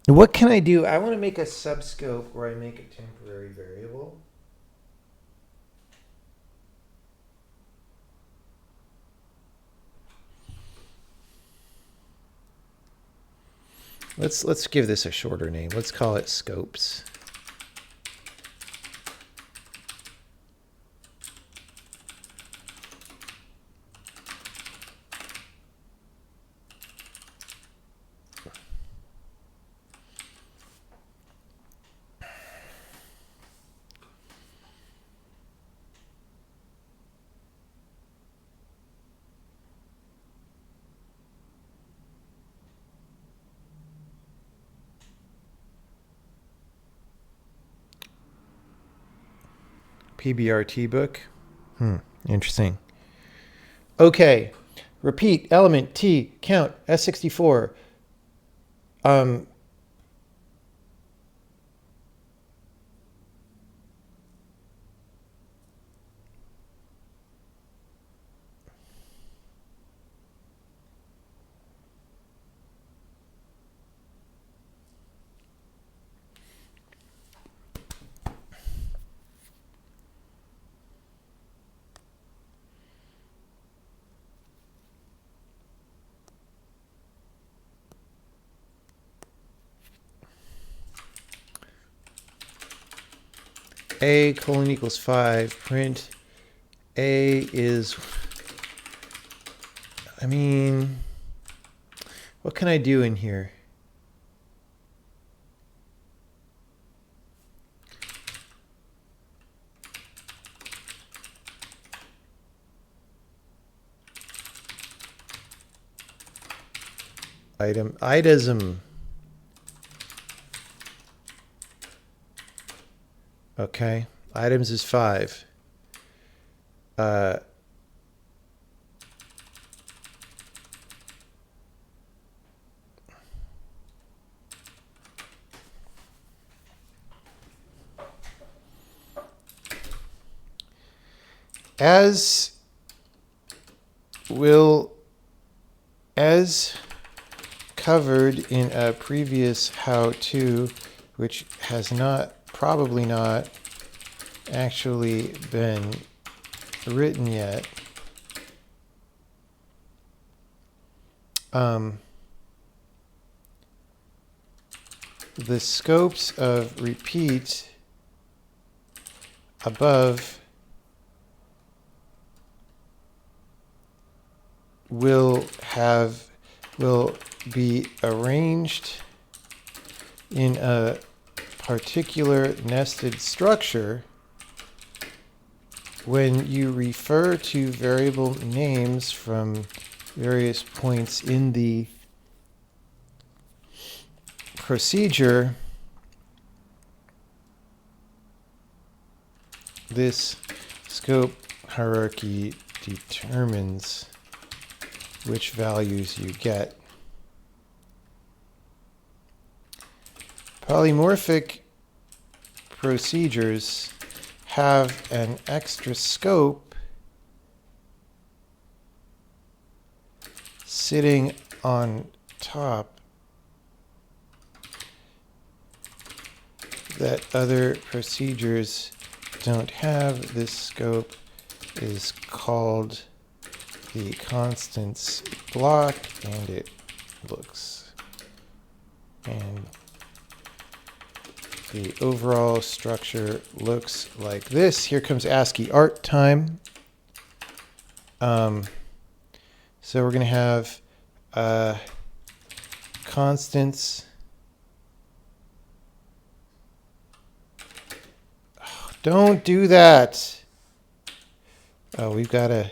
What can I do? I want to make a subscope where I make a temporary variable. Let's give this a shorter name. Let's call it scopes. PBRT book. Interesting. Okay. Repeat, element, T, count, S64. A : equals 5. Print A is, what can I do in here? Itism. Okay, items is 5. as covered in a previous how-to, which has probably not actually been written yet. The scopes of repeat above will be arranged in a particular nested structure when you refer to variable names from various points in the procedure. This scope hierarchy determines which values you get. Polymorphic procedures have an extra scope sitting on top that other procedures don't have. This scope is called the constants block, and it looks, and the overall structure looks like this. Here comes ASCII art time. So we're going to have constants. Oh, don't do that. Oh, we've got to.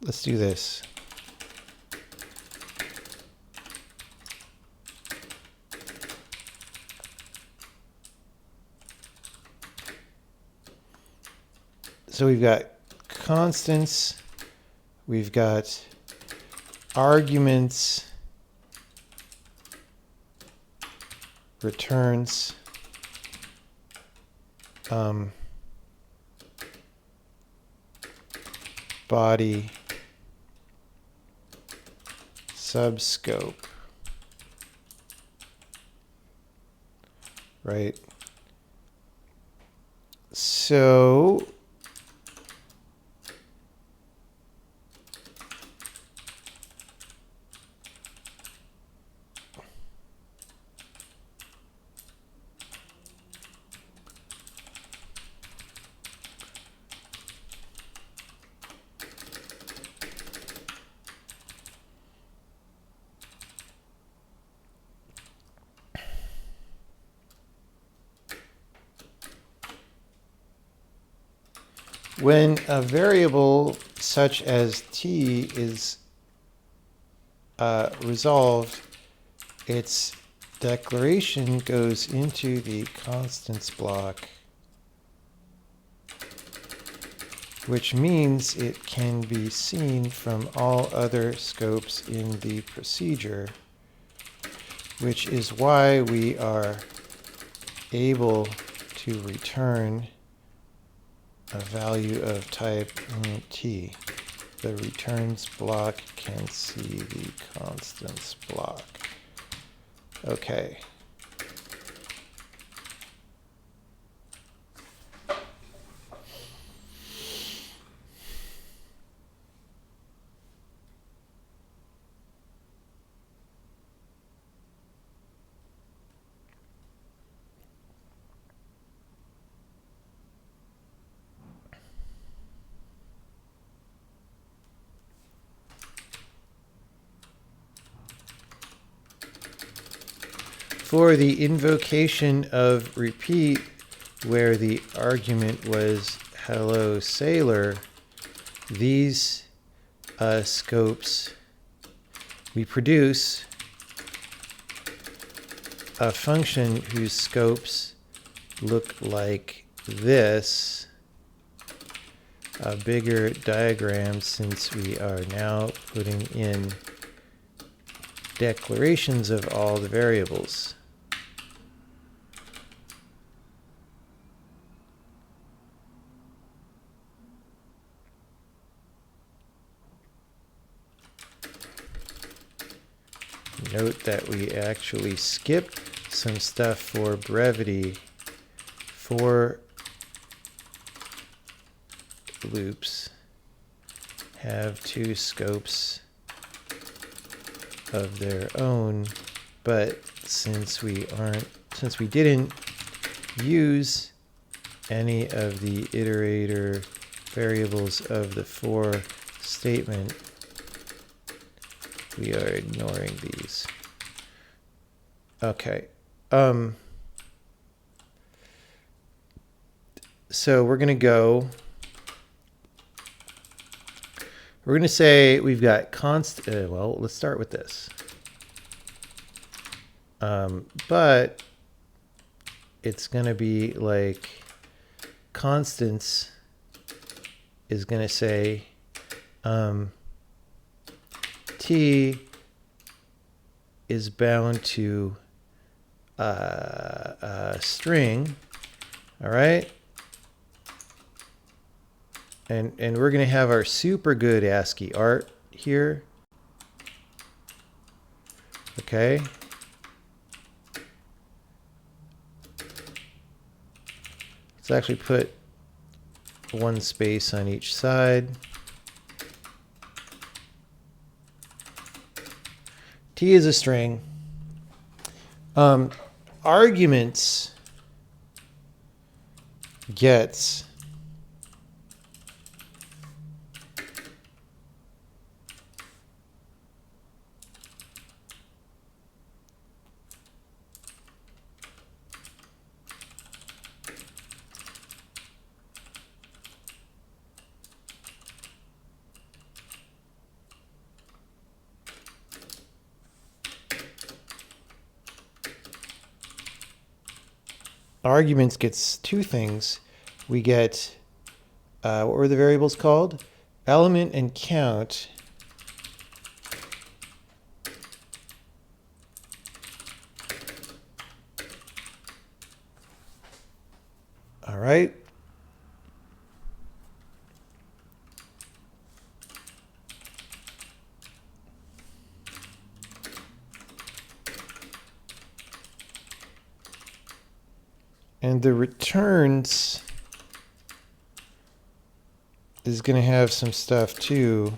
Let's do this. So we've got constants, we've got arguments, returns, body, subscope, right? So when a variable such as t is resolved, its declaration goes into the constants block, which means it can be seen from all other scopes in the procedure, which is why we are able to return a value of type t. The returns block can see the constants block. Okay. For the invocation of repeat, where the argument was hello sailor, these scopes, we produce a function whose scopes look like this, a bigger diagram, since we are now putting in declarations of all the variables. Note that we actually skip some stuff for brevity. For loops have two scopes of their own, but since we didn't use any of the iterator variables of the for statement, we are ignoring these. Okay. So we're going to say we've got well, let's start with this. But it's going to be like constants is going to say T is bound to a string, all right? And we're going to have our super good ASCII art here. Okay. Let's actually put one space on each side. T is a string. Arguments gets arguments gets two things. We get, what were the variables called? Element and count. All right. And the returns is going to have some stuff too.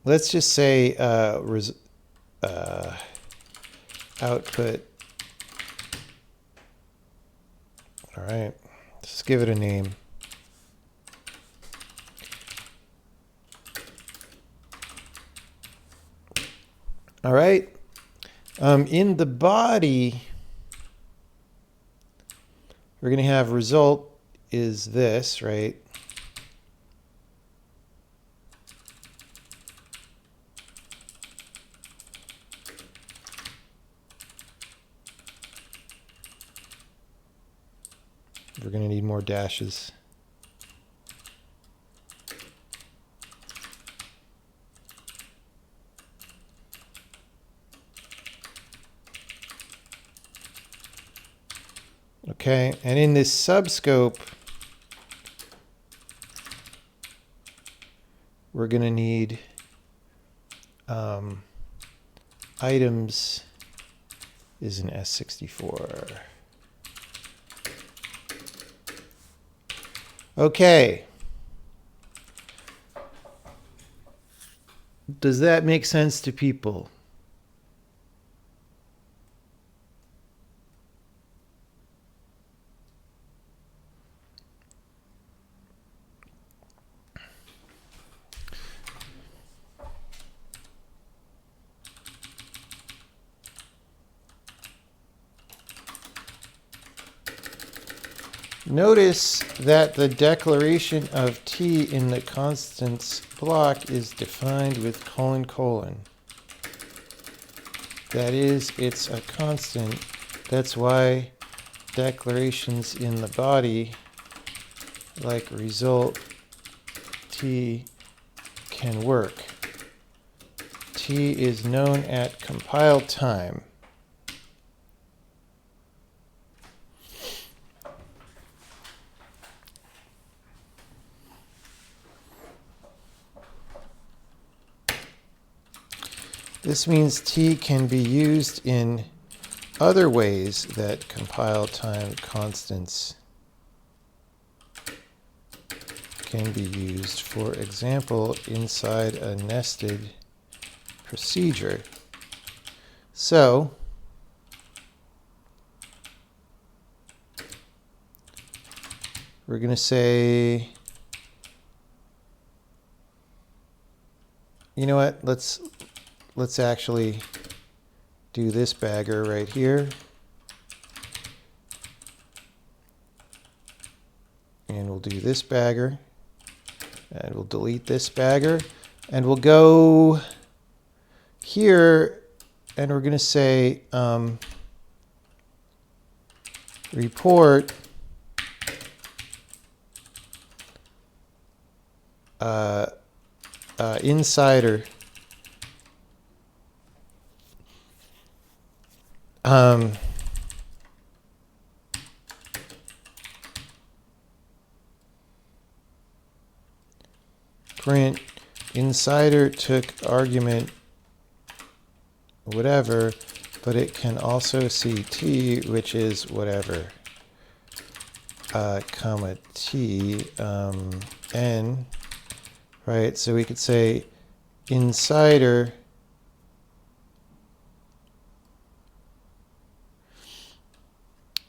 Let's just say output. All right, let's give it a name. All right, in the body, we're going to have result is this, right? We're going to need more dashes. Okay, and in this subscope, we're going to need items is an S64. Okay. Does that make sense to people? Notice that the declaration of T in the constants block is defined with : That is, it's a constant. That's why declarations in the body, like result T, can work. T is known at compile time. This means T can be used in other ways that compile time constants can be used. For example, inside a nested procedure. So, we're going to say, you know what, let's actually do this bagger right here. And we'll do this bagger. And we'll delete this bagger. And we'll go here, and we're going to say report insider print insider took argument whatever, but it can also see T, which is whatever, comma T, N, right? So we could say insider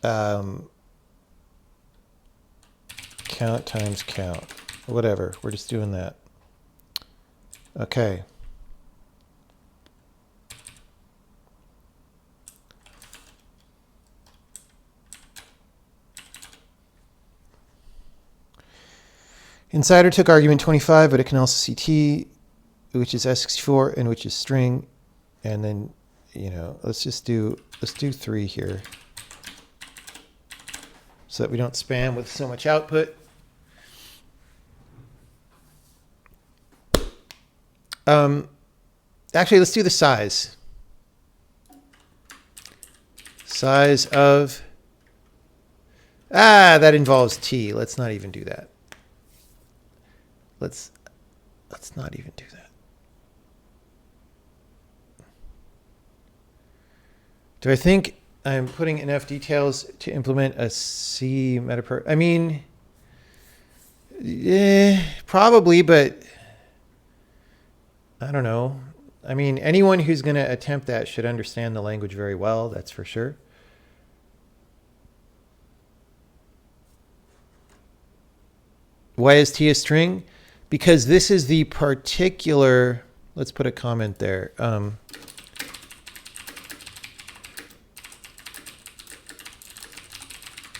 count times count, whatever. We're just doing that. Okay. Insider took argument 25, but it can also see T, which is S64 and which is string. And then, you know, let's do 3 here so that we don't spam with so much output. Actually, let's do the size. Size of, that involves T. Let's not even do that. Let's not even do that. Do I think I'm putting enough details to implement a C metaper? I mean, probably, but I don't know. I mean, anyone who's going to attempt that should understand the language very well, that's for sure. Why is T a string? Because this is the particular, let's put a comment there.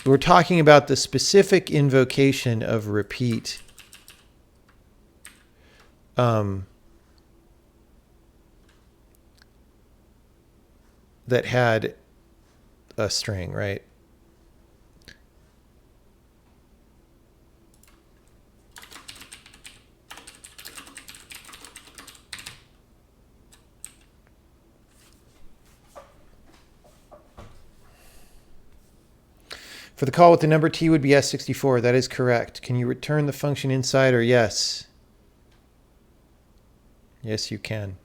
We're talking about the specific invocation of repeat that had a string, right? For the call with the number T would be S64. That is correct. Can you return the function insider? Yes. Yes, you can.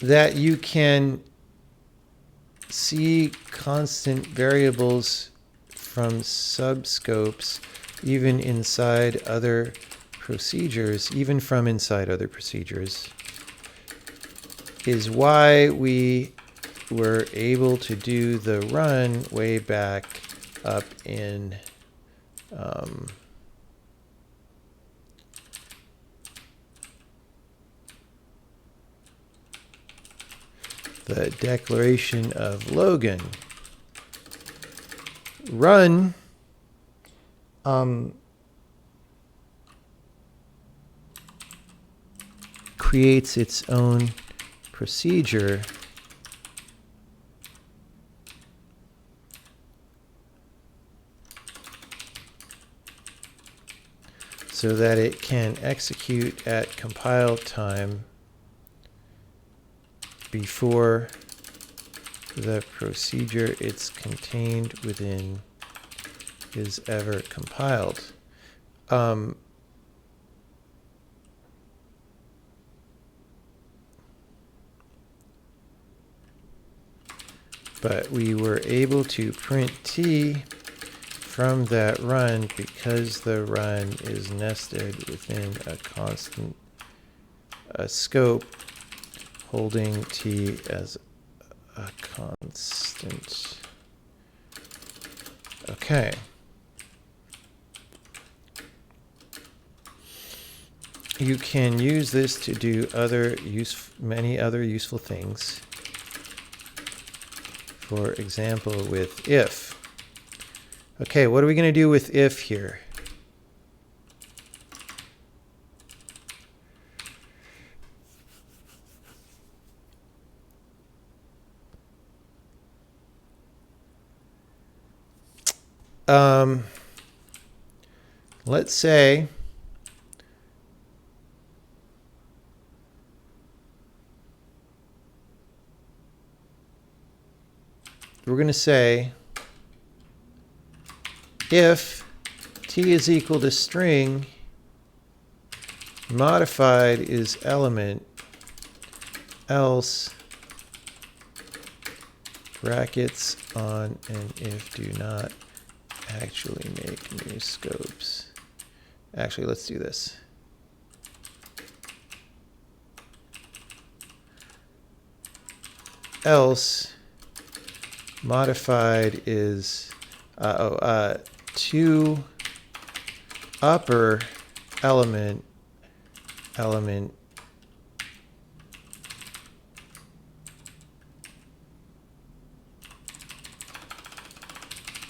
That you can see constant variables from subscopes even inside other procedures, even from inside other procedures, is why we were able to do the run way back up in the declaration of Logan. Run creates its own procedure so that it can execute at compile time before the procedure it's contained within is ever compiled. But we were able to print T from that run because the run is nested within a constant scope holding T as a constant. Okay. You can use this to do many other useful things. For example, with if. Okay, what are we going to do with if here? Let's say we're going to say if T is equal to string, modified is element, else brackets on and if do not actually make new scopes. Actually, let's do this. Else modified is to upper element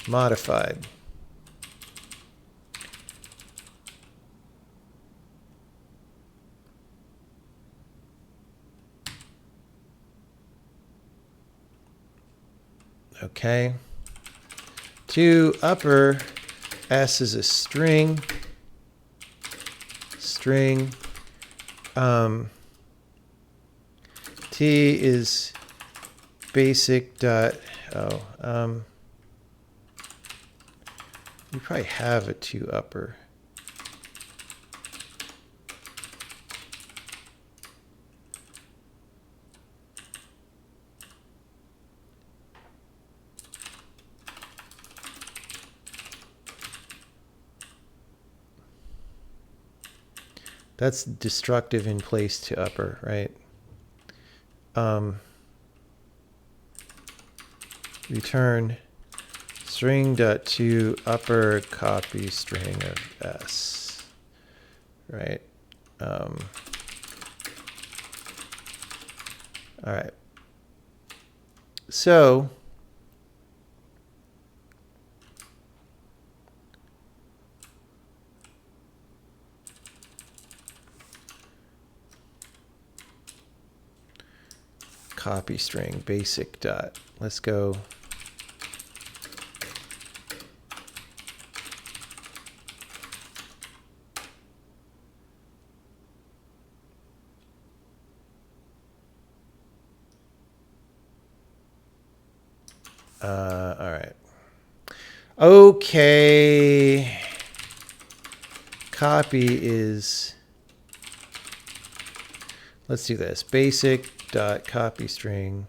modified. Okay. To upper, S is a string. T is basic dot. We probably have a to upper. That's destructive in place to upper, right? Return string dot to upper copy string of S, right? All right. So copy string basic dot. Let's go. All right. Okay. Copy is, let's do this. Basic dot copy string.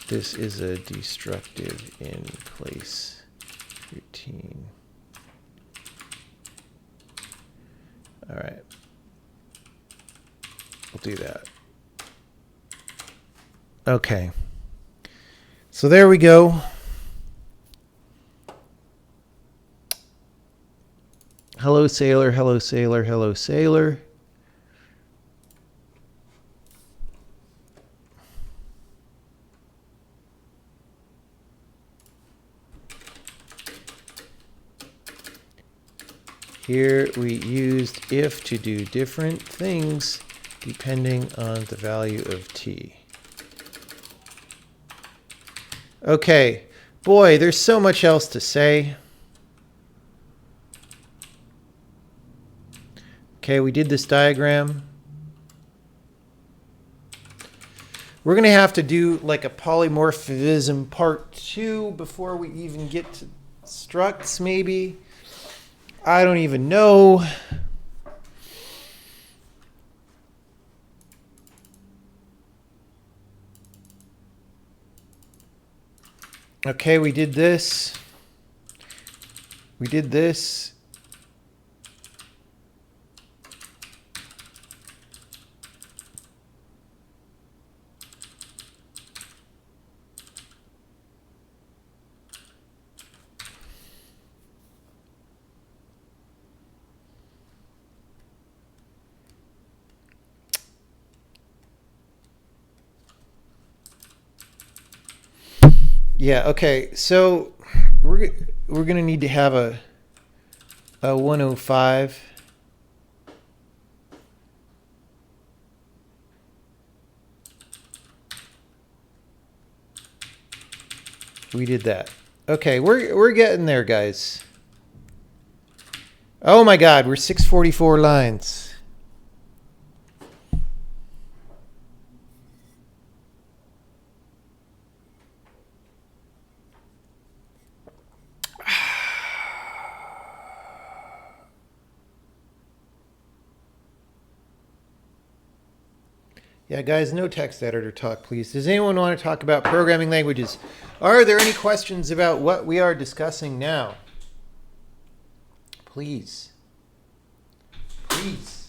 This is a destructive in place routine. All right. We'll do that. Okay. So there we go. Hello, sailor. Hello, sailor. Hello, sailor. Here we used if to do different things depending on the value of t. Okay, boy, there's so much else to say. Okay, we did this diagram. We're going to have to do like a polymorphism part 2 before we even get to structs, maybe. I don't even know. Okay, we did this. We did this. Yeah, okay. So we're going to need to have a 105. We did that. Okay, we're getting there, guys. Oh my god, we're 644 lines. Yeah, guys, no text editor talk, please. Does anyone want to talk about programming languages? Are there any questions about what we are discussing now? Please. Please.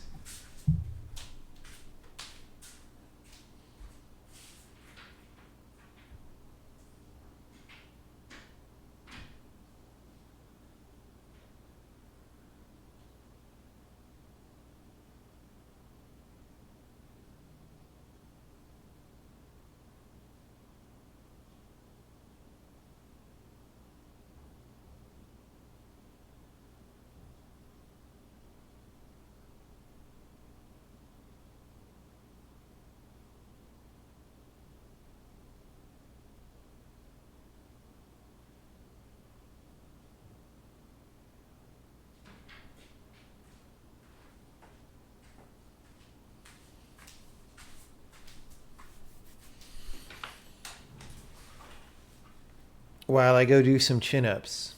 While I go do some chin-ups.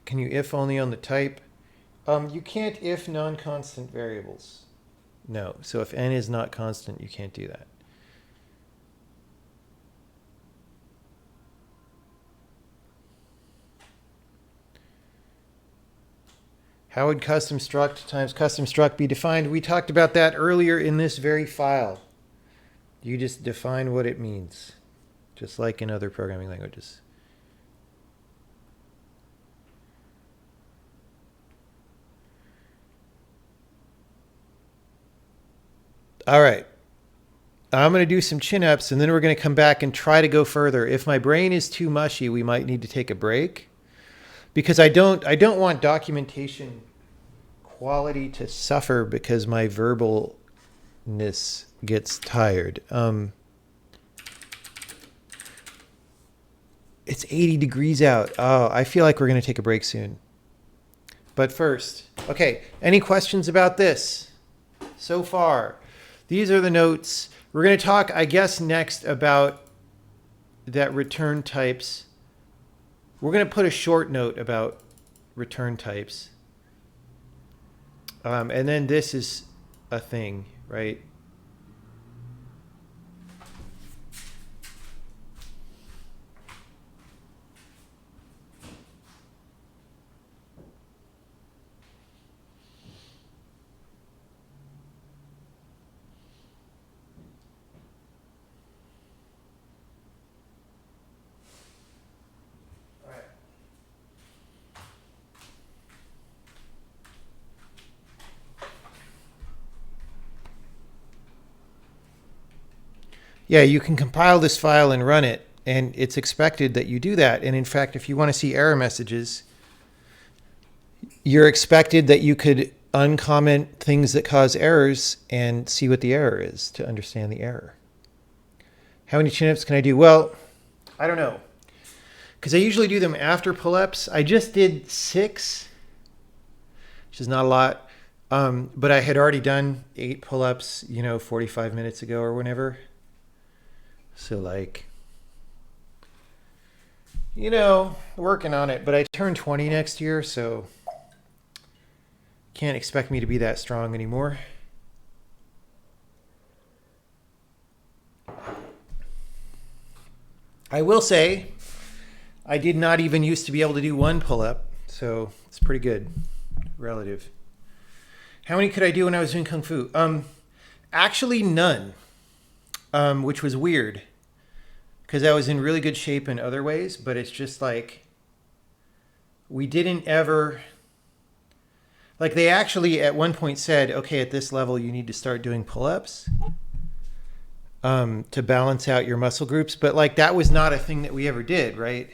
Can you if only on the type? You can't if non-constant variables. No. So if n is not constant, you can't do that. How would custom struct times custom struct be defined? We talked about that earlier in this very file. You just define what it means, just like in other programming languages. All right. I'm going to do some chin-ups, and then we're going to come back and try to go further. If my brain is too mushy, we might need to take a break, because I don't want documentation quality to suffer because my verbalness gets tired. It's 80 degrees out. Oh, I feel like we're going to take a break soon. But first, okay, any questions about this so far? These are the notes. We're going to talk, I guess, next about that return types. We're going to put a short note about return types. And then this is a thing, right? Yeah, you can compile this file and run it, and it's expected that you do that. And in fact, if you want to see error messages, you're expected that you could uncomment things that cause errors and see what the error is to understand the error. How many chin-ups can I do? Well, I don't know, because I usually do them after pull-ups. I just did 6, which is not a lot, but I had already done 8 pull-ups, 45 minutes ago or whenever. So working on it. But I turn 20 next year, so can't expect me to be that strong anymore. I will say, I did not even used to be able to do 1 pull-up, so it's pretty good, relative. How many could I do when I was doing Kung Fu? Actually none, which was weird, because I was in really good shape in other ways, but it's just we didn't ever, they actually at one point said, okay, at this level you need to start doing pull-ups. To balance out your muscle groups. But that was not a thing that we ever did, right?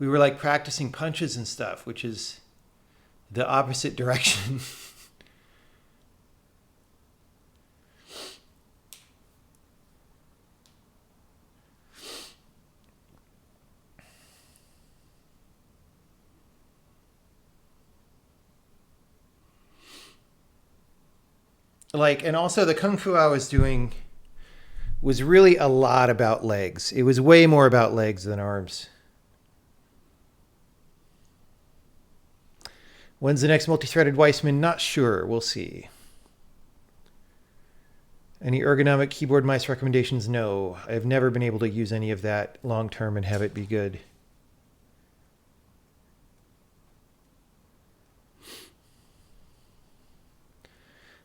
We were practicing punches and stuff, which is the opposite direction. And also the Kung Fu I was doing was really a lot about legs. It was way more about legs than arms. When's the next multi-threaded Weissman? Not sure. We'll see. Any ergonomic keyboard mice recommendations? No. I've never been able to use any of that long term and have it be good.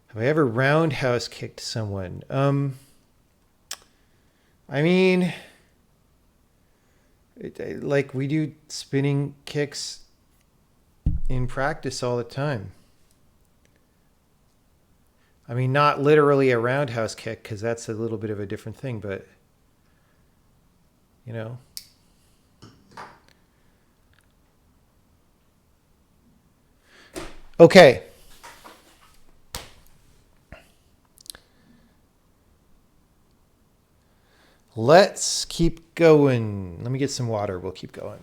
Have I ever roundhouse kicked someone? I mean, we do spinning kicks in practice all the time. I mean, not literally a roundhouse kick, because that's a little bit of a different thing, but, Okay. Let's keep going. Let me get some water. We'll keep going.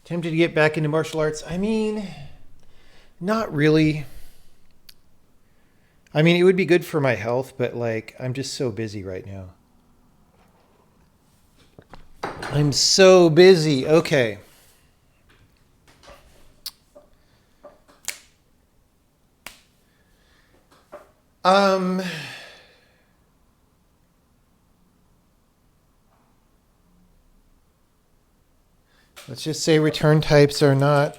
Tempted to get back into martial arts? I mean, not really. I mean, it would be good for my health, but I'm just so busy right now. I'm so busy. Okay. Let's just say return types are not.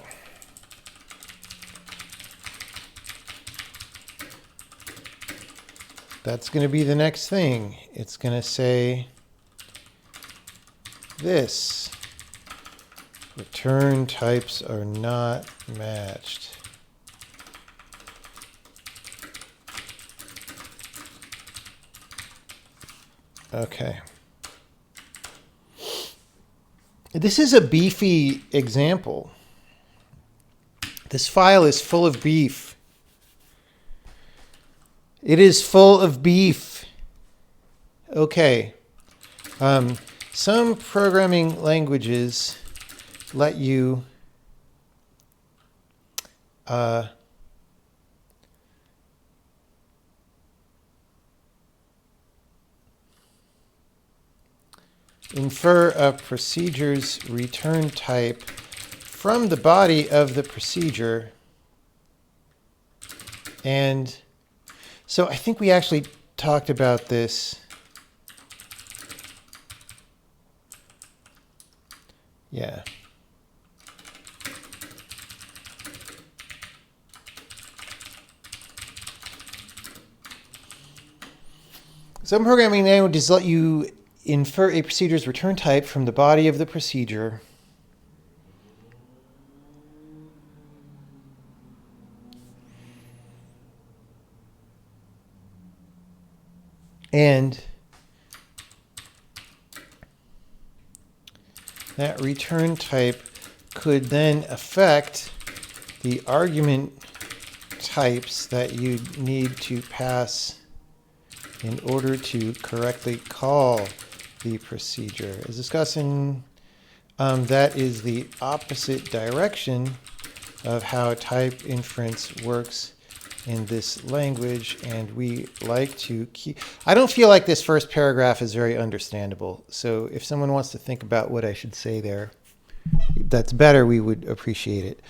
That's going to be the next thing. It's going to say this. Return types are not matched. Okay. This is a beefy example. This file is full of beef. It is full of beef. Okay. Some programming languages let you infer a procedure's return type from the body of the procedure. And so I think we actually talked about this. Yeah. Some programming languages let you infer a procedure's return type from the body of the procedure. And that return type could then affect the argument types that you need to pass in order to correctly call the procedure. As discussed in, that is the opposite direction of how type inference works in this language, and we like to keep... I don't feel like this first paragraph is very understandable, so if someone wants to think about what I should say there, that's better, we would appreciate it.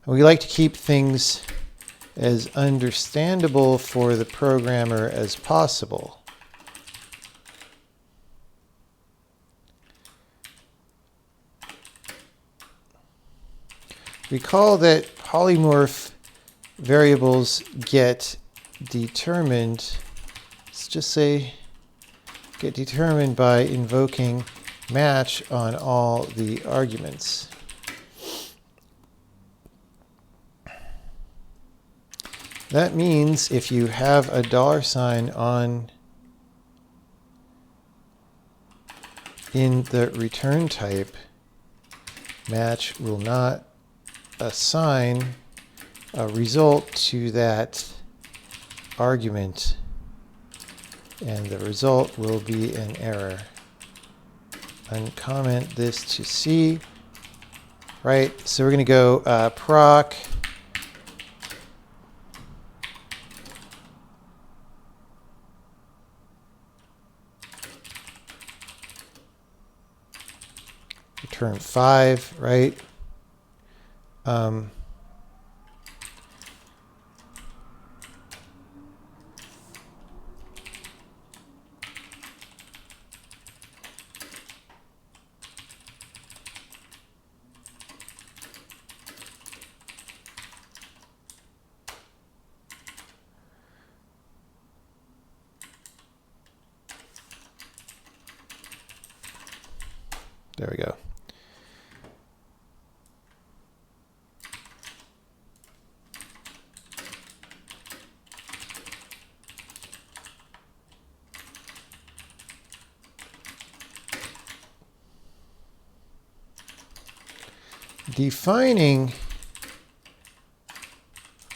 We like to keep things as understandable for the programmer as possible. Recall that polymorph variables get determined, let's just say get determined by invoking match on all the arguments. That means if you have a $sign on in the return type, match will not assign a result to that argument, and the result will be an error. Uncomment this to C, right? So we're going to go proc return 5, right? There we go. Defining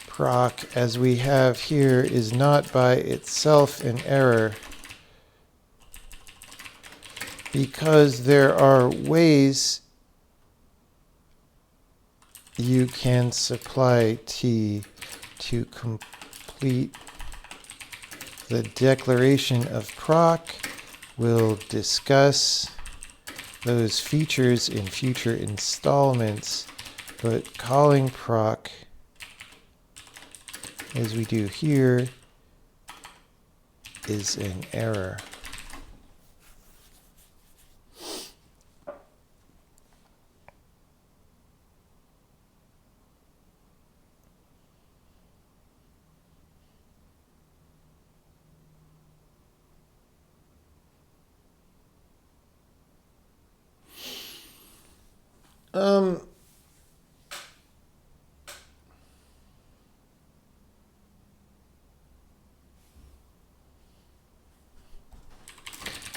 proc as we have here is not by itself an error, because there are ways you can supply T to complete the declaration of proc. We'll discuss those features in future installments, but calling proc as we do here is an error.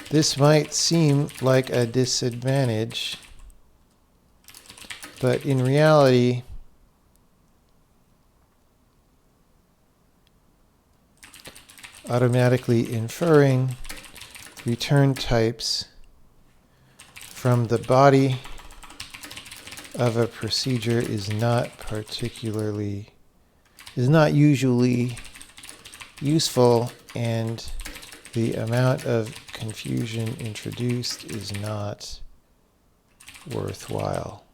This might seem like a disadvantage, but in reality, automatically inferring return types from the body of a procedure is not usually useful, and the amount of confusion introduced is not worthwhile.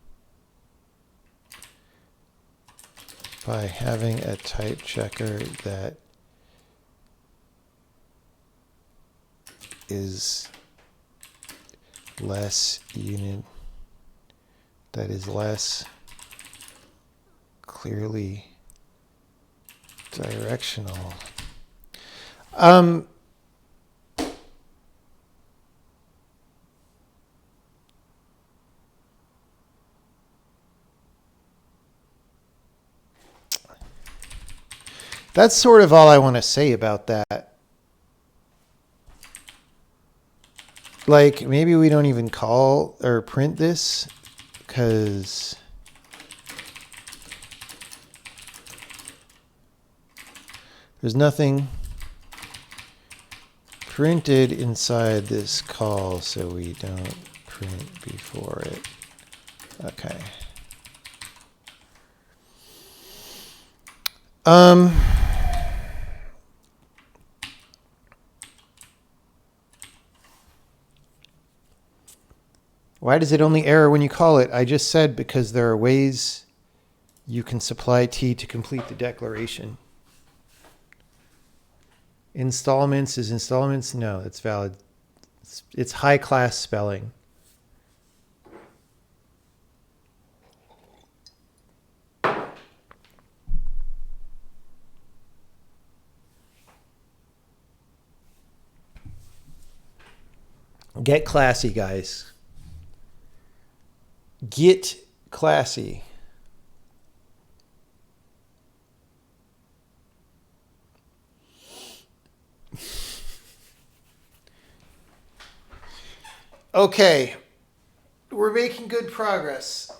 By having a type checker that is less clearly directional. That's sort of all I want to say about that. Like, maybe we don't even call or print this because there's nothing printed inside this call, so we don't print before it. Okay. Why does it only error when you call it? I just said because there are ways you can supply T to complete the declaration. Installments is installments? No, that's valid. It's high class spelling. Get classy, guys. Get classy. Okay, we're making good progress.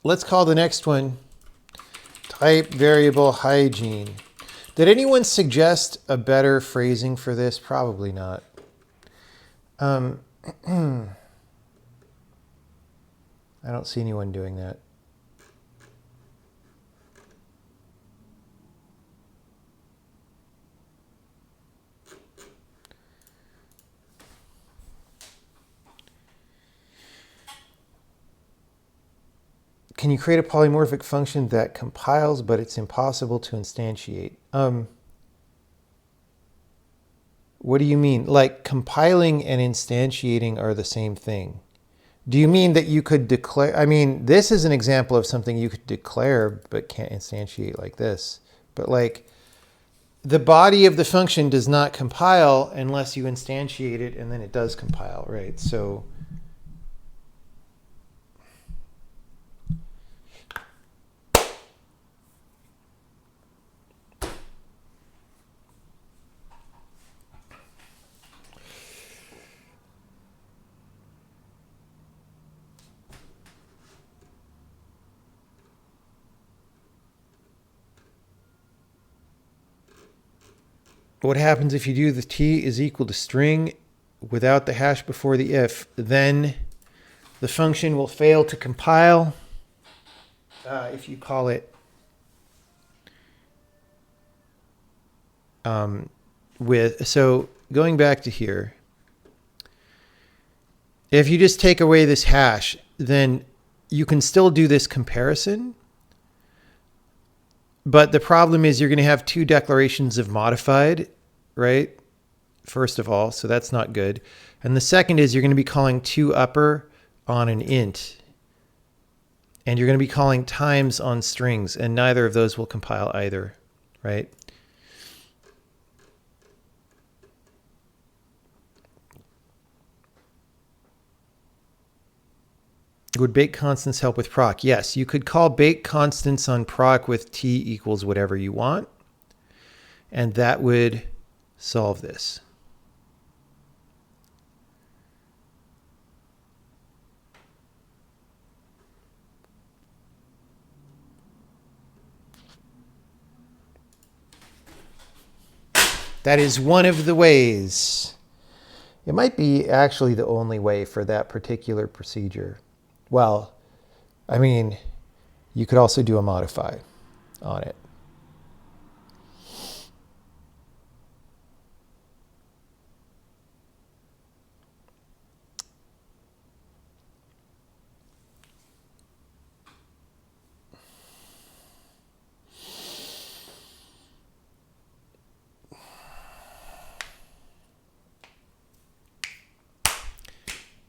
Let's call the next one type variable hygiene. Did anyone suggest a better phrasing for this? Probably not. I don't see anyone doing that. Can you create a polymorphic function that compiles, but it's impossible to instantiate? What do you mean? Like compiling and instantiating are the same thing. Do you mean that you could declare? I mean, this is an example of something you could declare, but can't instantiate like this. But like the body of the function does not compile unless you instantiate it, and then it does compile, right? So what happens if you do the T is equal to string without the hash before the if? Then the function will fail to compile if you call it so going back to here, if you just take away this hash, then you can still do this comparison. But the problem is you're going to have two declarations of modified, right? First of all, so that's not good. And the second is you're going to be calling to upper on an int. And you're going to be calling times on strings, and neither of those will compile either, right? Would bake constants help with proc? Yes, you could call bake constants on proc with T equals whatever you want, and that would solve this. That is one of the ways. It might be actually the only way for that particular procedure. Well, I mean, you could also do a modify on it.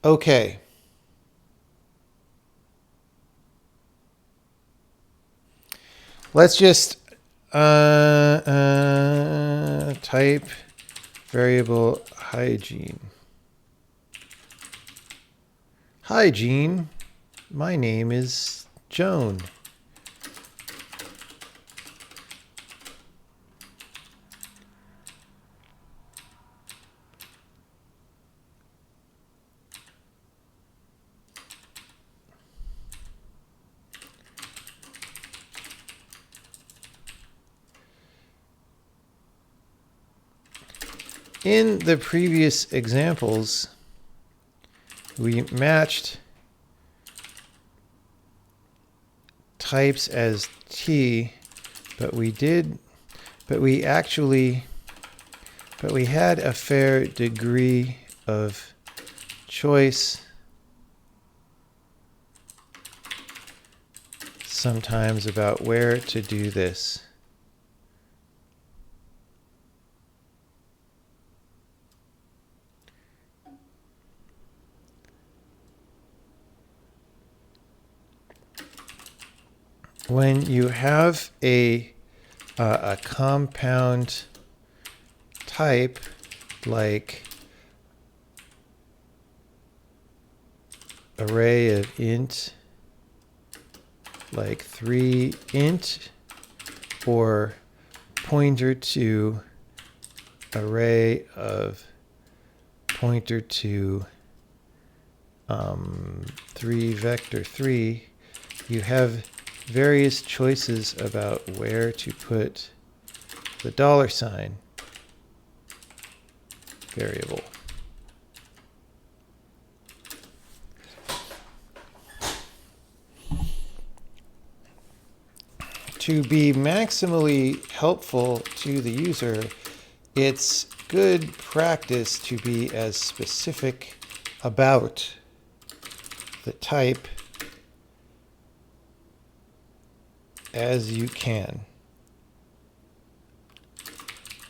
Okay. Let's just type variable hygiene. Hi, Jean. My name is Joan. In the previous examples, we matched types as T, but we had a fair degree of choice sometimes about where to do this. When you have a compound type like array of int, like 3int, or pointer to array of pointer to 3 vector 3, you have various choices about where to put the $sign variable. To be maximally helpful to the user, it's good practice to be as specific about the type as you can.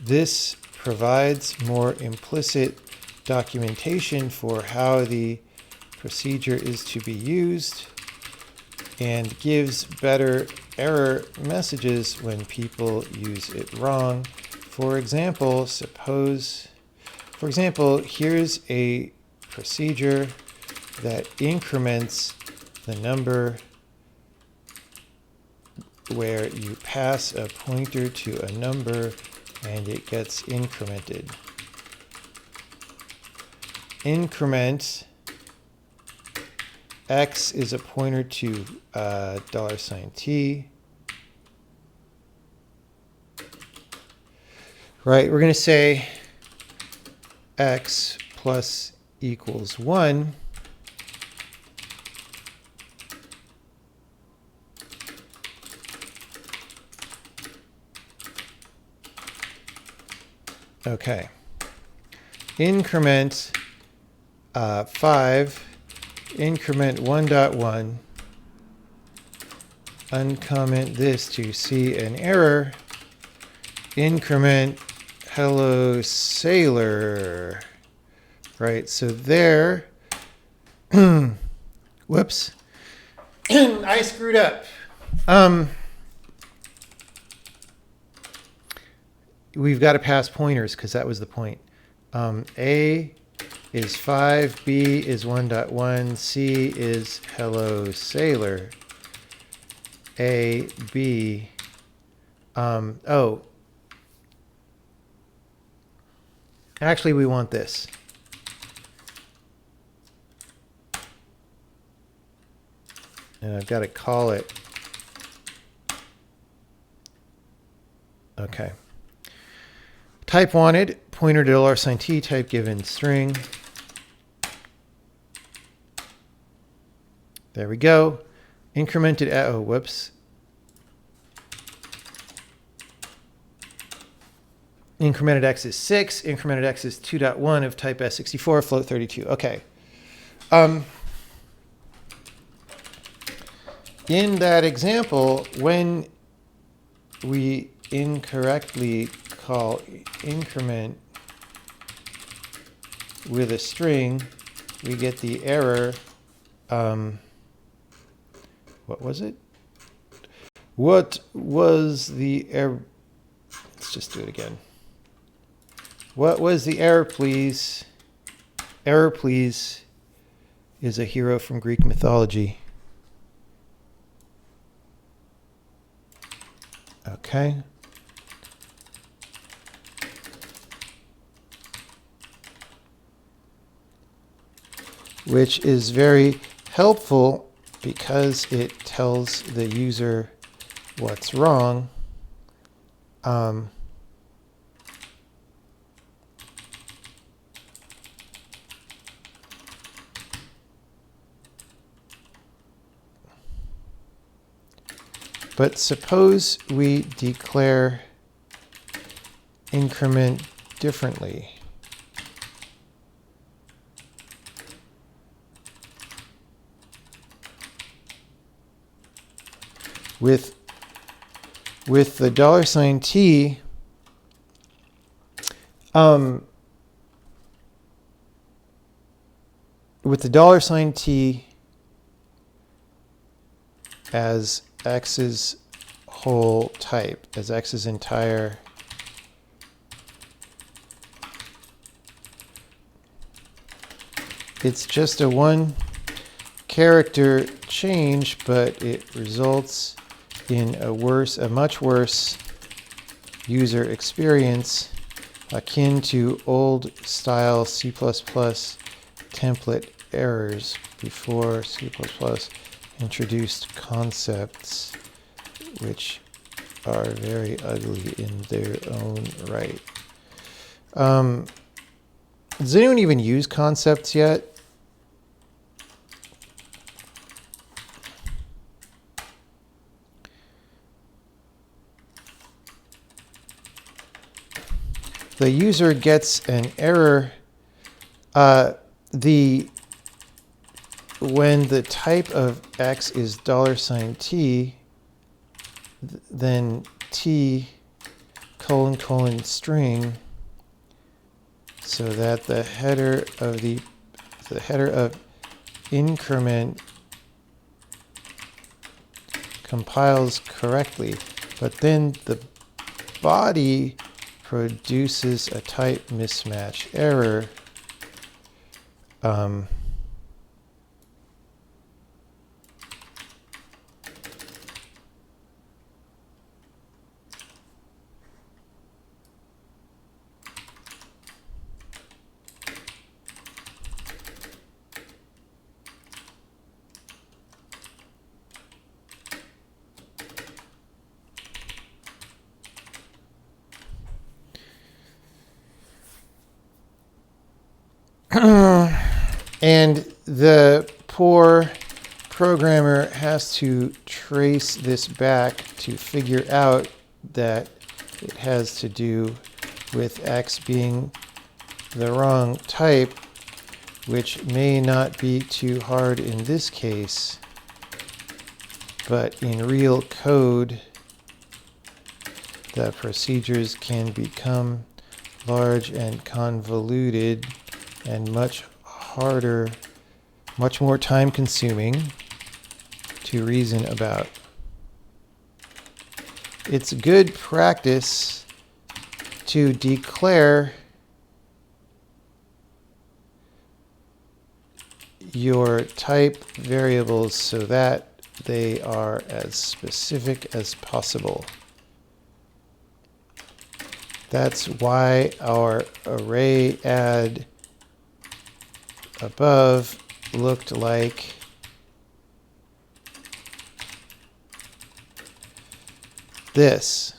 This provides more implicit documentation for how the procedure is to be used and gives better error messages when people use it wrong. For example, here's a procedure that increments the number where you pass a pointer to a number and it gets incremented. Increment x is a pointer to $T. Right, we're going to say x plus equals 1. Okay. Increment 5, increment 1.1, uncomment this to see an error, increment hello sailor. Right, so there, whoops, I screwed up. We've got to pass pointers because that was the point. A is 5, B is 1.1, C is hello sailor. A, B, actually we want this. And I've got to call it. Okay. Type wanted, pointer to $T, type given string. There we go. Incremented, whoops. Incremented x is 6, incremented x is 2.1 of type S64, float 32. Okay. In that example, when we incorrectly call increment with a string, we get the error. What was it? What was the error? Let's just do it again. What was the error, please? Error, please. is a hero from Greek mythology. Okay. Which is very helpful because it tells the user what's wrong. But suppose we declare increment differently. With the $T, with the $T as x's whole type, as x's entire it's just a one character change, but it results in a much worse user experience akin to old style C++ template errors before C++ introduced concepts which are very ugly in their own right. Does anyone even use concepts yet? The user gets an error when the type of x is $T, then T : string, so that the header of increment compiles correctly, but then the body produces a type mismatch error. And the poor programmer has to trace this back to figure out that it has to do with x being the wrong type, which may not be too hard in this case, but in real code, the procedures can become large and convoluted and much harder, much more time consuming to reason about. It's good practice to declare your type variables so that they are as specific as possible. That's why our array add above looked like this.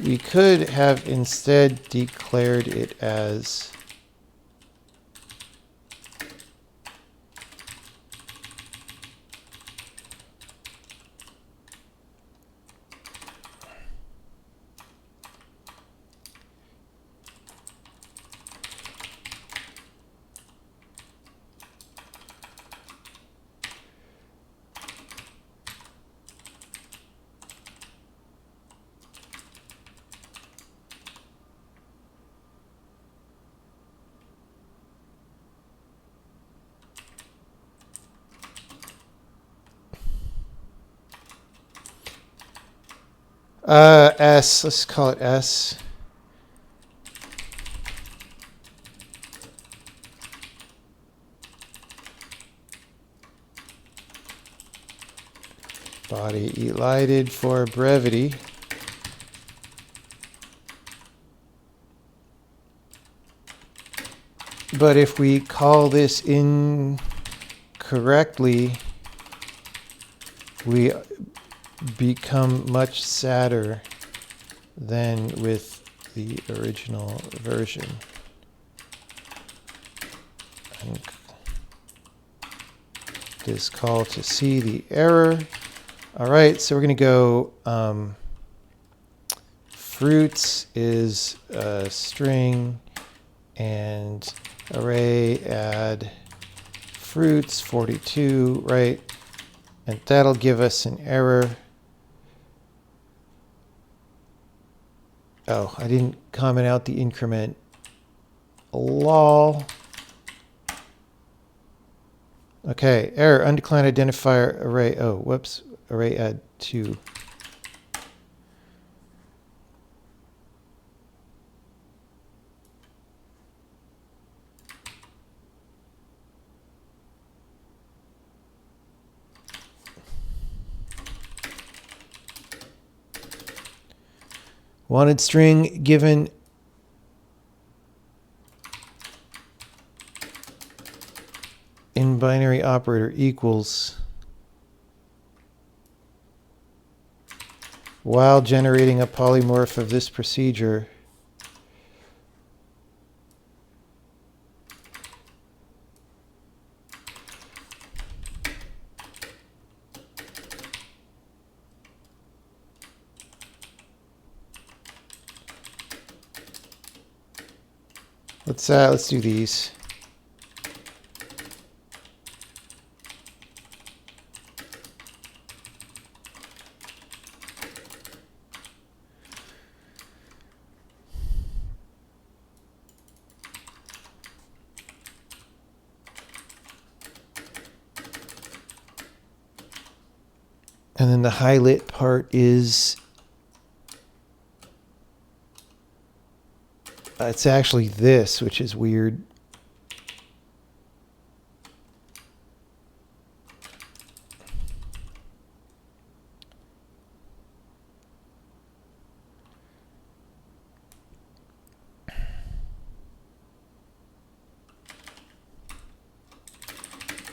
We could have instead declared it as S. Let's call it S. body elided for brevity. But if we call this incorrectly, we become much sadder than with the original version. And this call to see the error. All right, so we're going to go fruits is a string and array add fruits 42, right? And that'll give us an error. Oh, I didn't comment out the increment. Lol. Okay, error, undeclined identifier array. Oh, whoops, array add 2. Wanted string given in binary operator equals while generating a polymorph of this procedure. Let's do these. And then the highlight part is it's actually this, which is weird.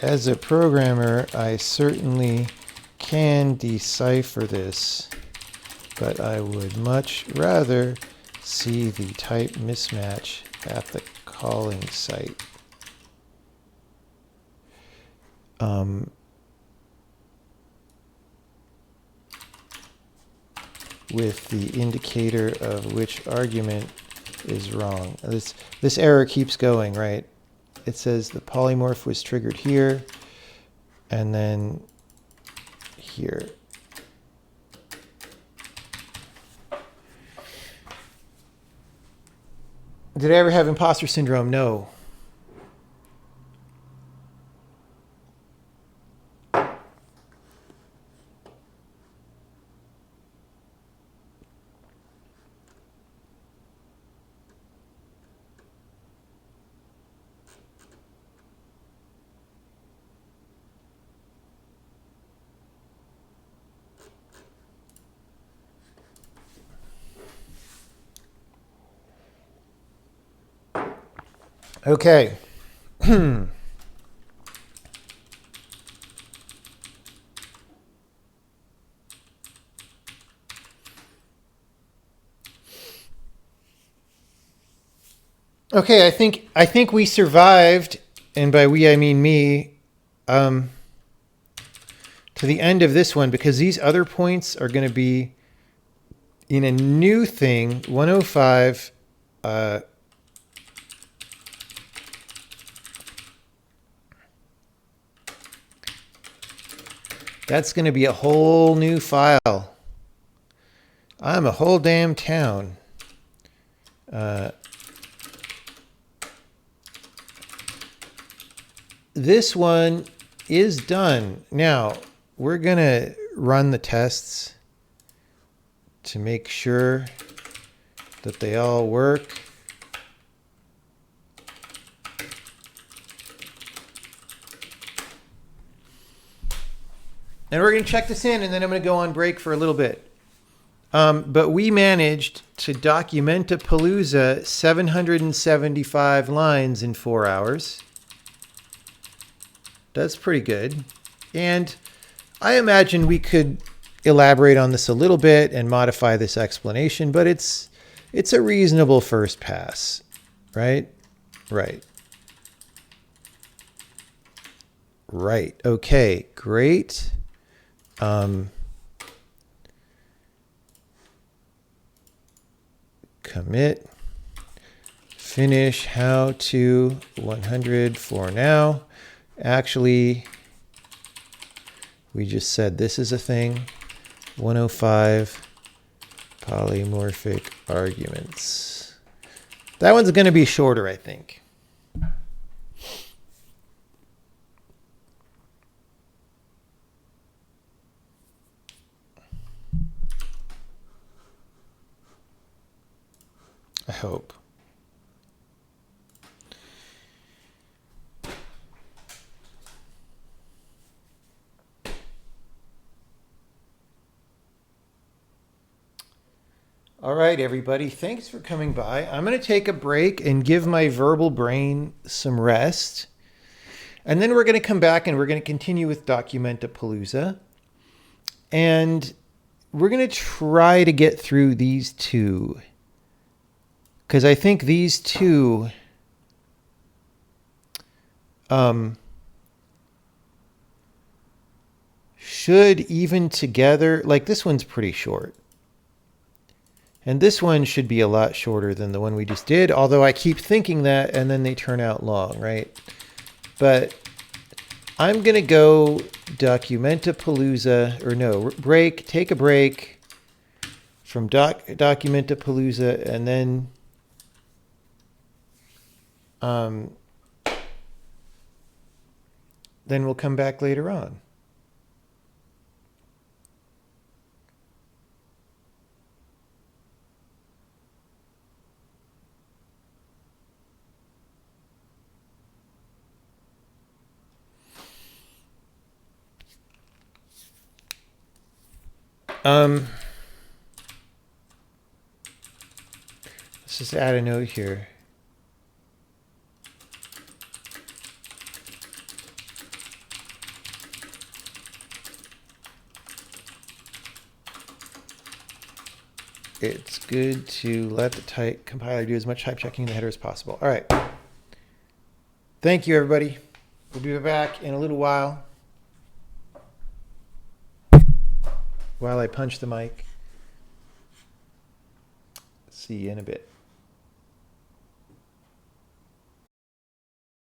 As a programmer, I certainly can decipher this, but I would much rather see the type mismatch at the calling site. With the indicator of which argument is wrong. This error keeps going, right? It says the polymorph was triggered here, and then here. Did I ever have imposter syndrome? No. Okay. Okay, I think we survived, and by we I mean me, to the end of this one, because these other points are going to be in a new thing, 105. That's going to be a whole new file. I'm a whole damn town. This one is done. Now, we're going to run the tests to make sure that they all work. And we're going to check this in, and then I'm going to go on break for a little bit. But we managed to Documentapalooza 775 lines in 4 hours. That's pretty good. And I imagine we could elaborate on this a little bit and modify this explanation, but it's a reasonable first pass, right? Right. Right. Okay, great. Commit, finish, how to 100 for now. Actually, we just said this is a thing. 105 polymorphic arguments. That one's going to be shorter, I think. I hope. All right, everybody. Thanks for coming by. I'm going to take a break and give my verbal brain some rest. And then we're going to come back and we're going to continue with Documentapalooza. And we're going to try to get through these two. Because I think these two should even together, like this one's pretty short. And this one should be a lot shorter than the one we just did, although I keep thinking that and then they turn out long, right? But I'm going to go Documentapalooza, or no, break, take a break from Documentapalooza, and then we'll come back later on. Let's just add a note here. It's good to let the compiler do as much type checking in the header as possible. All right. Thank you, everybody. We'll be back in a little while I punch the mic. See you in a bit.